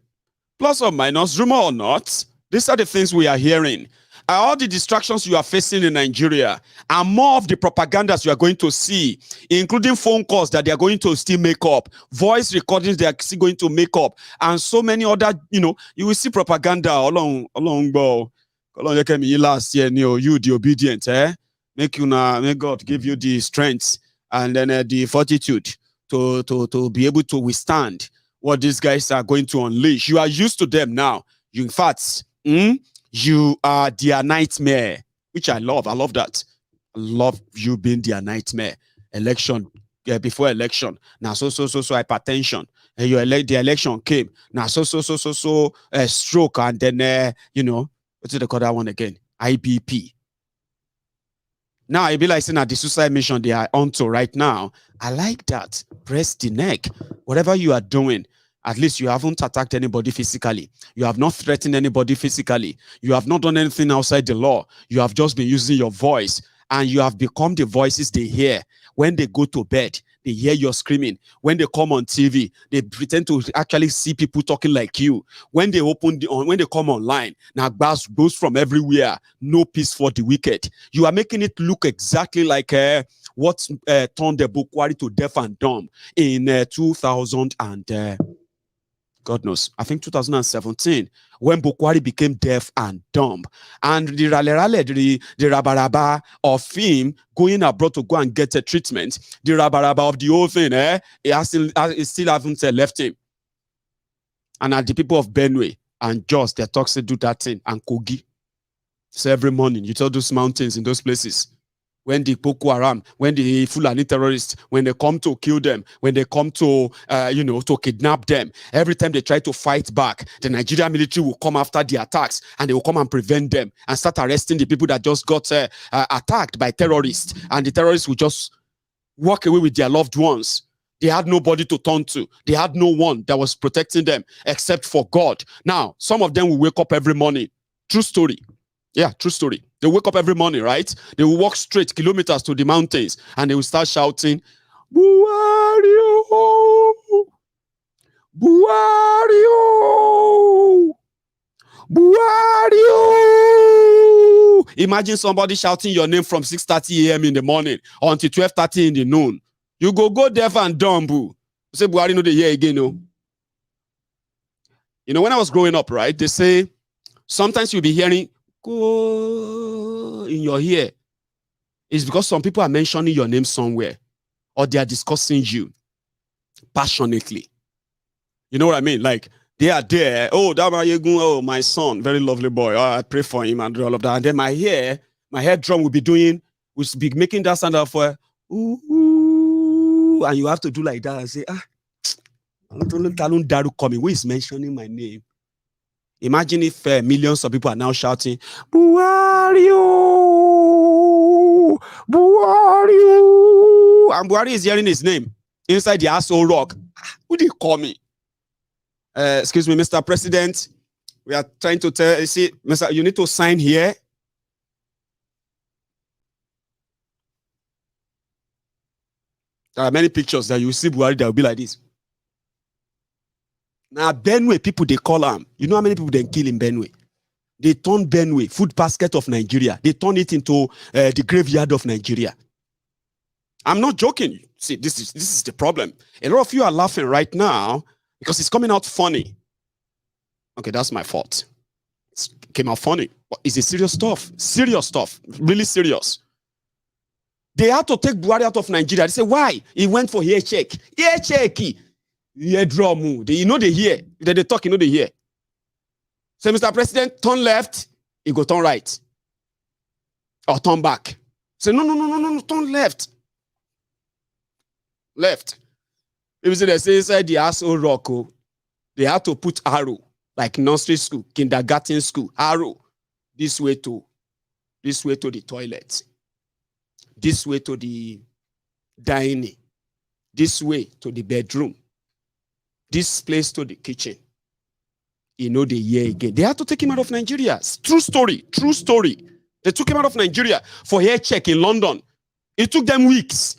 plus or minus, rumor or not, these are the things we are hearing. All the distractions you are facing in Nigeria and more of the propagandas you are going to see, including phone calls that they are going to still make up, voice recordings they are still going to make up, and so many other, you will see propaganda along last year, you the obedient, make God give you the strength and then the fortitude to be able to withstand what these guys are going to unleash. You are used to them now. In fact, you are their nightmare, which I love. I love that. I love you being their nightmare. Election, before election, now so hypertension. And the election came. Now so stroke, and then what's it called that one again? IBP. Now I be like saying that the suicide mission they are onto right now. I like that. Press the neck. Whatever you are doing, at least you haven't attacked anybody physically. You have not threatened anybody physically. You have not done anything outside the law. You have just been using your voice, and you have become the voices they hear when they go to bed. They hear your screaming. When they come on TV, they pretend to actually see people talking like you. When they when they come online, now goes from everywhere. No peace for the wicked. You are making it look exactly like what turned the Bukwari to deaf and dumb in 2000 and God knows, I think 2017, when Bukwari became deaf and dumb. And the rabaraba of him going abroad to go and get a treatment, the rabaraba of the whole thing, it still haven't left him. And the people of Benue and Jos, they're toxic do that thing, and Kogi. So every morning, you tell those mountains in those places, when the Boko Haram, when the Fulani terrorists, when they come to kill them, when they come to, to kidnap them, every time they try to fight back, the Nigerian military will come after the attacks, and they will come and prevent them and start arresting the people that just got attacked by terrorists, and the terrorists will just walk away with their loved ones. They had nobody to turn to. They had no one that was protecting them except for God. Now, some of them will wake up every morning. True story. Yeah, true story. They wake up every morning, right? They will walk straight kilometers to the mountains, and they will start shouting, Buario! Buario! Buario! Imagine somebody shouting your name from 6:30 a.m. in the morning until 12:30 in the noon. You go deaf and dumb, boo. You say, Buhari, no, they hear again, no? When I was growing up, right, they say, sometimes you'll be hearing, go in your ear. It's because some people are mentioning your name somewhere, or they are discussing you passionately. You know what I mean? Like, they are there. Oh, my son, very lovely boy. Oh, I pray for him and all of that. And then my head drum will be making that sound of ooh, and you have to do like that and say, Daru coming. Who is mentioning my name? Imagine if millions of people are now shouting, Buario! Buario! And Buhari is hearing his name inside the asshole rock. Who did he call me? Excuse me, Mr. President. We are trying to tell you, see, Mr. You need to sign here. There are many pictures that you see Buhari that will be like this. Now, Benue people, they call them. You know how many people they kill in Benue? They turn Benue, food basket of Nigeria. They turn it into the graveyard of Nigeria. I'm not joking. See, this is the problem. A lot of you are laughing right now because it's coming out funny. Okay, that's my fault. It came out funny. But it's a serious stuff. Serious stuff. Really serious. They had to take Buhari out of Nigeria. They say, why? He went for ear check. Ear check. Ear drum. They hear. They talk, they hear. Say, Mr. President, turn left. He go turn right. Or turn back. Say, no, turn left. Left. If they say inside the asshole rock, they have to put arrow, like nursery school, kindergarten school, arrow. This way to the toilet. This way to the dining. This way to the bedroom. This place to the kitchen. The year again. They had to take him out of Nigeria. True story. True story. They took him out of Nigeria for hair check in London. It took them weeks.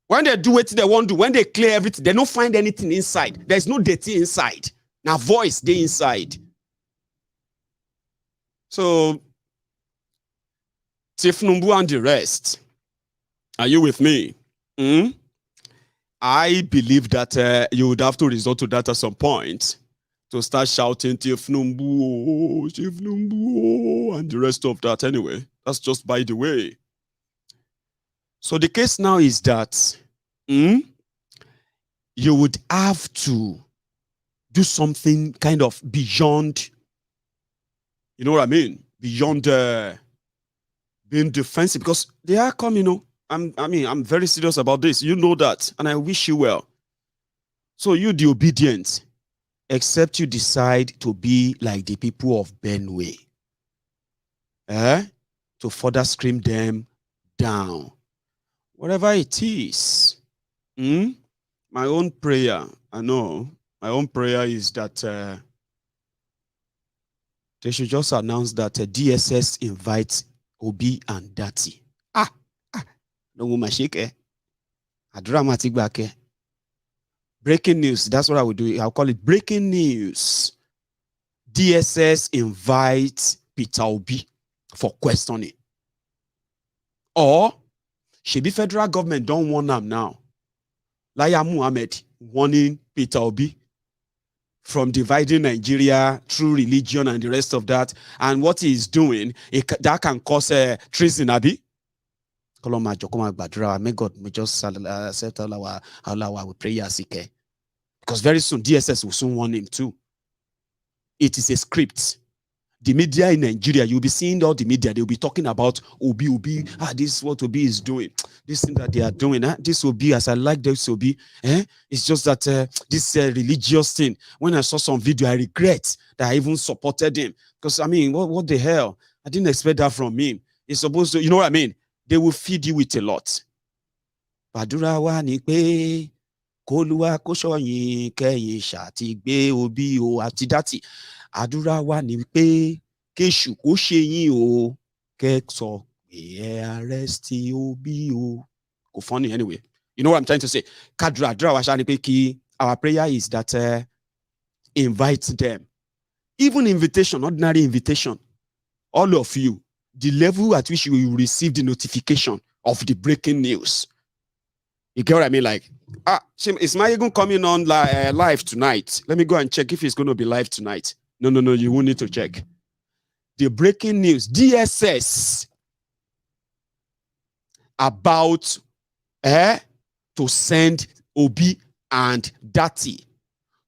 When they do what they want to do, when they clear everything, they don't find anything inside. There's no dirty inside. Now voice they inside. So Tinubu and the rest, are you with me? I believe that you would have to resort to that at some point to start shouting Tinubu, Tinubu, and the rest of that anyway. That's just by the way. So the case now is that you would have to do something kind of beyond, you know what I mean? Beyond being defensive, because they are coming, I'm very serious about this. You know that, and I wish you well. So you, the obedient, except you decide to be like the people of Benue, to further scream them down. Whatever it is, my own prayer, I know, my own prayer is that they should just announce that DSS invites Obi and Datti. No woman shake. Dramatic back. Breaking news. That's what I would do. I'll call it breaking news. DSS invites Peter Obi for questioning. Or Shebi federal government don't want them now. Liar Mohammed warning Peter Obi from dividing Nigeria through religion and the rest of that. And what he is doing, that can cause treason, Abi. May God may just accept all our prayers. Because very soon, DSS will soon warn him too. It is a script. The media in Nigeria, you'll be seeing all the media, they'll be talking about Obi. This is what Obi is doing. This thing that they are doing. This Obi, as I like this Obi. It's just that this religious thing, when I saw some video, I regret that I even supported him. Because, I mean, what the hell? I didn't expect that from him. It's supposed to, you know what I mean? They will feed you with a lot. Badura wa ni pe koluwa koshoyin keyin shati gbe Obi o ati Datti. Àdúrà wa ni pé kéṣù kó ṣe yín o kẹ́ sọ pé arrest Obi o. Kò funny anyway. You know what I'm trying to say? Àdúrà wa ṣá ni pé kí our prayer is that invite them. Even invitation, ordinary invitation. All of you, the level at which you will receive the notification of the breaking news. You get what I mean? Like, is Mayegun coming on live tonight? Let me go and check if he's going to be live tonight. No, you won't need to check. The breaking news, DSS, about to send Obi and Datti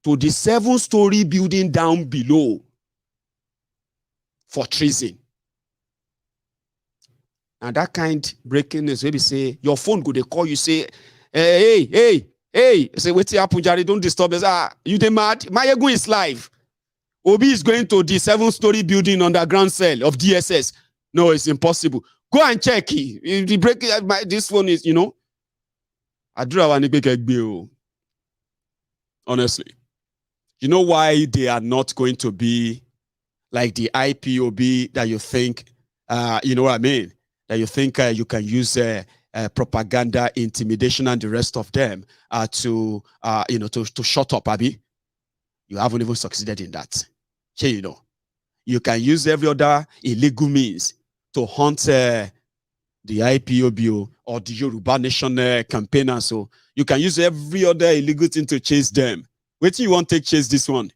to the 7-story building down below for treason. And that kind breaking news, maybe say, your phone go, they call you, say, hey, say, wait till Punjari, don't disturb us. You they mad? Mayegun is live. Obi is going to the 7-story building underground cell of DSS. No, it's impossible. Go and check it. The break, this phone is, honestly. You know why they are not going to be like the IPOB that you think, you know what I mean? That you think you can use propaganda, intimidation, and the rest of them to shut up, Abi? You haven't even succeeded in that. You can use every other illegal means to hunt the IPOB or the Yoruba Nation campaigner. So you can use every other illegal thing to chase them. Wait till you want to chase this one.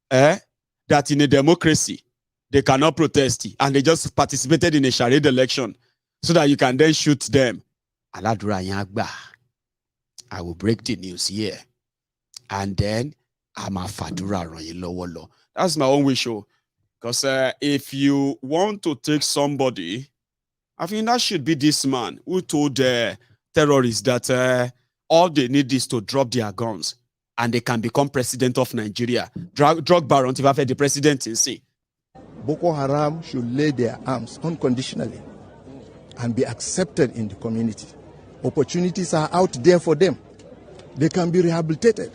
That in a democracy, they cannot protest and they just participated in a charade election so that you can then shoot them. I will break the news here. And then I'm a Fadura Royalowolo. That's my own wish. Because if you want to take somebody, I think that should be this man who told terrorists that all they need is to drop their guns and they can become president of Nigeria. Drug baron, if I've had the president in see. Boko Haram should lay their arms unconditionally and be accepted in the community. Opportunities are out there for them. They can be rehabilitated.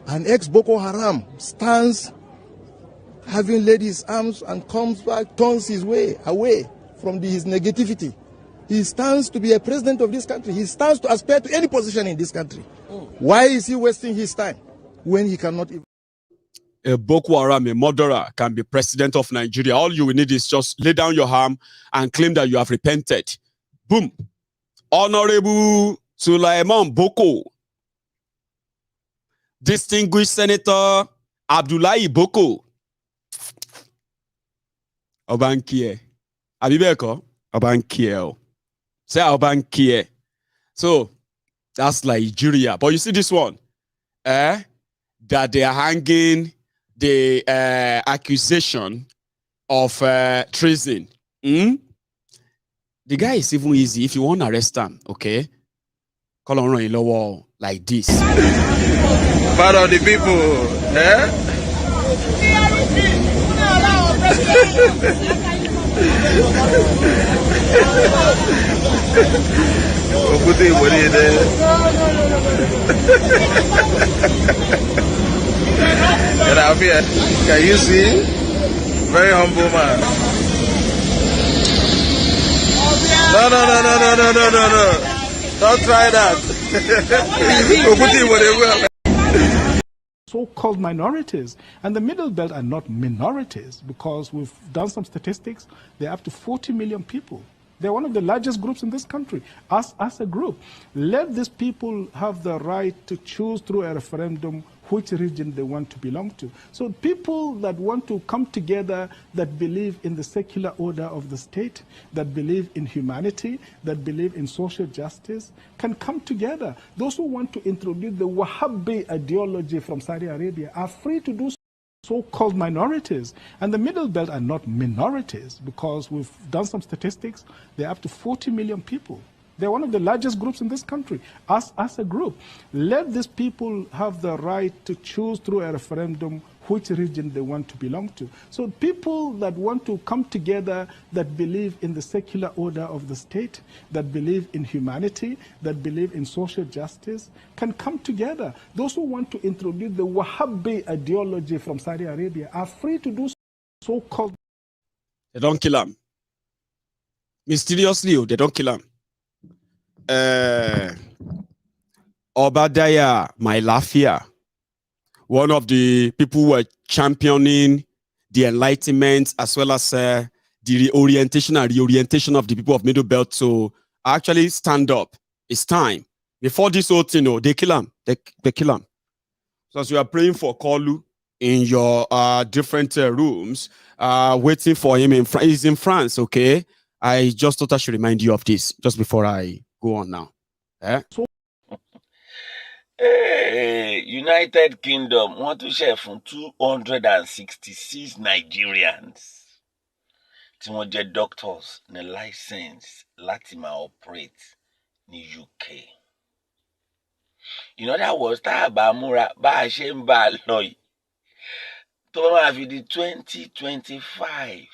An ex-Boko Haram stands having laid his arms and comes back, turns his way away from his negativity He stands to be a president of this country. He stands to aspire to any position in this country. Why is he wasting his time when he cannot even... A Boko Haram, a murderer, can be president of Nigeria. All you will need is just lay down your arm and claim that you have repented. Boom. Honorable Sulaiman Boko, distinguished Senator Abdullahi Boko, Obankie, Abibeko, Obankie, say Obankie. So that's Nigeria. But you see this one, that they are hanging the accusation of treason. The guy is even easy. If you want to arrest him, okay, call on in law like this. Part of the people, eh? Get out here. Can you see? Very humble man. No. Don't try that. So-called minorities. And the Middle Belt are not minorities because we've done some statistics. They're up to 40 million people. They're one of the largest groups in this country, as a group. Let these people have the right to choose through a referendum which region they want to belong to. So people that want to come together, that believe in the secular order of the state, that believe in humanity, that believe in social justice, can come together. Those who want to introduce the Wahhabi ideology from Saudi Arabia are free to do so. So-called minorities. And the Middle Belt are not minorities because we've done some statistics. They're up to 40 million people. They're one of the largest groups in this country, as a group. Let these people have the right to choose through a referendum which region they want to belong to. So people that want to come together, that believe in the secular order of the state, that believe in humanity, that believe in social justice, can come together. Those who want to introduce the Wahhabi ideology from Saudi Arabia are free to do so-called... They don't kill him. Mysteriously, they don't kill him. Obadiah Mailafia, one of the people who were championing the enlightenment as well as the reorientation and reorientation of the people of Middle Belt to actually stand up. It's time. Before this whole thing, they kill him. They kill him. So as you are praying for Kolu in your different rooms, waiting for him in France. He's in France, okay? I just thought I should remind you of this just before I go on now. Hey, United Kingdom want to share from 266 Nigerians. Tí wọ́n jẹ́ doctors ní license láti máa operate ní UK. In other words, tá a bá múra bá a ṣe ń bá a lọ yìí, tó bá máa fi di 2025.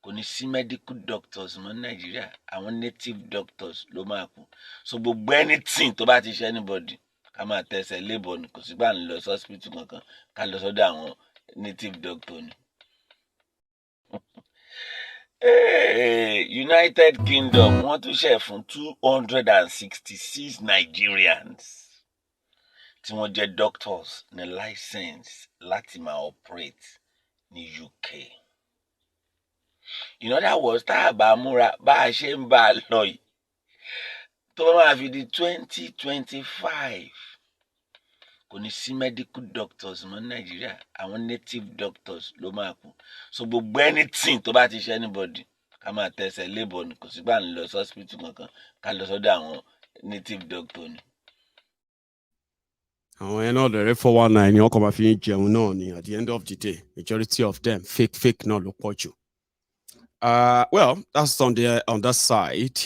Kò ní sí medical doctors mọ́ Nigeria, àwọn native doctors ló máa kù. So gbogbo anything tó bá ti ṣe anybody, ká máa tẹsẹ̀ labour ni, kò sí bá ń lọ sí hospital kankan, ká lọ sọ́dọ̀ àwọn native doctor ni. United Kingdom wọ́n tún ṣe fún 266 Nigerians tí wọ́n jẹ́ doctors ní license láti máa operate ní UK. In other words, tá a bá múra bá a ṣe ń bá a lọ yìí, tó bá máa fi di 2025, kò ní sí medical doctors mọ́ Nigeria, àwọn native doctors ló máa kù. So gbogbo anything tó bá ti ṣe anybody, ká máa tẹsẹ̀ labour ni, kò sí bá ń lọ sí hospital kankan, ká lọ sọ́dọ̀ àwọn native doctor ni. Àwọn ẹ̀nà ọ̀dọ̀rẹ́ 419 ni wọ́n kọ́ máa fi ń jẹun náà ni at the end of the day. Majority of them fake náà ló pọ̀ jù. Well, that's on that side.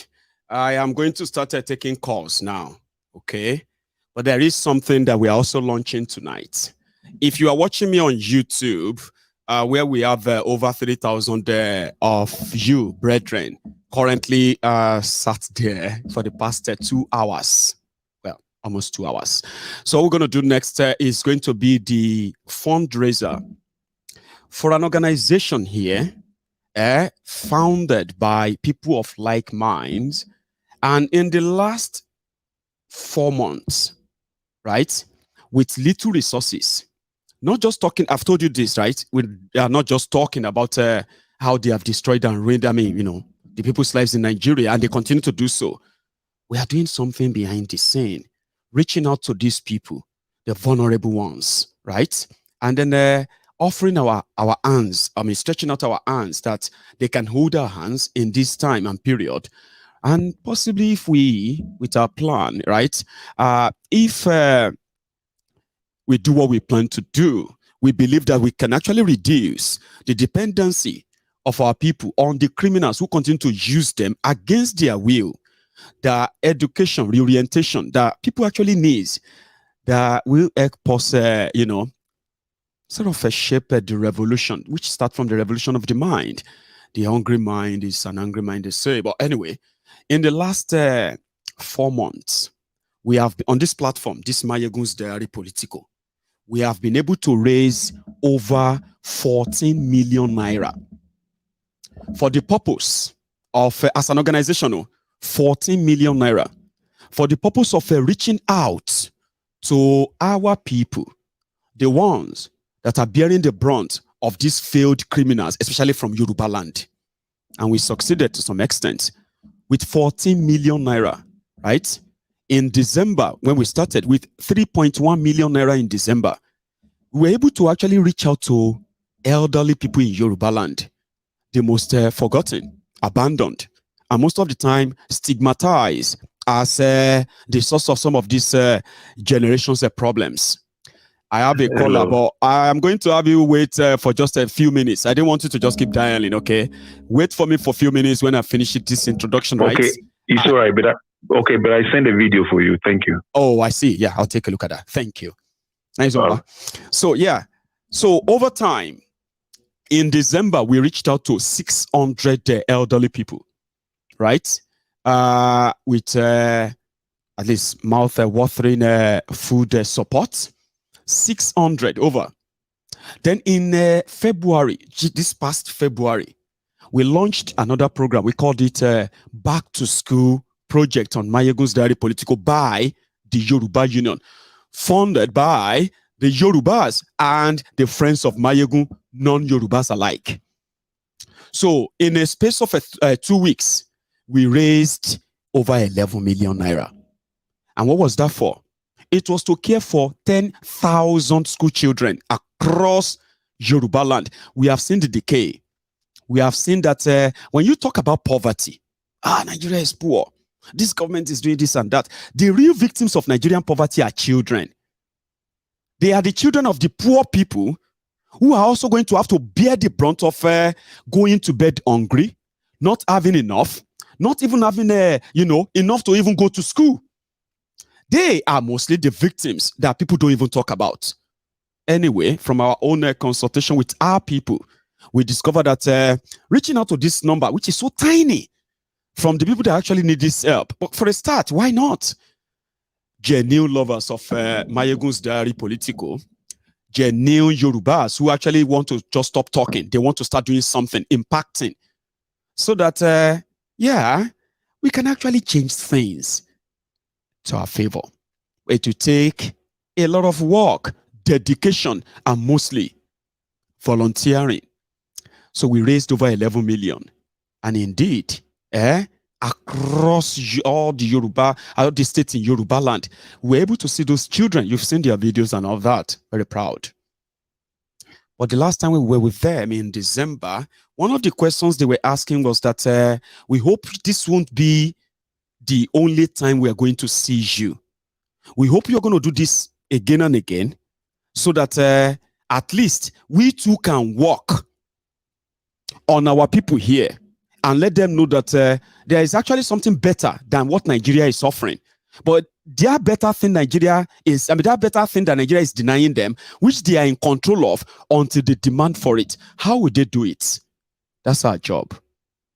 I am going to start taking calls now, okay? But there is something that we are also launching tonight. If you are watching me on YouTube, where we have over 3,000 of you, brethren, currently sat there for the past 2 hours. Well, almost 2 hours. So what we're going to do next is going to be the fundraiser for an organization here. founded by people of like minds. And in the last 4 months, right, with little resources, not just talking, I've told you this, right? We are not just talking about how they have destroyed and ruined, the people's lives in Nigeria, and they continue to do so. We are doing something behind the scene, reaching out to these people, the vulnerable ones, right? And then offering our hands, stretching out our hands that they can hold our hands in this time and period. And possibly if we, with our plan, right, if we do what we plan to do, we believe that we can actually reduce the dependency of our people on the criminals who continue to use them against their will. The education, reorientation that people actually need, that will help us, sort of shape the revolution, which starts from the revolution of the mind. The hungry mind is an angry mind, they say. But anyway, in the last 4 months, we have on this platform, this Mayegun's Diary Political, we have been able to raise over 14 million naira for the purpose of, as an organization, 14 million naira for the purpose of reaching out to our people, the ones that are bearing the brunt of these failed criminals, especially from Yoruba land. And we succeeded to some extent with 14 million naira, right? In December, when we started with 3.1 million naira in December, we were able to actually reach out to elderly people in Yoruba land, the most forgotten, abandoned, and most of the time stigmatized as the source of some of these generations' problems. I have a caller, but I'm going to have you wait for just a few minutes. I didn't want you to just keep dialing, okay? Wait for me for a few minutes when I finish this introduction, right? Okay, it's all right, but I send a video for you. Thank you. Oh, I see. Yeah, I'll take a look at that. Thank you. Nice one. So, yeah. So, over time, in December, we reached out to 600 elderly people, right? With at least mouth-watering food support. 600 over. Then in February, this past February, we launched another program. We called it Back to School Project on Mayegun's Diary Political by the Yoruba Union, funded by the Yorubas and the friends of Mayegun, non-Yorubas alike. So in a space of 2 weeks, we raised over 11 million naira. And what was that for? It was to care for 10,000 school children across Yoruba land. We have seen the decay. We have seen that when you talk about poverty, Nigeria is poor. This government is doing this and that. The real victims of Nigerian poverty are children. They are the children of the poor people who are also going to have to bear the brunt of going to bed hungry, not having enough, not even having enough to even go to school. They are mostly the victims that people don't even talk about. Anyway, from our own consultation with our people, we discovered that reaching out to this number, which is so tiny, from the people that actually need this help. But for a start, why not? Genuine lovers of Mayegun's Diary Political, genuine Yorubas who actually want to just stop talking. They want to start doing something, impacting, so that, we can actually change things to our favor. It will take a lot of work, dedication, and mostly volunteering. So we raised over 11 million. And indeed, across all the Yoruba, all the states in Yoruba land, we're able to see those children. You've seen their videos and all that. Very proud. But the last time we were with them in December, one of the questions they were asking was that we hope this won't be the only time we are going to see you. We hope you're going to do this again and again so that at least we too can work on our people here and let them know that there is actually something better than what Nigeria is offering. But their better thing Nigeria is, that better thing that Nigeria is denying them, which they are in control of until they demand for it. How will they do it? That's our job.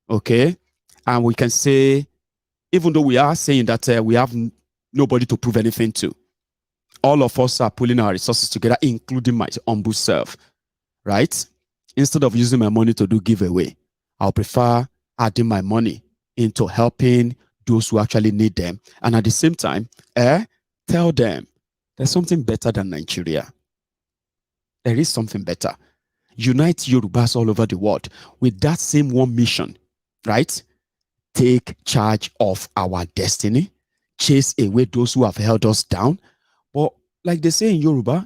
Okay? And we can say, even though we are saying that we have nobody to prove anything to, all of us are pulling our resources together, including my humble self, right? Instead of using my money to do giveaway, I'll prefer adding my money into helping those who actually need them. And at the same time, tell them there's something better than Nigeria. There is something better. Unite Yorubas all over the world with that same one mission, right? Take charge of our destiny, chase away those who have held us down. But like they say in Yoruba,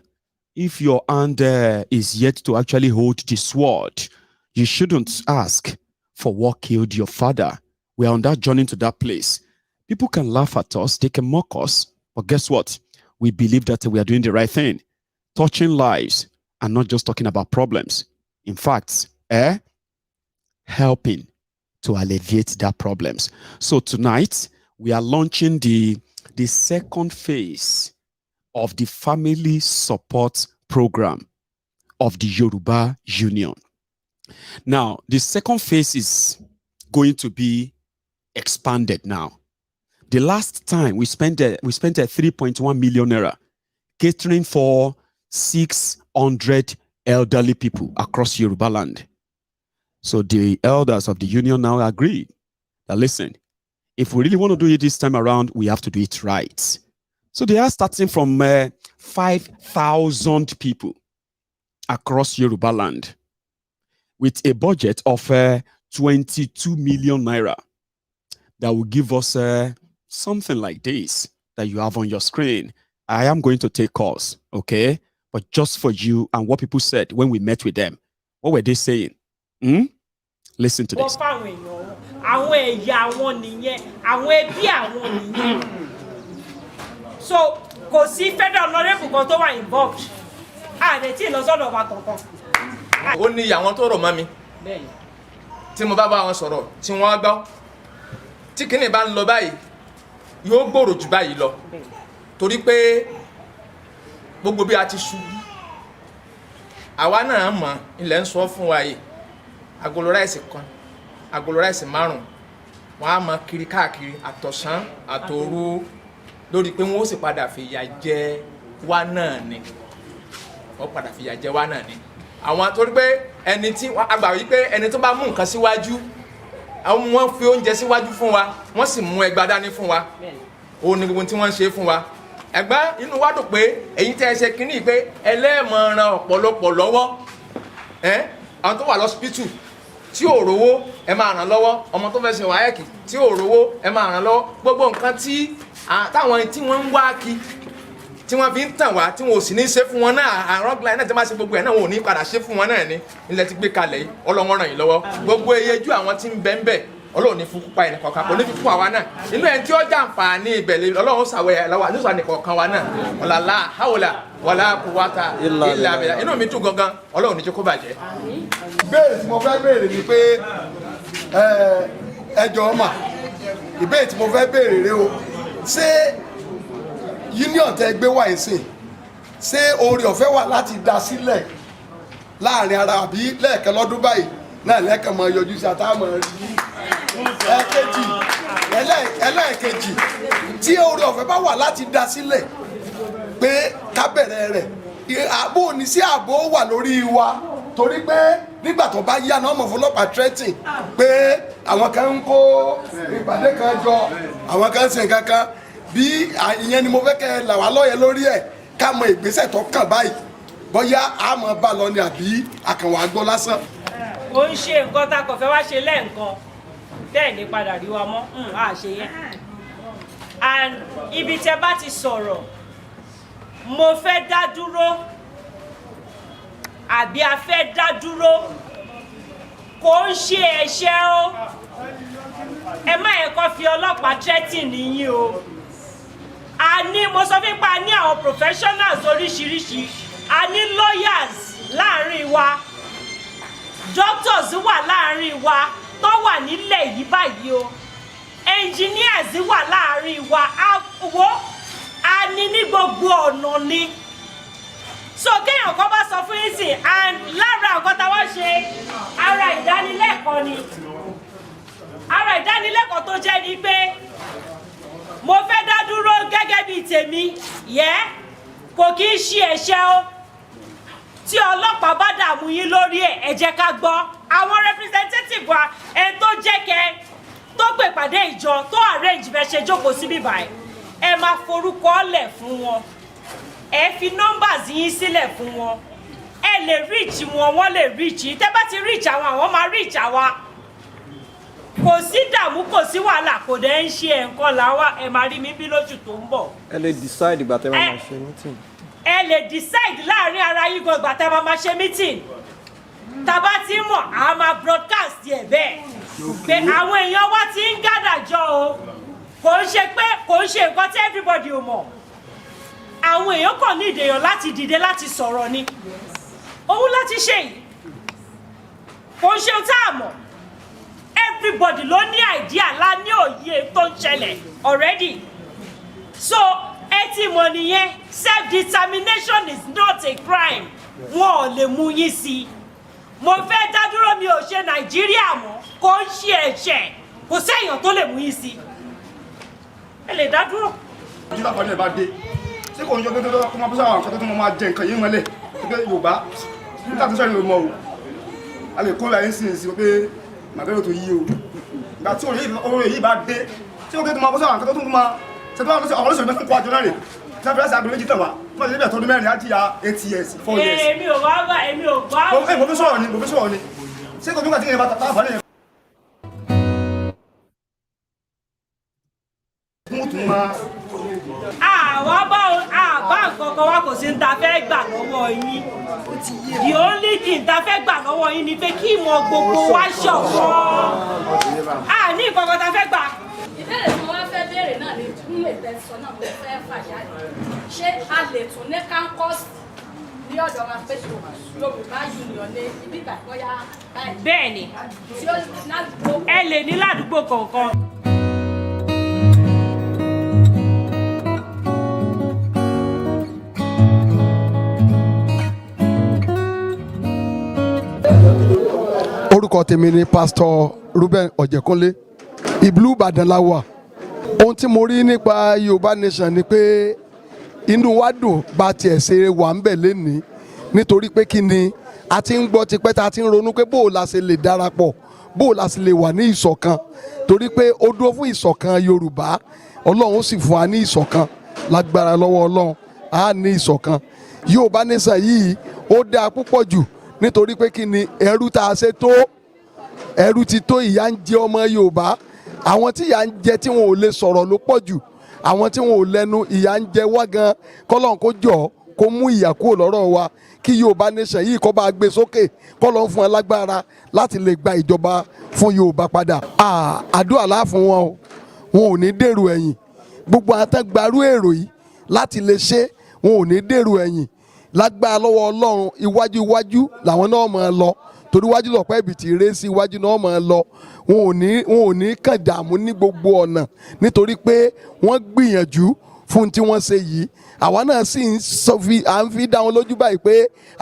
if your hand is yet to actually hold the sword, you shouldn't ask for what killed your father. We are on that journey to that place. People can laugh at us, they can mock us, but guess what? We believe that we are doing the right thing, touching lives and not just talking about problems. In fact, helping to alleviate their problems. So tonight, we are launching the second phase of the family support program of the Yoruba Union. Now, the second phase is going to be expanded now. The last time we spent a 3.1 million naira catering for 600 elderly people across Yoruba land. So the elders of the union now agreed that, listen, if we really want to do it this time around, we have to do it right. So they are starting from 5,000 people across Yoruba land with a budget of 22 million naira that will give us something like this that you have on your screen. I am going to take calls, okay? But just for you and what people said when we met with them. What were they saying? Listen to this. So, kò sí federal honorable kan tó wà involved. Àdé tí lọ sọ́dọ̀ wa kankan. Ó ní àwọn tó rọ̀ mọ́ mi. Tí mo bá bá wọn sọ̀rọ̀, tí wọ́n gbọ́. Tí kíní bá ń lọ báyìí, yóò gbòòrò jù báyìí lọ. Torí pé gbogbo bí a ti ṣubú. Àwa náà mọ̀ ilẹ̀ ń sọ fún wa yìí. Agolo ráìsì kan, agolo ráìsì 5. Wọ́n á mọ kiri káàkiri àtọ̀sán àtòru lórí pé wọ́n ó sì padà fìyà jẹ wá náà ni. Wọ́n padà fìyà jẹ wá náà ni. Àwọn torí pé ẹni tí àgbà wí pé ẹni tó bá mú nǹkan síwájú, àwọn wọ́n fi oúnjẹ síwájú fún wa, wọ́n sì mú ẹgbàá dání fún wa. Ó ní gbogbo tí wọ́n ń ṣe fún wa. Ẹ̀gbọ́n inú wa dùn pé èyí tẹ́ ẹ ṣe kínní pé ẹlẹ́ẹ̀mọ̀ràn ọ̀pọ̀lọpọ̀ lọ́wọ́. Àwọn tó wà lọ́sípítù tí ò rówó ẹ máa ràn lọ́wọ́, ọmọ tó fẹ́ ṣe wáyẹ̀kì tí ò rówó ẹ máa ràn lọ́wọ́, gbogbo nǹkan tí táwọn tí wọ́n ń wá kí tí wọ́n fi ń tàn wá tí wọ́n ò sì ní ṣe fún wọn náà àrọ́gbà náà tí wọ́n máa ṣe gbogbo ẹ̀ náà wọn ò ní padà ṣe fún wọn náà ní ilẹ̀ ti gbé kalẹ̀ yìí Ọlọ́run ràn yín lọ́wọ́ gbogbo eyejú àwọn tí ń bẹ ń bẹ Ọlọ́run ní fún kúpa ẹnì kọ̀ọ̀kan kò ní fi fún àwa náà inú ẹ̀ tí ó jàǹfààní ìbẹ̀lẹ̀ Ọlọ́run ṣàwẹ̀ lọ́wọ́ àdúrà ní kọ̀ọ̀kan wa náà ọ̀làlá hàwùlà wàlá kùwàtà ìlà àbẹ̀yà inú mi dùn gangan Ọlọ́run ní jẹ́ kó bàjẹ́. Ìbéèrè tí mo fẹ́ béèrè ni pé ẹ jọ̀ọ́ mà ìbéèrè tí mo fẹ́ béèrè rẹ o ṣé union tẹ gbé wá ìsìn ṣé oore ọ̀fẹ́ wà láti dá sílẹ̀ láàrin ara àbí lẹ́ẹ̀kan lọ́dún báyìí náà lẹ́ẹ̀kan mọ yọjú sí àtàwọn rí ẹlẹ́ẹ̀kejì tí oore ọ̀fẹ́ bá wà láti dá sílẹ̀ pé ká bẹ̀rẹ̀ rẹ̀ ààbò ní sí ààbò wà lórí wa torí pé nígbà tó bá yá náà mọ̀ fọlọ́pàá threatening pé àwọn kan ń kó ìpàdé kan jọ àwọn kan ń ṣe nǹkan kan bí ìyẹn ni mo fẹ́ kẹ́ ẹ là wá lọ́yẹ̀ lórí ẹ̀ ká mọ ìgbésẹ̀ tó kàn báyìí bóyá a mọ̀ bá lọ ni àbí àkànwá gbọ́ lásán. Ó ń ṣe nǹkan tá a kò fẹ́ wá ṣe lẹ́ẹ̀kan bẹ́ẹ̀ ni padà rí wa mọ́ á ṣe yẹn. And ibi tẹ bá ti sọ̀rọ̀ mo fẹ́ dá dúró àbí a fẹ́ dá dúró kò ń ṣe ẹ̀ṣẹ̀ o ẹ má yẹ kó fi ọlọ́pàá threatening yín o. Mo sọ fún pa ní àwọn professionals oríṣiríṣi a ní lawyers láàrin wa doctors wà láàrin wa tó wà nílẹ̀ yìí báyìí o engineers wà láàrin wa a ní gbogbo ọ̀nà ni so kéèyàn kan bá sọ fún yín sìn and lára nǹkan táwa ṣe ara ìdánilẹ́kọ̀ọ́ ni ara ìdánilẹ́kọ̀ọ́ tó jẹ́ ni pé mo fẹ́ dá dúró gẹ́gẹ́ bíi tèmi kò kí ń ṣe ẹ̀ṣẹ̀ o tí ọlọ́pàá bá dààmú yín lórí ẹ̀ ẹ jẹ́ ká gbọ́ àwọn representative wa ẹni tó jẹ́ kẹ́ tó pè pàdé ìjọ tó arrange bẹ́ẹ̀ ṣe jókòó síbí báyìí ẹ máa forúkọ lẹ̀ fún wọn ẹ fi numbers yín sílẹ̀ fún wọn ẹ lè reach wọn wọ́n lè reach yín tẹ́ bá ti reach àwọn máa reach àwa kò sí dààmú kò sí wàhálà kò dẹ̀ ń ṣe nǹkan làwa ẹ máa rí mi bí lójú tó ń bọ̀. ẹ lè decide ìgbà tẹ́ máa ṣe meeting. ẹ lè decide láàrin ara yín gan ìgbà tẹ́ máa ṣe meeting tàbá tí mọ̀ a máa broadcast ẹ̀ bẹ́ẹ̀ pé àwọn èèyàn wa ti ń gàdàjọ o kò ń ṣe nǹkan tí everybody ò mọ̀ àwọn èèyàn kàn ní ìdèyàn láti dìde láti sọ̀rọ̀ ni òun láti ṣe yìí kò ń ṣe ohun tá a mọ̀ everybody ló ní idea lá ní òye tó ń ṣẹlẹ̀ already so ẹ ti mọ̀ nìyẹn self determination is not a crime wọn ò lè mú yín sí i mo fẹ́ dá dúró mi ò ṣe nàìjíríà mọ́ kò ń ṣe ẹ̀ṣẹ̀ kò sẹ́yìn tó lè mú yín sí i ẹ lè dá dúró. ìjọba kan ní ẹ bá dé ṣé kò ń yọ tó kó máa bó sáwọn nǹkan tó máa jẹ nǹkan yìí mọ́lẹ̀ pé yorùbá nígbà tó sọ̀rọ̀ yorùbá o a lè kó ra yín sí ìsìn pé màgẹ́rẹ́ tó yí o ìgbà tí òye yìí bá dé tí ó tó máa bó sáwọn nǹkan tó tún máa ṣe tó máa bó sáwọn ọlọ́sọ̀rọ̀ mẹ́fún kó àjọ náà rè tí a fẹ́ sàgbé méjì tàn wá wọ́n ti lè bẹ̀ tọdún mẹ́rin á jìyà 8 years 4 years. èmi ò wá wá èmi ò gbọ́. mo fi sọ̀rọ̀ ni ṣé kò nígbà tí yẹn bá tà fà nìyẹn. àwa bá nǹkan kan wá kò sí ní ta fẹ́ gbà lọ́wọ́ yín the only thing ta fẹ́ gbà lọ́wọ́ yín ni pé kí ìmọ̀ gbogbo wa ṣọ̀kan ní nǹkan kan ta fẹ́ gbà. ìbéèrè tí wọ́n fẹ́ béèrè náà ni nínú ìtẹ̀sọ náà mo fẹ́ fàjáde ṣé a lè tún ní kánkọ́sì ní ọ̀dọ̀ wa pé Yorùbá union ní ibi ìgbàgbọ́yà báyìí. bẹ́ẹ̀ni ẹ lè ní ládùúgbò kọ̀ọ̀kan. orúkọ tèmi ni Pastor Ruben Ọ̀jẹ̀kúnlé ìlú Ìbàdàn la wà ohun tí mo rí nípa Yorùbá nation ni pé inú wa dùn bá tiẹ̀ ṣe wà ń bẹ̀ lénìí nítorí pé kí ni a ti ń gbọ́ tipẹ́ tá a ti ń ronú pé bó o la ṣe lè darapọ̀ bó o la ṣe lè wà ní ìṣọ̀kan torí pé ó dúró fún ìṣọ̀kan Yorùbá Ọlọ́run sì fún wa ní ìṣọ̀kan lágbára lọ́wọ́ Ọlọ́run a ní ìṣọ̀kan Yorùbá nation yìí ó dáa púpọ̀ jù nítorí pé kí ni ẹrú tá a ṣe tó ẹrú ti tó ìyà ń jẹ ọmọ Yorùbá àwọn tí ìyà ń jẹ tí wọn ò lè sọ̀rọ̀ ló pọ̀ jù àwọn tí wọn ò lẹ́nu ìyà ń jẹ wá gan kọ́lọ́n kó jọ kó mú ìyà kúrò lọ́rọ̀ wa kí Yorùbá nation yìí kó bá gbé sókè kọ́lọ́n fún ẹ lágbára láti lè gba ìjọba fún Yorùbá padà. àdúrà láàfún wọn o wọn ò ní dèrò ẹ̀yìn gbogbo àtẹ̀gbárú èrò yìí láti lè ṣe wọn ò ní dèrò ẹ̀yìn lágbára lọ́wọ́ Ọlọ́run iwájú làwọn náà máa lọ torí iwájú lọ́pẹ́ ìbìtì rẹ̀ sí iwájú náà máa lọ wọn ò ní kàn dààmú ní gbogbo ọ̀nà nítorí pé wọ́n gbìyànjú fún tí wọ́n ṣe yìí àwa náà sì à ń fi dá wọn lójú báyìí pé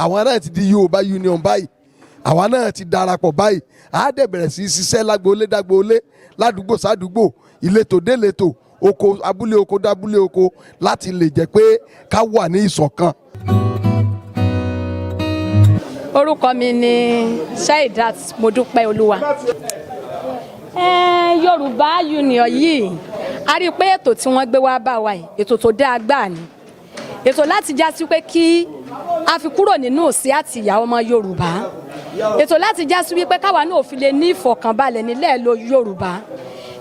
àwa náà ti di Yorùbá union báyìí àwa náà ti darapọ̀ báyìí á dẹ̀ bẹ̀rẹ̀ sí ṣiṣẹ́ lágboolé dágboolé ládùúgbò sádùúgbò ìletò déletò oko abúlé oko dábúlé oko láti lè jẹ́ pé ká wà ní ìṣọ̀kan. orúkọ mi ni Shaidat Modúpẹ́ Olúwa. Yorùbá union yìí a rí i pé ètò tí wọ́n gbé wá bá wa yìí ètò tó dáa gbà ni ètò láti já sí pé kí a fi kúrò nínú òṣì àti ìyà ọmọ Yorùbá ètò láti já sí wípé káwa náà fi lè ní ìfọ̀kànbalẹ̀ nílẹ̀ Yorùbá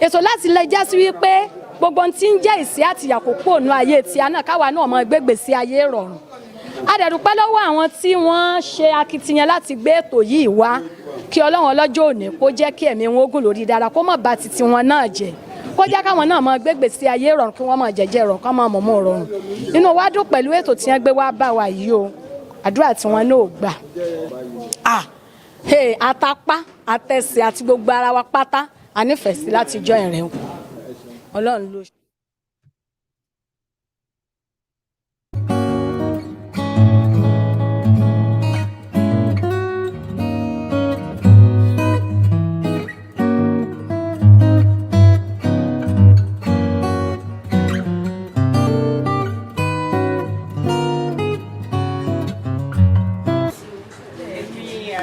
ètò láti lè já sí wípé gbogbo ohun tí ń jẹ́ ìṣì àti ìyà kó kúrò nínú ayé tí a náà káwa náà mọ gbégbèsè ayé rọrùn adẹ̀dùpẹ́ lọ́wọ́ àwọn tí wọ́n ṣe akitiyan láti gbé ètò yìí wá kí Ọlọ́run ọlọ́jọ́ òní kó jẹ́ kí ẹ̀mí wọn ogun lórí dára kó má bà titi wọn náà jẹ́ kó jẹ́ káwọn náà máa gbégbèsè ayé rọrùn kí wọ́n máa jẹ́jẹ́ rọrùn kó máa mọ̀mọ́ rọrùn inú wa dùn pẹ̀lú ètò tí wọ́n gbé wá bá wa yìí o àdúrà tí wọ́n náà gbà àtàpá àtẹsẹ̀ àti gbogbo ara wa pátá a nífẹ̀ẹ́ sí láti jọ ìrìn Ọlọ́run ló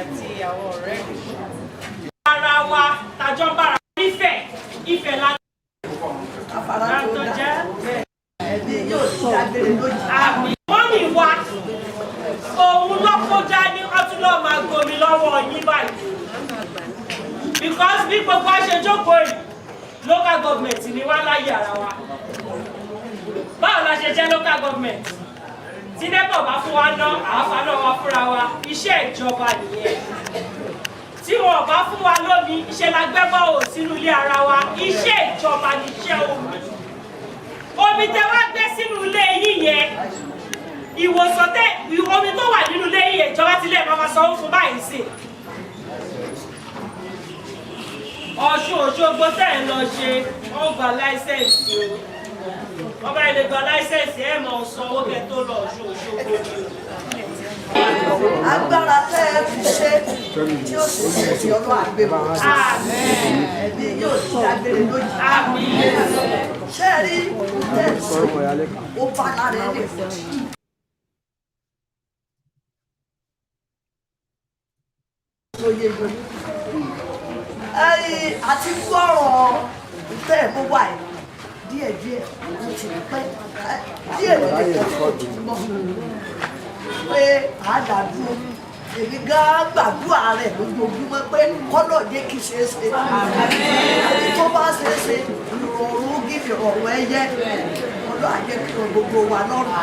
àti àwọn ọ̀rẹ́ mi. Ara wa tàjọ́ bára ìfẹ́ la. Àfàràtọ̀ jẹ́ ẹ̀mí yóò sọ àmì mọ́nì wa òun lọ́kọ́ dání ọtún lọ́ọ́ máa gbomi lọ́wọ́ yín báyìí. Because bí gbogbo aṣèjókòó yìí local government ni wá láyé ara wa. Báwo la ṣe jẹ́ local government? Tí dẹ́pọ̀ bá fún wa ná àáfà náà wá fúnra wa iṣẹ́ ìjọba nìyẹn. Tí wọn bá fún wa lómi iṣẹ́ la gbẹ́bọ̀ ò sínú ilé ara wa iṣẹ́ ìjọba ni iṣẹ́ omi. Omi tẹ wá gbé sínú ilé yín yẹn ìwòsàn tẹ omi tó wà nínú ilé yín yẹn ìjọba tilẹ̀ máa sanwó fún báyìí sí. Ọ̀ṣun Òṣogbo tẹ̀ ń lọ ṣe wọ́n gba láísẹ̀nsì o. Ọba ilé gba láísẹ̀nsì ẹ̀ mọ̀ sanwó kẹ tó lọ Ọ̀ṣun Òṣogbo ni o. Agbára tẹ́ ẹ fi ṣe tí ó sì ṣe ti ọlọ́ àgbébọ̀. Ẹ̀mí yóò ti dágbére lójú. Ṣé ẹ rí tẹ̀sí ó bá lára ẹ̀ lè fọ́? Àti gbọ́rọ̀ ìfẹ́ mú wà díẹ̀díẹ̀ ó ti pẹ́ díẹ̀ lẹ́yìn tó ti mọ̀ pé àdàdúró èmi gan gbàdúrà rẹ̀ lójoojúmọ́ pé kọ́nà jẹ́ kí ṣe é ṣe àbí tó bá ṣe é ṣe ìrọ̀rùn gíbi ọ̀rọ̀ ẹyẹ ọlọ́ àjẹ́ kí ọ gbogbo wa lọ́rùn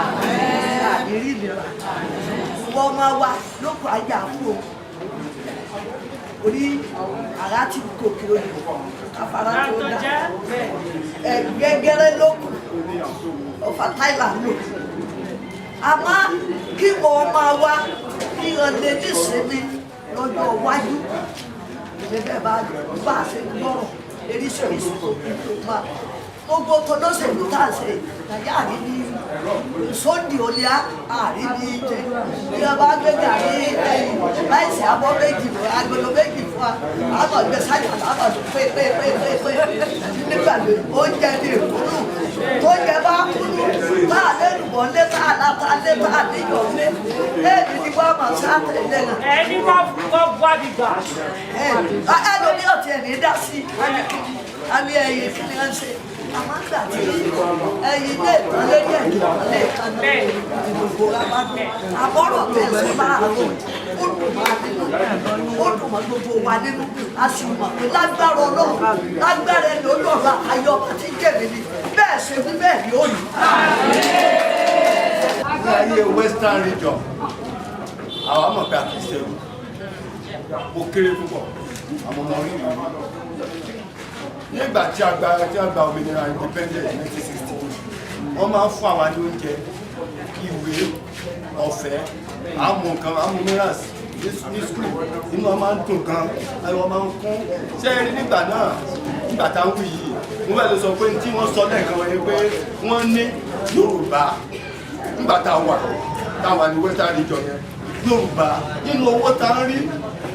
àdírí ìlera wọ́n máa wá lóko ajá fún o orí àrà tí gòkè oyè afárá tó dá gẹ́gẹ́rẹ́ lókun ọ̀fà Thailand lò àmọ́ kí wọ́n máa wá kí wọ́n lè ní ìsinmi lọ́jọ́ iwájú ìgbẹ́ bá ṣe gbọ́rọ̀ eríṣiríṣi tó kí tó máa gbogbo tọ́lọ́sẹ̀lú tá a ṣe nàìjíríà àríbi sóńdì olíà àríbi jẹ bí wọn bá gbé gàrí láìsí abọ́ méjì agolo méjì fún wa àmọ̀ gbé sáyà lábọ̀ pépépépépé nígbà tó oúnjẹ ní ìkúrú tó jẹ bá kúrú tá a lé lùbọ̀ lé tá a láta lé tá a níyọ̀ lé éèdì ni wọ́n máa sá tẹ̀lé náà. ẹni wọ́n bu àbígbà. ẹlòmí ọ̀tí ẹ̀ ní dá sí àmì ẹ̀yẹ kí ni wọ́n ṣe àmọ́ gbà tí ẹ̀yìn ilé ìtọ́lé ní ẹ̀yìn ìtọ́lé ìtọ́lé ìgbòho rábàdàn àbọ̀rọ̀ tẹ̀sí máa rò ó dùn mọ́ gbogbo wa nínú a sì mọ̀ pé lágbára ọlọ́run lágbára ẹni olóòrùn àyọ̀ àti jẹ̀mí ni bẹ́ẹ̀ ṣe wí bẹ́ẹ̀ ni ó yìí. ní ayé western region àwọn àmọ̀ pé àkíyèsí ẹ̀rù ó kéré púpọ̀ àwọn ọmọ orí ìlú nígbà tí a gba òmìnira independent 1960 wọ́n máa ń fún àwọn ní oúnjẹ ìwé ọ̀fẹ́ àmú nǹkan àmú mìíràn ní skul inú wọn máa ń dùn gan ayọ̀ máa ń kún ṣé rí nígbà náà nígbà táwọn wí yìí wọ́n fẹ́ lè sọ pé tí wọ́n sọ lẹ́ẹ̀kan wọ́n yẹ pé wọ́n ní Yorùbá nígbà táwa ní western region yẹn Yorùbá nínú owó tá ń rí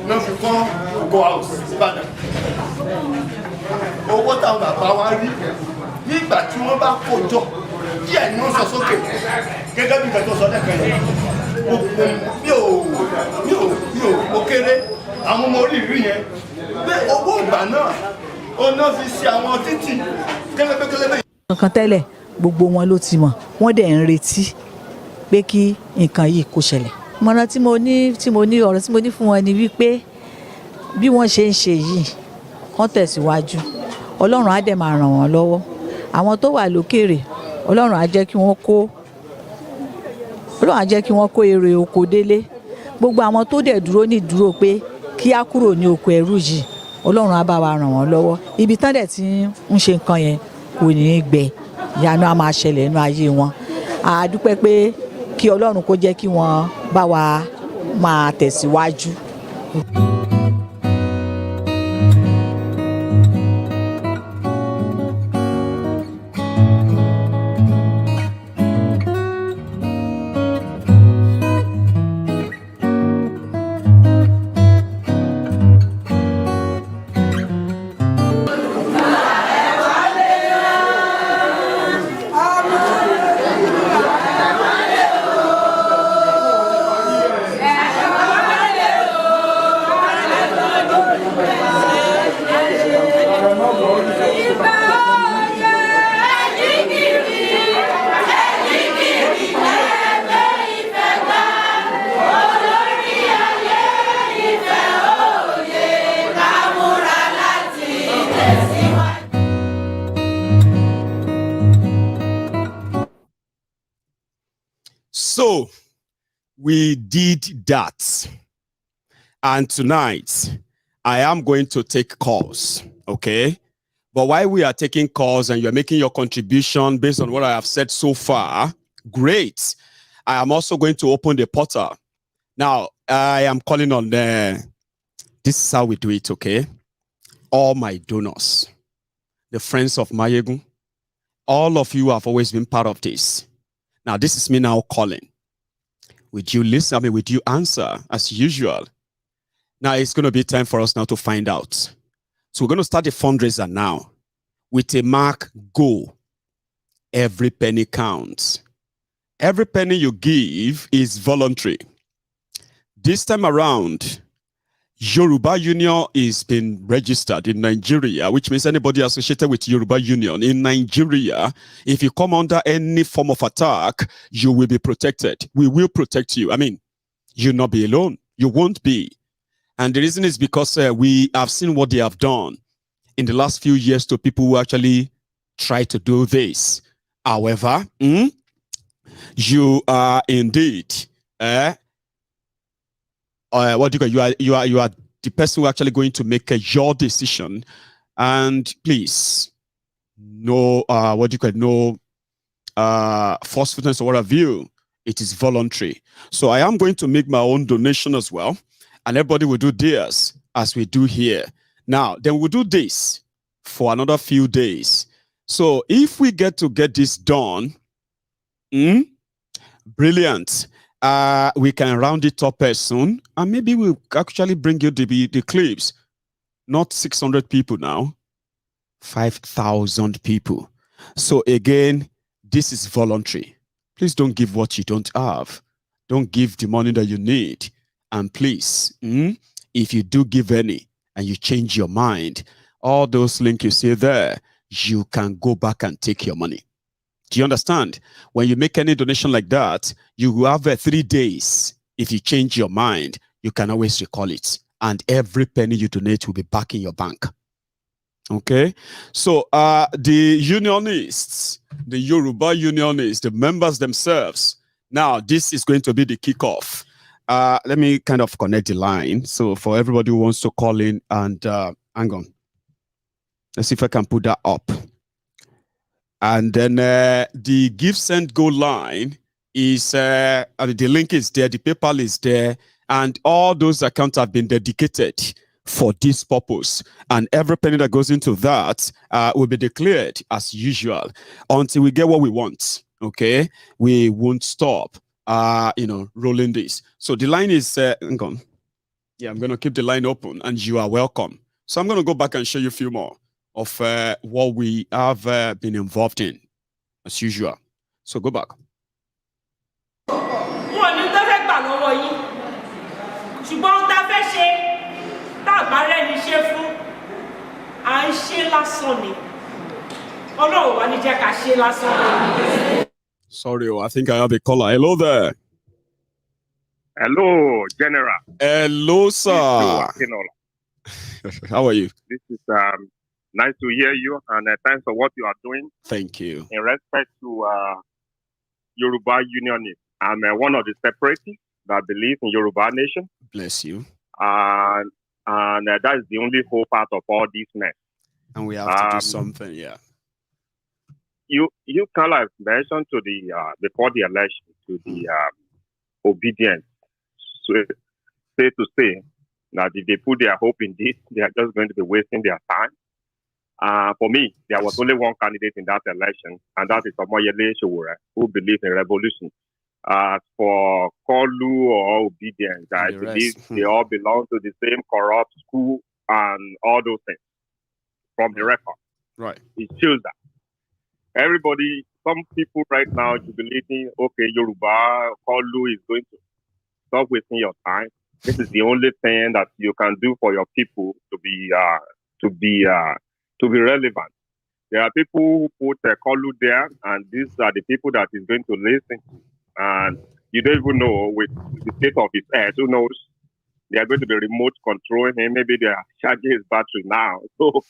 náà fi kọ́ Ògo house Ìbàdàn owó táwọn bàbá wa rí nígbà tí wọ́n bá kó jọ díẹ̀ ni wọ́n sọ sókè gẹ́gẹ́ bí ìgbàjọ́ sọ lẹ́kẹ̀ẹ́ yẹn mi ò mo kéré àwọn ọmọ orílẹ̀ yẹn pé owó ìgbà náà ó náà fi ṣe àwọn títì kélébékélébé. nǹkan tẹ́lẹ̀ gbogbo wọn ló ti mọ̀ wọ́n dẹ̀ ń retí pé kí nǹkan yìí kó ṣẹlẹ̀. ìmọ̀ràn tí mo ní fún wọn ni wípé bí wọ́n ṣe ń ṣe yìí kán tẹ̀síwájú ọlọ́run á dẹ̀ máa ràn wọ́n lọ́wọ́ àwọn tó wà lókèrè ọlọ́run á jẹ́ kí wọ́n kó èrè oko délé gbogbo àwọn tó dẹ̀ dúró ní dúró pé kí á kúrò ní oko ẹrú yìí ọlọ́run á bá wa ràn wọ́n lọ́wọ́ ibi tán dẹ̀ ti ń ṣe nǹkan yẹn kò ní í gbẹ ìyanu á máa ṣẹlẹ̀ nínú ayé wọn a dúpẹ́ pé kí ọlọ́run kó jẹ́ kí wọ́n bá wa máa tẹ̀síwájú. So we did that. And tonight, I am going to take calls, okay? But while we are taking calls and you're making your contribution based on what I have said so far, great. I am also going to open the portal. Now, I am calling on this is how we do it, okay? All my donors, the friends of Mayegun, all of you have always been part of this. Now, this is me now calling. Would you listen? I mean, would you answer as usual? Now, it's going to be time for us now to find out. So we're going to start the fundraiser now with a mark go. Every penny counts. Every penny you give is voluntary. This time around, Yoruba Union is being registered in Nigeria, which means anybody associated with Yoruba Union in Nigeria, if you come under any form of attack, you will be protected. We will protect you. I mean, you'll not be alone. You won't be. And the reason is because we have seen what they have done in the last few years to people who actually try to do this. However, you are indeed what do you call you are the person who actually going to make your decision. And please, no what do you call it, no forcefulness or what have you. It is voluntary. So I am going to make my own donation as well, and everybody will do theirs as we do here. Now, then we'll do this for another few days. So if we get this done, brilliant. We can round it up soon, and maybe we'll actually bring you the clips. Not 600 people now, 5,000 people. So again, this is voluntary. Please don't give what you don't have. Don't give the money that you need. And please, if you do give any and you change your mind, all those links you see there, you can go back and take your money. Do you understand? When you make any donation like that, you will have 3 days. If you change your mind, you can always recall it. And every penny you donate will be back in your bank. Okay? So the unionists, the Yoruba unionists, the members themselves, now this is going to be the kickoff. Let me kind of connect the line. So for everybody who wants to call in and hang on. Let's see if I can put that up. And then the give send go line is the link is there, the PayPal is there, and all those accounts have been dedicated for this purpose. And every penny that goes into that will be declared as usual until we get what we want. Okay, we won't stop. Rolling this. So the line is hang on. Yeah, I'm going to keep the line open, and you are welcome. So I'm going to go back and show you a few more of what we have been involved in, as usual. So go back. Sorry, I think I have a caller. Hello there. Hello, General. Hello, sir. How are you? This is nice to hear you, and thanks for what you are doing. Thank you. In respect to Yoruba Unionists, I'm one of the separatists that believe in Yoruba nation. Bless you. And that is the only whole part of all this mess. And we have to do something, yeah. You kind of mentioned to the before the election to the ObiDients, so say that if they put their hope in this, they are just going to be wasting their time. For me, there was only one candidate in that election, and that is Omoyele Sowore, who believes in revolution. For Kolu or ObiDients, I believe they all belong to the same corrupt school and all those things from the record. Right. It shows that. Everybody, some people right now jubilating, okay, Yoruba, Kolu is going to stop wasting your time. This is the only thing that you can do for your people to be relevant. There are people who put a Kolu there, and these are the people that is going to listen to. And you don't even know with the state of his head. Who knows? They are going to be remote controlling him. Maybe they are charging his battery now. So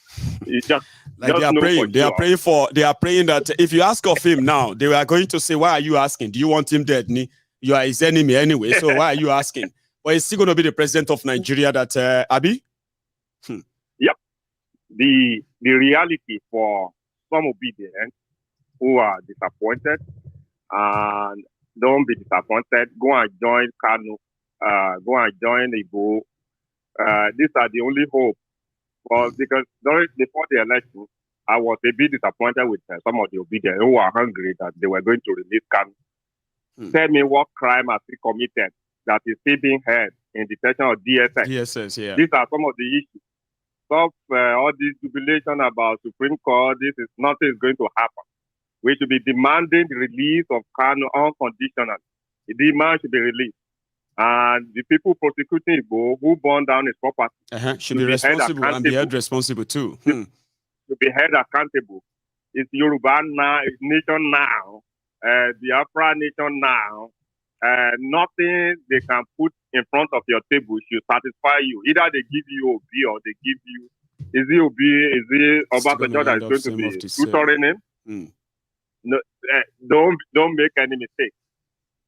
it's just like they are praying. They are praying for. They are praying that if you ask of him now, they are going to say, "Why are you asking? Do you want him dead? You are his enemy anyway. So why are you asking?" But he's still going to be the president of Nigeria. That Abi. Yep. The reality for some obedience who are disappointed, and don't be disappointed. Go and join Kanu. Go and join Igbo. These are the only hope. Because before the election, I was a bit disappointed with some of the obedience who were hungry that they were going to release Kanu. Tell me what crime has he committed that is still being held in detention of DSS. DSS, yeah. These are some of the issues. Stop all this jubilation about Supreme Court. Nothing is going to happen. We should be demanding the release of Kanu unconditionally. The man should be released. And the people prosecuting Igbo who burned down his property should be responsible and be held responsible too. To be held accountable. It's Yoruba now, it's nation now, the Afra nation now. Nothing they can put in front of your table should satisfy you. Either they give you Obi or they give you. Is it Obi? Is it Obasanjo that is going to be tutoring him? No, don't make any mistake.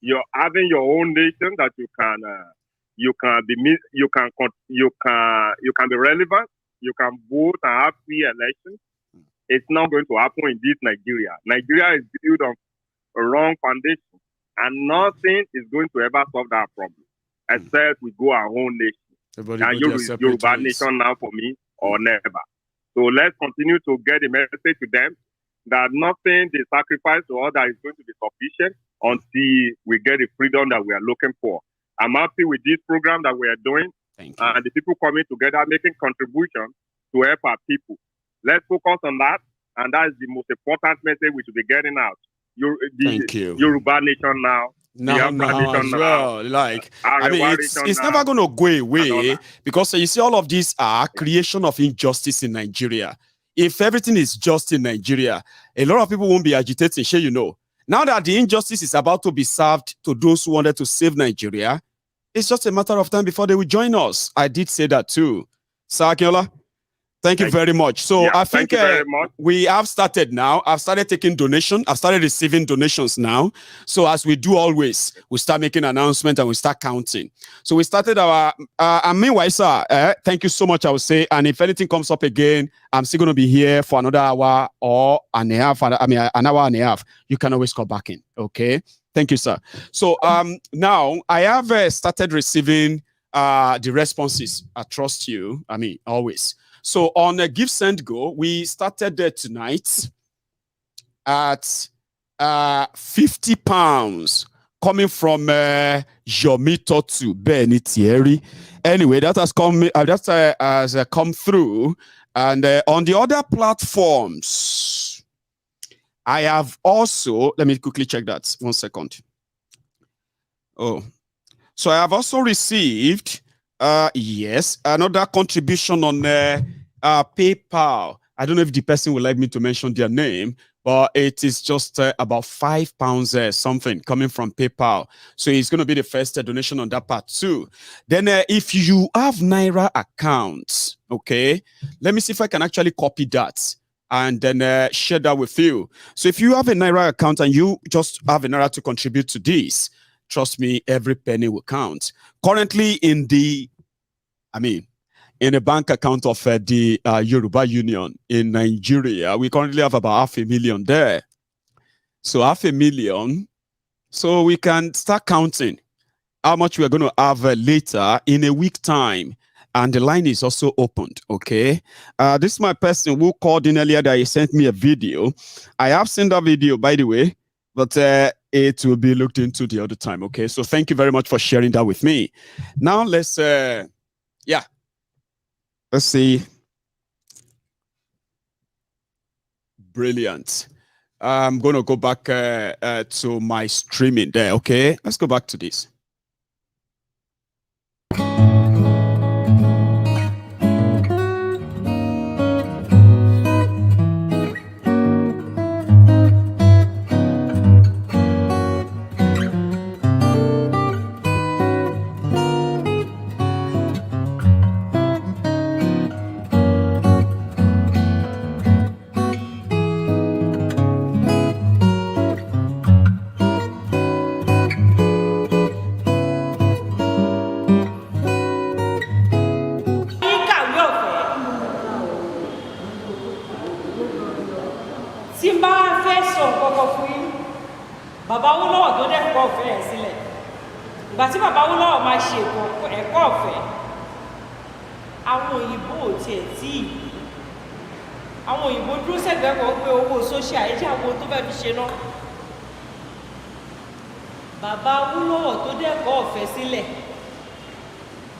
You're having your own nation that you can be relevant. You can vote and have free elections. It's not going to happen in this Nigeria. Nigeria is built on a wrong foundation, and nothing is going to ever solve that problem except we go our own nation. And Yoruba nation now for me or never. So let's continue to get the message to them that nothing they sacrifice to others is going to be sufficient until we get the freedom that we are looking for. I'm happy with this program that we are doing and the people coming together making contributions to help our people. Let's focus on that, and that is the most important message we should be getting out. Thank you. Yoruba nation now. Now as well. Like, I mean, it's never going to go away because you see, all of these are creation of injustice in Nigeria. If everything is just in Nigeria, a lot of people won't be agitating. Sure, you know. Now that the injustice is about to be served to those who wanted to save Nigeria, it's just a matter of time before they will join us. I did say that too. Sir Akinola, thank you very much. So yeah, I think we have started now. I've started taking donations. I've started receiving donations now. So as we do always, we start making announcements and we start counting. So we started our, and meanwhile, sir, thank you so much, I would say. And if anything comes up again, I'm still going to be here for another hour or an hour and a half. You can always call back in, okay? Thank you, sir. So now I have started receiving the responses. I trust you. I mean, always. So on a Give Send Go, we started there tonight at £50 coming from Yomito to Benitieri. Anyway, that has come through. And on the other platforms, I have also, let me quickly check that. 1 second. Oh, so I have also received, yes, another contribution on PayPal. I don't know if the person would like me to mention their name, but it is just about £5 something coming from PayPal. So it's going to be the first donation on that part too. Then if you have Naira accounts, okay, let me see if I can actually copy that and then share that with you. So if you have a Naira account and you just have a Naira to contribute to this, trust me, every penny will count. Currently in the, in a bank account of the Yoruba Union in Nigeria, we currently have about 500,000 there. So 500,000. So we can start counting how much we're going to have later in a week time. And the line is also opened, okay? This is my person who called in earlier that he sent me a video. I have seen that video, by the way, but it will be looked into the other time, okay? So thank you very much for sharing that with me. Now let's, let's see. Brilliant. I'm going to go back to my streaming there, okay? Let's go back to this. bàbá Awólọ́wọ̀ tó dẹ̀ kọ́ ọ̀fẹ́ ẹ̀ sílẹ̀ ìgbà tí bàbá Awólọ́wọ̀ máa ṣe ẹ̀kọ́ ọ̀fẹ́ àwọn òyìnbó ò tiẹ̀ tí àwọn òyìnbó dúró sẹ́gbẹ̀ẹ́ kan pé owó sóṣíà ẹ̀jẹ̀ àwọn tó fẹ́ fi ṣe náà bàbá Awólọ́wọ̀ tó dẹ̀ kọ́ ọ̀fẹ́ sílẹ̀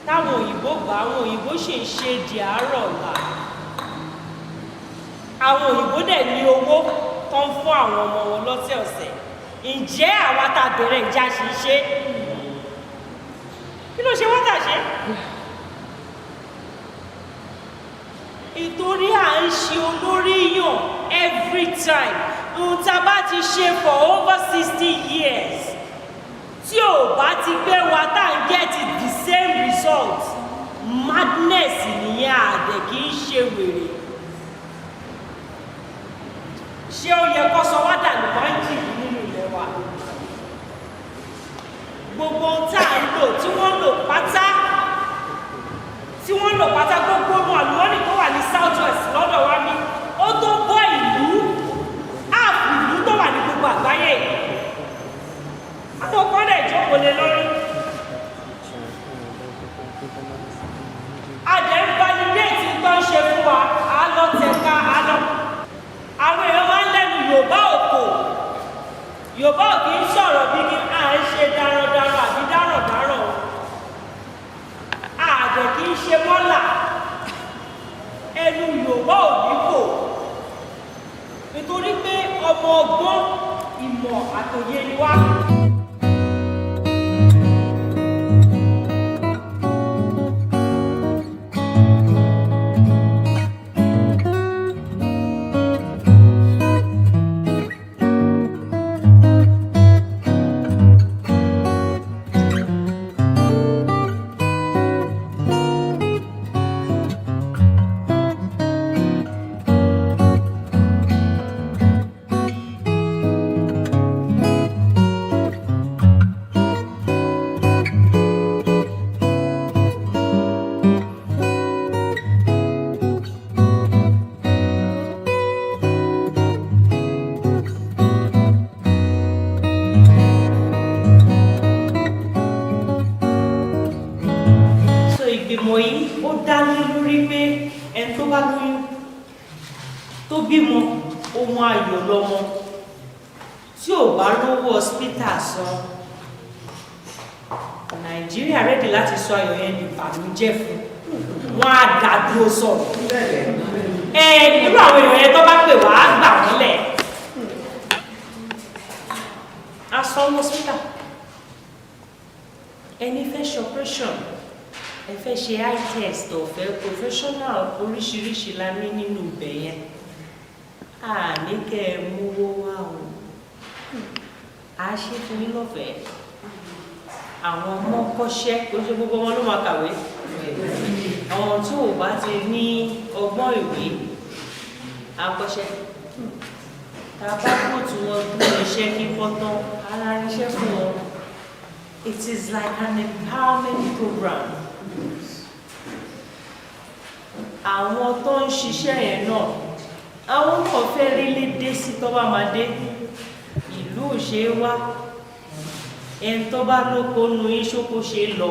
táwọn òyìnbó gbà àwọn òyìnbó ṣì ń ṣe di àárọ̀ ọ̀la àwọn òyìnbó dẹ̀ ní owó tó ń fún àwọn ọmọ wọn lọ́sẹ̀ọ̀sẹ̀ ǹjẹ́ àwa tá a bẹ̀rẹ̀ ìjà ṣì ń ṣe kí ló ṣe wọ́n tà ṣe ìtorí à ń ṣe olórí yàn every time ohun tá a bá ti ṣe for over 60 years tí ò bá ti gbé wa tá à ń get the same result madness nìyẹn àdẹ̀ kì í ṣe wèrè ṣé ó yẹ kó sọ wá dànù báńkì nínú ilẹ̀ wa gbogbo tá à ń lò tí wọ́n lò pátá gbogbo ọmọ àlùmọ́nì tó wà ní south west lọ́dọ̀ wa mi ó tó bọ́ ìlú áàpù ìlú tó wà ní gbogbo àgbáyé àwọn kan lè jókòó lé lórí adẹ̀ ń validate tó ń ṣe fún wa á lọ tẹ̀ka á lọ àwọn èèyàn máa ń lẹ́nu Yorùbá ò kì í sọ̀rọ̀ bí kí à ń ṣe darandaran àbí dáràndáràn àgbẹ̀ kì í ṣe mọ́là ẹnu Yorùbá ò ní kò nítorí pé ọmọ ọgbọ́n ìmọ̀ àtòyé ni wá. ìgbìmọ̀ yìí ó dá lé lórí pé ẹni tó bá lóyún tó bímọ ohun ayọ̀ lọ́mọ tí ò bá lówó hospital san Nàìjíríà rẹ́dì láti sọ ayọ̀ yẹn di ìbànújẹ́ fún wọn á dá dúró sọ̀rọ̀ irú àwọn èèyàn yẹn tó bá pè wá á gbà wọ́n lẹ̀ á sọ hospital ẹni fẹ́ ṣe operation ẹ fẹ́ ṣe eye test ọ̀fẹ́ professional oríṣiríṣi la ní nínú ibẹ̀ yẹn ní kẹ́ ẹ mówó wá o a ṣe fún yín lọ́fẹ̀ẹ́ àwọn ọmọ kọ́ṣẹ́ kó ṣe gbogbo wọn ló máa kàwé àwọn tí ò bá ti ní ọgbọ́n ìwé akọ́ṣẹ́ tá a bá kó tí wọ́n gbé iṣẹ́ kíkọ́ tán ara iṣẹ́ fún wọn. It is like an empowerment program. Àwọn tó ń ṣiṣẹ́ yẹn náà àwọn kan fẹ́ rí lé dé sí tó bá máa dé ìlú ò ṣe é wá ẹni tó bá lóko nu iṣókò ṣe é lọ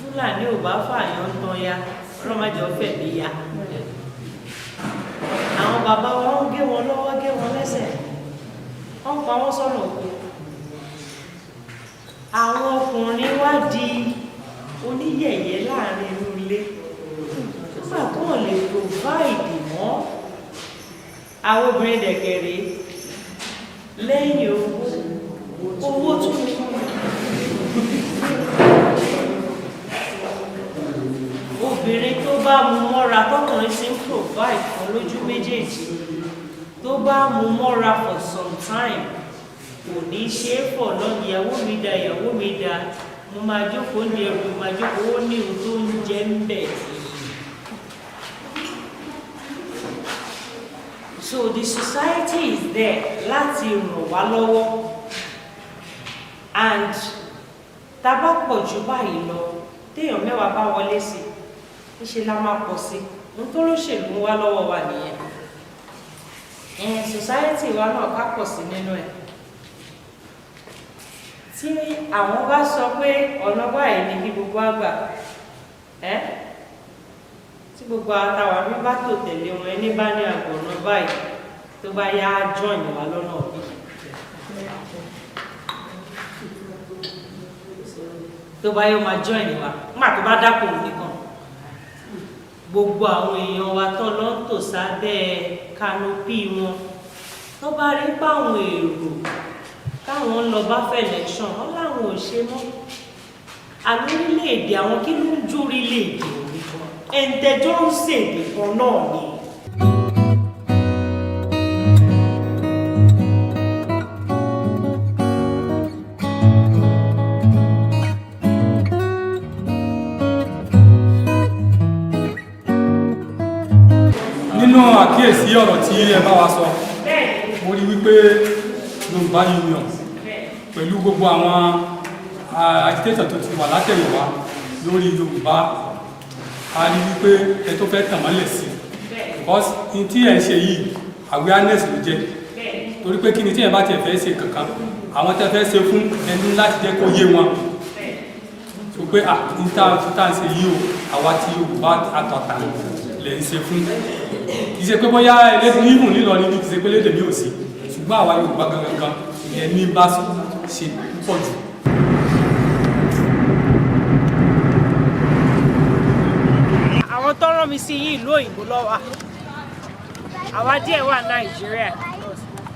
Fúlàní ò bá fààyàn tán ya ọlọ́mọdé ọ̀fẹ́ mi ya àwọn bàbá wọn ń gé wọn lọ́wọ́ gé wọn lẹ́sẹ̀ wọ́n pa wọ́n sọ̀rọ̀ òkú àwọn ọkùnrin wá di oníyẹ̀yẹ́ láàrin inú ilé nígbà tó wọ́n lè provide mọ́ àwọn obìnrin dẹ̀kẹ̀rẹ̀ lẹ́yìn owó tún obìnrin tó bá mú mọ́ra tọkùnrin sì ń provide fún lójú méjèèjì tó bá mú mọ́ra for some time kò ní ṣe é pọ̀ lọ́nà ìyàwó mi da mo máa jókòó ní ẹrù máa jókòó ó ní ohun tó ń jẹ ń bẹ̀. So the society is there láti ràn wá lọ́wọ́ and tá a bá pọ̀ jù báyìí lọ téèyàn mẹ́wàá bá wọlé sí níṣẹ́ la máa pọ̀ sí nítorí òṣèlú wá lọ́wọ́ wa nìyẹn society wa náà ká pọ̀ sí nínú ẹ̀. tí àwọn bá sọ pé ọ̀nà báyìí ni kí gbogbo àgbà tí gbogbo àtàwà mi bá tò tẹ̀lé wọn ẹni bá ní àgbọ̀nà báyìí tó bá yá join wa lọ́nà bí tó bá yóò máa join wa nígbà tó bá dápò nìkan gbogbo àwọn èèyàn wa tó lọ ń tò sábẹ́ canopy wọn tó bá rí páwọn èrò káwọn lọ bá fẹ́ election wọn láwọn ò ṣe mọ́ àní orílẹ̀-èdè àwọn kí ló ń jó orílẹ̀-èdè òní kan ẹ̀ǹtẹ̀jọ́ ń ṣèdè kan náà ni. nínú àkíyèsí ọ̀rọ̀ tí ẹ bá wa sọ mo rí wípé Yorùbá Union pẹ̀lú gbogbo àwọn agitation tó ti wà látẹ̀yìnwá lórí Yorùbá a rí wípé ẹ tó fẹ́ tàn mọ́lẹ̀ sí because ní tí ẹ ń ṣe yìí awareness ló jẹ́ torí pé kí ni tí ẹ bá tiẹ̀ fẹ́ ṣe kankan àwọn tẹ́ fẹ́ ṣe fún ẹni láti jẹ́ kó yé wọn tó pé ní tá à ń ṣe yìí o àwa tí Yorùbá àtọ̀tà lè ń ṣe fún kì í ṣe pé bóyá ẹlẹ́dùn ìhùn nílọ ní kì í ṣe pé lédè ní òsì ṣùgbọ́n àwa Yorùbá gangan ìyẹn ní bá ṣe púpọ̀ jù. àwọn tó rán mi sí yìí ìlú òyìnbó lọ́wọ́ àwa díẹ̀ wà Nàìjíríà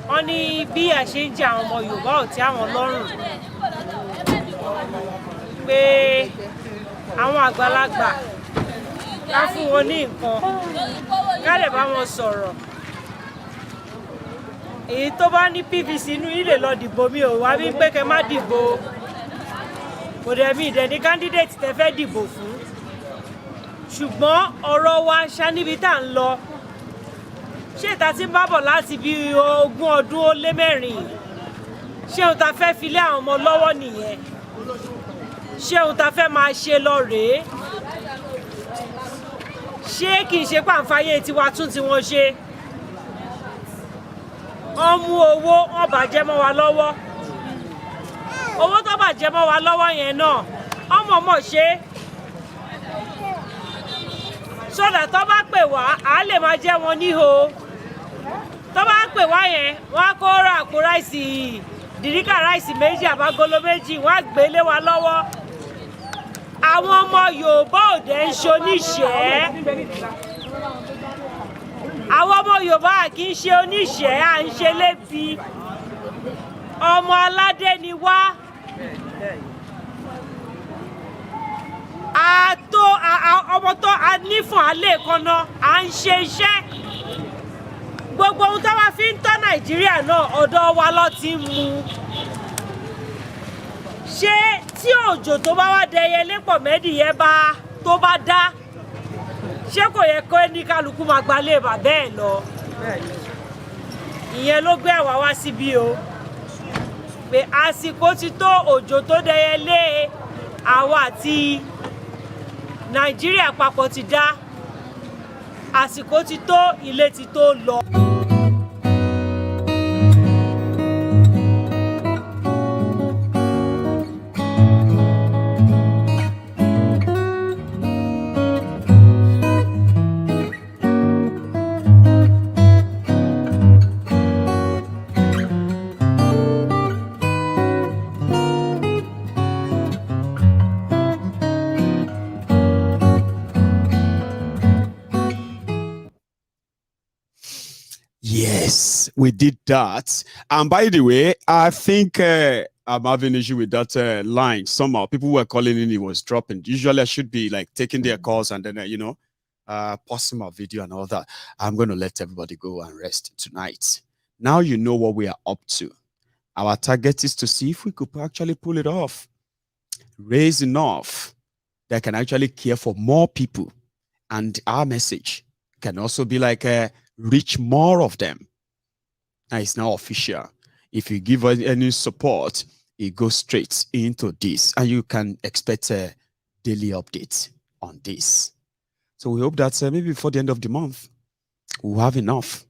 wọ́n ní bí a ṣe ń jẹ àwọn ọmọ Yorùbá ò tí àwọn lọ́rùn pé àwọn àgbàlagbà ká fún wọn ní nǹkan ká lè bá wọn sọ̀rọ̀ èyí tó bá ní PVC inú ilé lọ dìbò mi ò wá bí pé kẹ má dìbò kò dẹ̀ mi ìdẹ̀ ní candidate tẹ fẹ́ dìbò fún ṣùgbọ́n ọ̀rọ̀ wa ṣá níbi tá à ń lọ ṣé ìta tí ń bá bọ̀ láti bí 20 ọdún ó lé mẹ́rin ṣé òun ta fẹ́ fi lé àwọn ọmọ lọ́wọ́ nìyẹn ṣé òun ta fẹ́ máa ṣe lọ rèé ṣé kì í ṣe pàǹfààyè tiwa tún tí wọ́n ṣe wọ́n mú owó wọ́n bàjẹ́ mọ́ wa lọ́wọ́ owó tó bàjẹ́ mọ́ wa lọ́wọ́ yẹn náà ọmọ mọ̀ ṣe sọ́dà tó bá pè wá à lè máa jẹ́ wọn níhò tó bá pè wá yẹn wọ́n á kó ra àpò ráìsì dìríkà ráìsì méjì àbágolo méjì wọ́n á gbé lé wa lọ́wọ́ àwọn ọmọ Yorùbá òde ń ṣoníṣẹ́ àwọn ọmọ Yorùbá kì í ṣe oníṣẹ́ à ń ṣe lébi ọmọ aládé ni wá ọmọ tó a nífọ̀n alẹ́ kanna à ń ṣe iṣẹ́ gbogbo ohun tó wá fi ń tọ́ Nàìjíríà náà ọ̀dọ̀ wa ló ti ń mu ṣé tí òjò tó bá wá dẹyẹ lépọ̀ mẹ́dìyẹ tó bá dá ṣé kò yẹ kó ní kálukú máa gbalé bàbá ẹ̀ lọ ìyẹn ló gbé àwa wá síbí o pé àsìkò ti tó òjò tó dẹyẹ lé àwa àti Nàìjíríà papọ̀ ti dá àsìkò ti tó ilé ti tó lọ. Yes, we did that. And by the way, I think I'm having an issue with that line. Somehow people were calling in, it was dropping. Usually I should be like taking their calls and then, posting my video and all that. I'm going to let everybody go and rest tonight. Now you know what we are up to. Our target is to see if we could actually pull it off. Raise enough that can actually care for more people. And our message can also be like reach more of them. Now it's now official. If you give us any support, it goes straight into this. And you can expect a daily update on this. So we hope that maybe before the end of the month, we'll have enough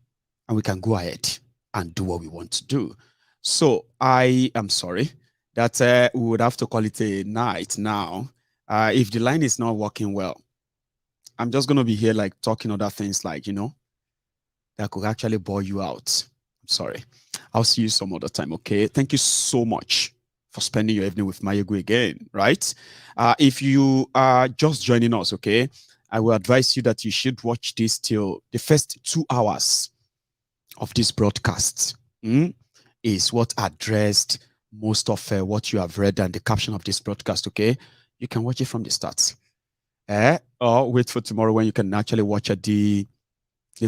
and we can go ahead and do what we want to do. So I am sorry. that we would have to call it a night now. If the line is not working well, I'm just going to be here like talking other things like, you know, that could actually bore you out. I'm sorry. I'll see you some other time, okay? Thank you so much for spending your evening with Mayegu again, right? If you are just joining us, okay, I will advise you that you should watch this till the first 2 hours of this broadcast. Is what addressed most of what you have read and the caption of this broadcast, okay? You can watch it from the start. Or wait for tomorrow when you can actually watch the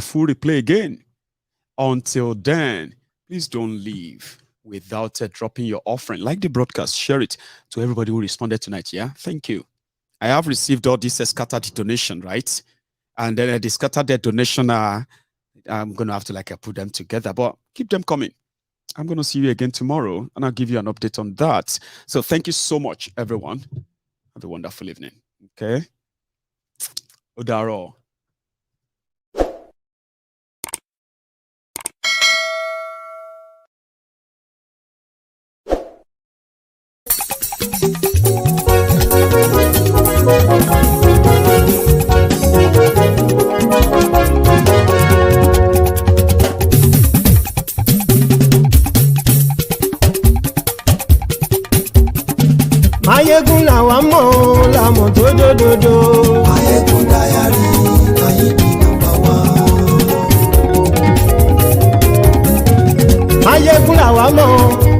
full replay again. Until then, please don't leave without dropping your offering. Like the broadcast, share it to everybody who responded tonight, yeah? Thank you. I have received all this scattered donation, right? And then the scattered donation, I'm going to have to like put them together, but keep them coming. I'm going to see you again tomorrow, and I'll give you an update on that. So thank you so much, everyone. Have a wonderful evening, okay? Odaro. Mayegun làwa mọ̀ làmọ̀ tó dòdòdò. Mayegun Diary Ayíbi #1. Mayegun làwa mọ̀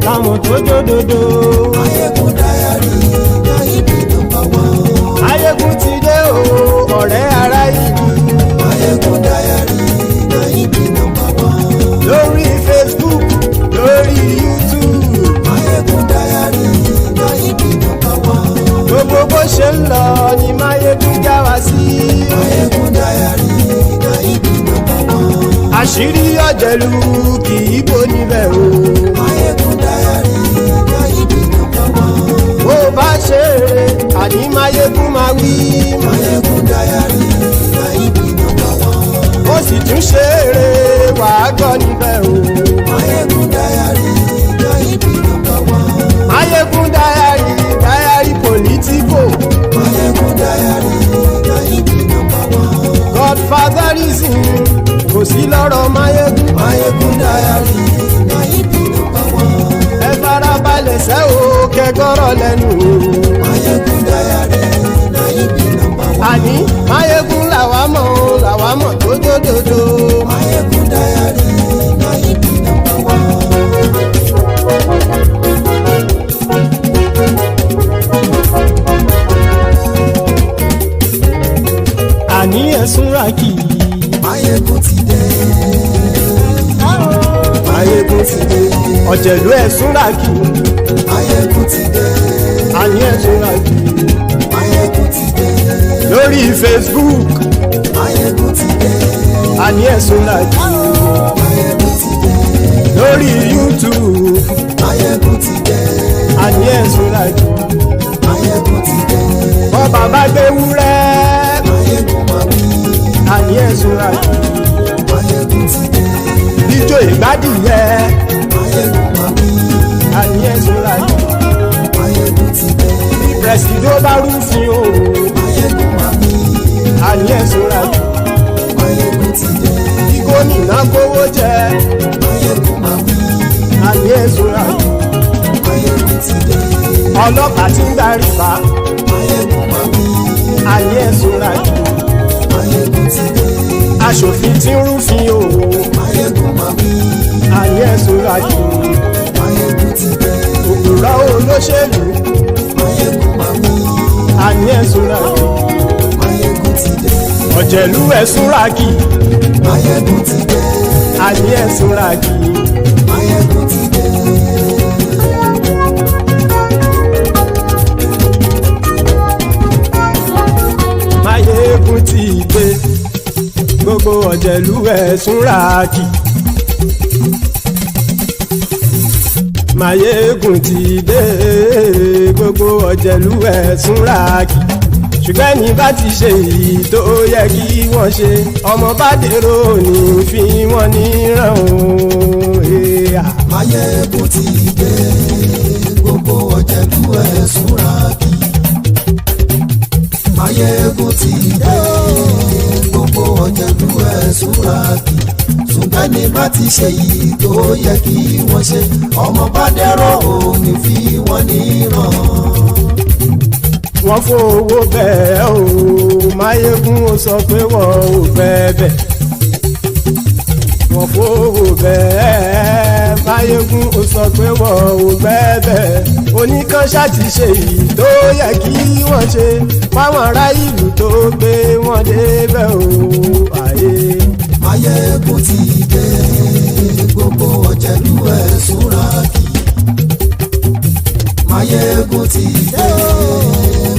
làmọ̀ tó dòdòdò. Mayegun Diary Ayíbi #1. Mayegun ti dé o ọ̀rẹ́ ará ìlú. Mayegun Diary Ayíbi #1. Lórí Facebook lórí YouTube. Mayegun Diary Ayíbi #1. Gbogbo bó ṣe ń lọ ni Mayegun já wa sí. Mayegun Diary Ayíbi #1. Àṣírí ọ̀jẹ̀lú kì í bò níbẹ̀ o. Mayegun Diary Ayíbi #1. Bó bá ṣe eré àní Mayegun máa wí. Mayegun Diary Ayíbi #1. Ó sì tún ṣe eré wàá gbọ́ níbẹ̀ o. Mayegun Diary Ayíbi #1. Mayegun Diary politico. Mayegun Diary Ayíbi #1. Godfatherism kò sí lọ́rọ̀ Mayegun. Mayegun Diary Ayíbi #1. Ẹ farabalẹ̀ sẹ́ o kẹgọ́rọ̀ lẹ́nu o. Mayegun Diary Ayíbi #1. Àní Mayegun làwa mọ̀ tó dòdòdò. Mayegun Diary Ayíbi #1. Àní ẹ̀sùn ràkì. Mayegun ti dé. Mayegun ti dé. Ọ̀jẹ̀lú ẹ̀sùn ràkì. Mayegun ti dé. Àní ẹ̀sùn ràkì. Mayegun ti dé. Lórí Facebook. Mayegun ti dé. Àní ẹ̀sùn ràkì. Mayegun ti dé. Lórí YouTube. Mayegun ti dé. Àní ẹ̀sùn ràkì. Mayegun ti dé. Bọ́ bàbá gbé wúrẹ́. Àní ẹ̀sùn ràkì. Mayegun ti dé. Ijó ìgbádìyẹ. Mayegun máa wí. Àní ẹ̀sùn ràkì. Mayegun ti dé. Bí pẹ̀sìdó bá rúfin o. Mayegun máa wí. Àní ẹ̀sùn ràkì. Mayegun ti dé. Bí gómìnà kówó jẹ. Mayegun máa wí. Àní ẹ̀sùn ràkì. Mayegun ti dé. Ọlọ́pàá ti ń darí bá. Mayegun máa wí. Àní ẹ̀sùn ràkì. Mayegun ti dé. Aṣòfin tí ń rúfin o. Mayegun máa wí. Àní ẹ̀sùn ràkì. Mayegun ti dé. Òpùrọ́ olóṣèlú. Mayegun máa wí. Àní ẹ̀sùn ràkì. Mayegun ti dé. Ọ̀jẹ̀lú ẹ̀sùn ràkì. Mayegun ti dé. Àní ẹ̀sùn ràkì. Mayegun ti dé. Mayegun ti dé. Gbogbo ọ̀jẹ̀lú ẹ̀sùn ràkì. Mayegun ti dé. Gbogbo ọ̀jẹ̀lú ẹ̀sùn ràkì. Ṣùgbọ́n ní bá ti ṣe èyí tó yẹ kí wọ́n ṣe, ọmọ bá dèrò ní fi wọ́n níran o. Mayegun ti dé. Gbogbo ọ̀jẹ̀lú ẹ̀ súnra kí. Máyégún ti dé gbogbo ọ̀jẹ̀lú ẹ̀ súnra kí. Ṣùgbọ́n ní bá ti ṣe yìí tó yẹ kí wọ́n ṣe ọmọ bá dẹ́rọ̀ òní fi wọ́n níran. Wọ́n fowó bẹ́ẹ̀ o Máyégún ó sọ pé wọ́n ò bẹ́ẹ̀ wọ́n fowó bẹ́ẹ̀ Máyégún ó sọ pé wọ́n ò bẹ́ẹ̀ oníkanṣá ti ṣe yìí tó yẹ kí wọ́n ṣe fáwọn ará ìlú tó gbé wọn débẹ̀ o àyè. Máyégún ti dé gbogbo ọ̀jẹ̀lú ẹ̀ súnra kí. Máyégún ti dé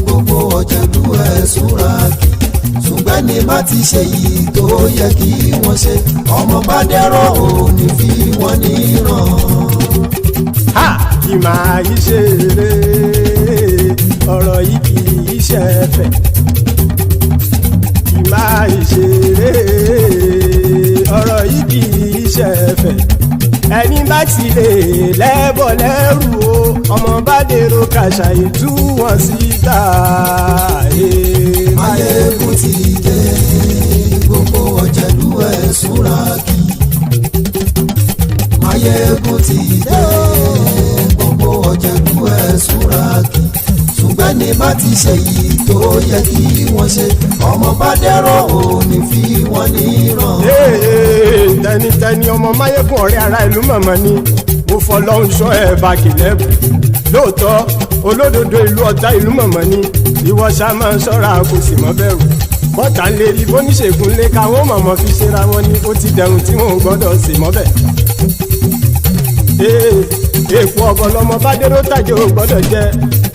gbogbo ọ̀jẹ̀lú ẹ̀ súnra kí. Ṣùgbọ́n ní bá ti ṣe yìí tó yẹ kí wọ́n ṣe ọmọ bá dẹ́rọ̀ òní fi wọ́n níran. Kì máa yí ṣe eré ọ̀rọ̀ yìí kì í ṣe ẹ̀fẹ̀. Kì máa yí ṣe eré ọ̀rọ̀ yìí kì í ṣe ẹ̀fẹ̀. Ẹni bá ti lè lẹ́bọ̀ lẹ́rù o ọmọ bá dèrò kàṣàyè tú wọn síta. Máyégún ti dé gbogbo ọ̀jẹ̀lú ẹ̀ súnra kí. Máyégún ti dé gbogbo ọ̀jẹ̀lú ẹ̀ súnra kí. Ṣùgbọ́n ní bá ti ṣe yìí tó yẹ kí wọ́n ṣe ọmọ bá dẹ́rọ̀ òní fi wọ́n níran. Tẹnitẹni ọmọ Máyégún ọ̀rẹ́ ara ìlú mọ̀mọ́ ni mo fọlọ́run sọ ẹ̀ bá kìlẹ́bù. Lóòótọ́ olódodo ìlú ọ̀tá ìlú mọ̀mọ́ ni ìwọ ṣá máa ń ṣọ́ra kò sì mọ́ bẹ̀rù. Bọ́tà ń lè rí bóníṣègùn lé káwọn mọ̀mọ́ fi ṣera wọn ni ó ti dẹrùn tí wọn ò gbọ́dọ̀ sè mọ́bẹ̀. Èèpo ọ̀bọ lọmọ bá dérò tàjẹ́ ò gbọ́dọ̀ jẹ́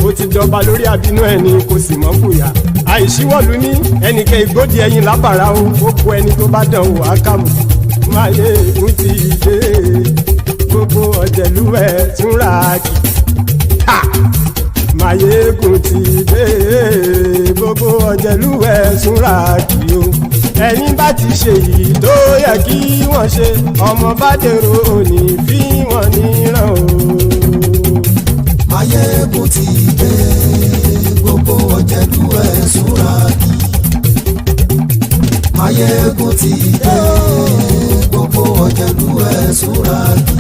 ó ti jọba lórí àbínú ẹni kò sì mọ́ bùyà. Àìsíwọ́lu ní ẹnìkẹ́ ìgbódì ẹyin lábàrá o ó kó ẹni tó bá dán wò á kàmù. Máyégún ti dé gbogbo ọ̀jẹ̀lú ẹ̀ túnra kì. Máyégún ti dé gbogbo ọ̀jẹ̀lú ẹ̀ túnra kì o. Ẹni bá ti ṣe yìí tó yẹ kí wọ́n ṣe ọmọ bá dèrò òní fi wọ́n níran o. Máyégún ti dé gbogbo ọ̀jẹ̀lú ẹ̀ súnra kí. Máyégún ti dé gbogbo ọ̀jẹ̀lú ẹ̀ súnra kí.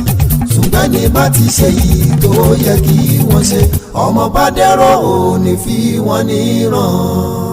Ṣùgbọ́n ní bá ti ṣe yìí tó yẹ kí wọ́n ṣe ọmọ bá dẹ́rọ̀ òní fi wọ́n níran.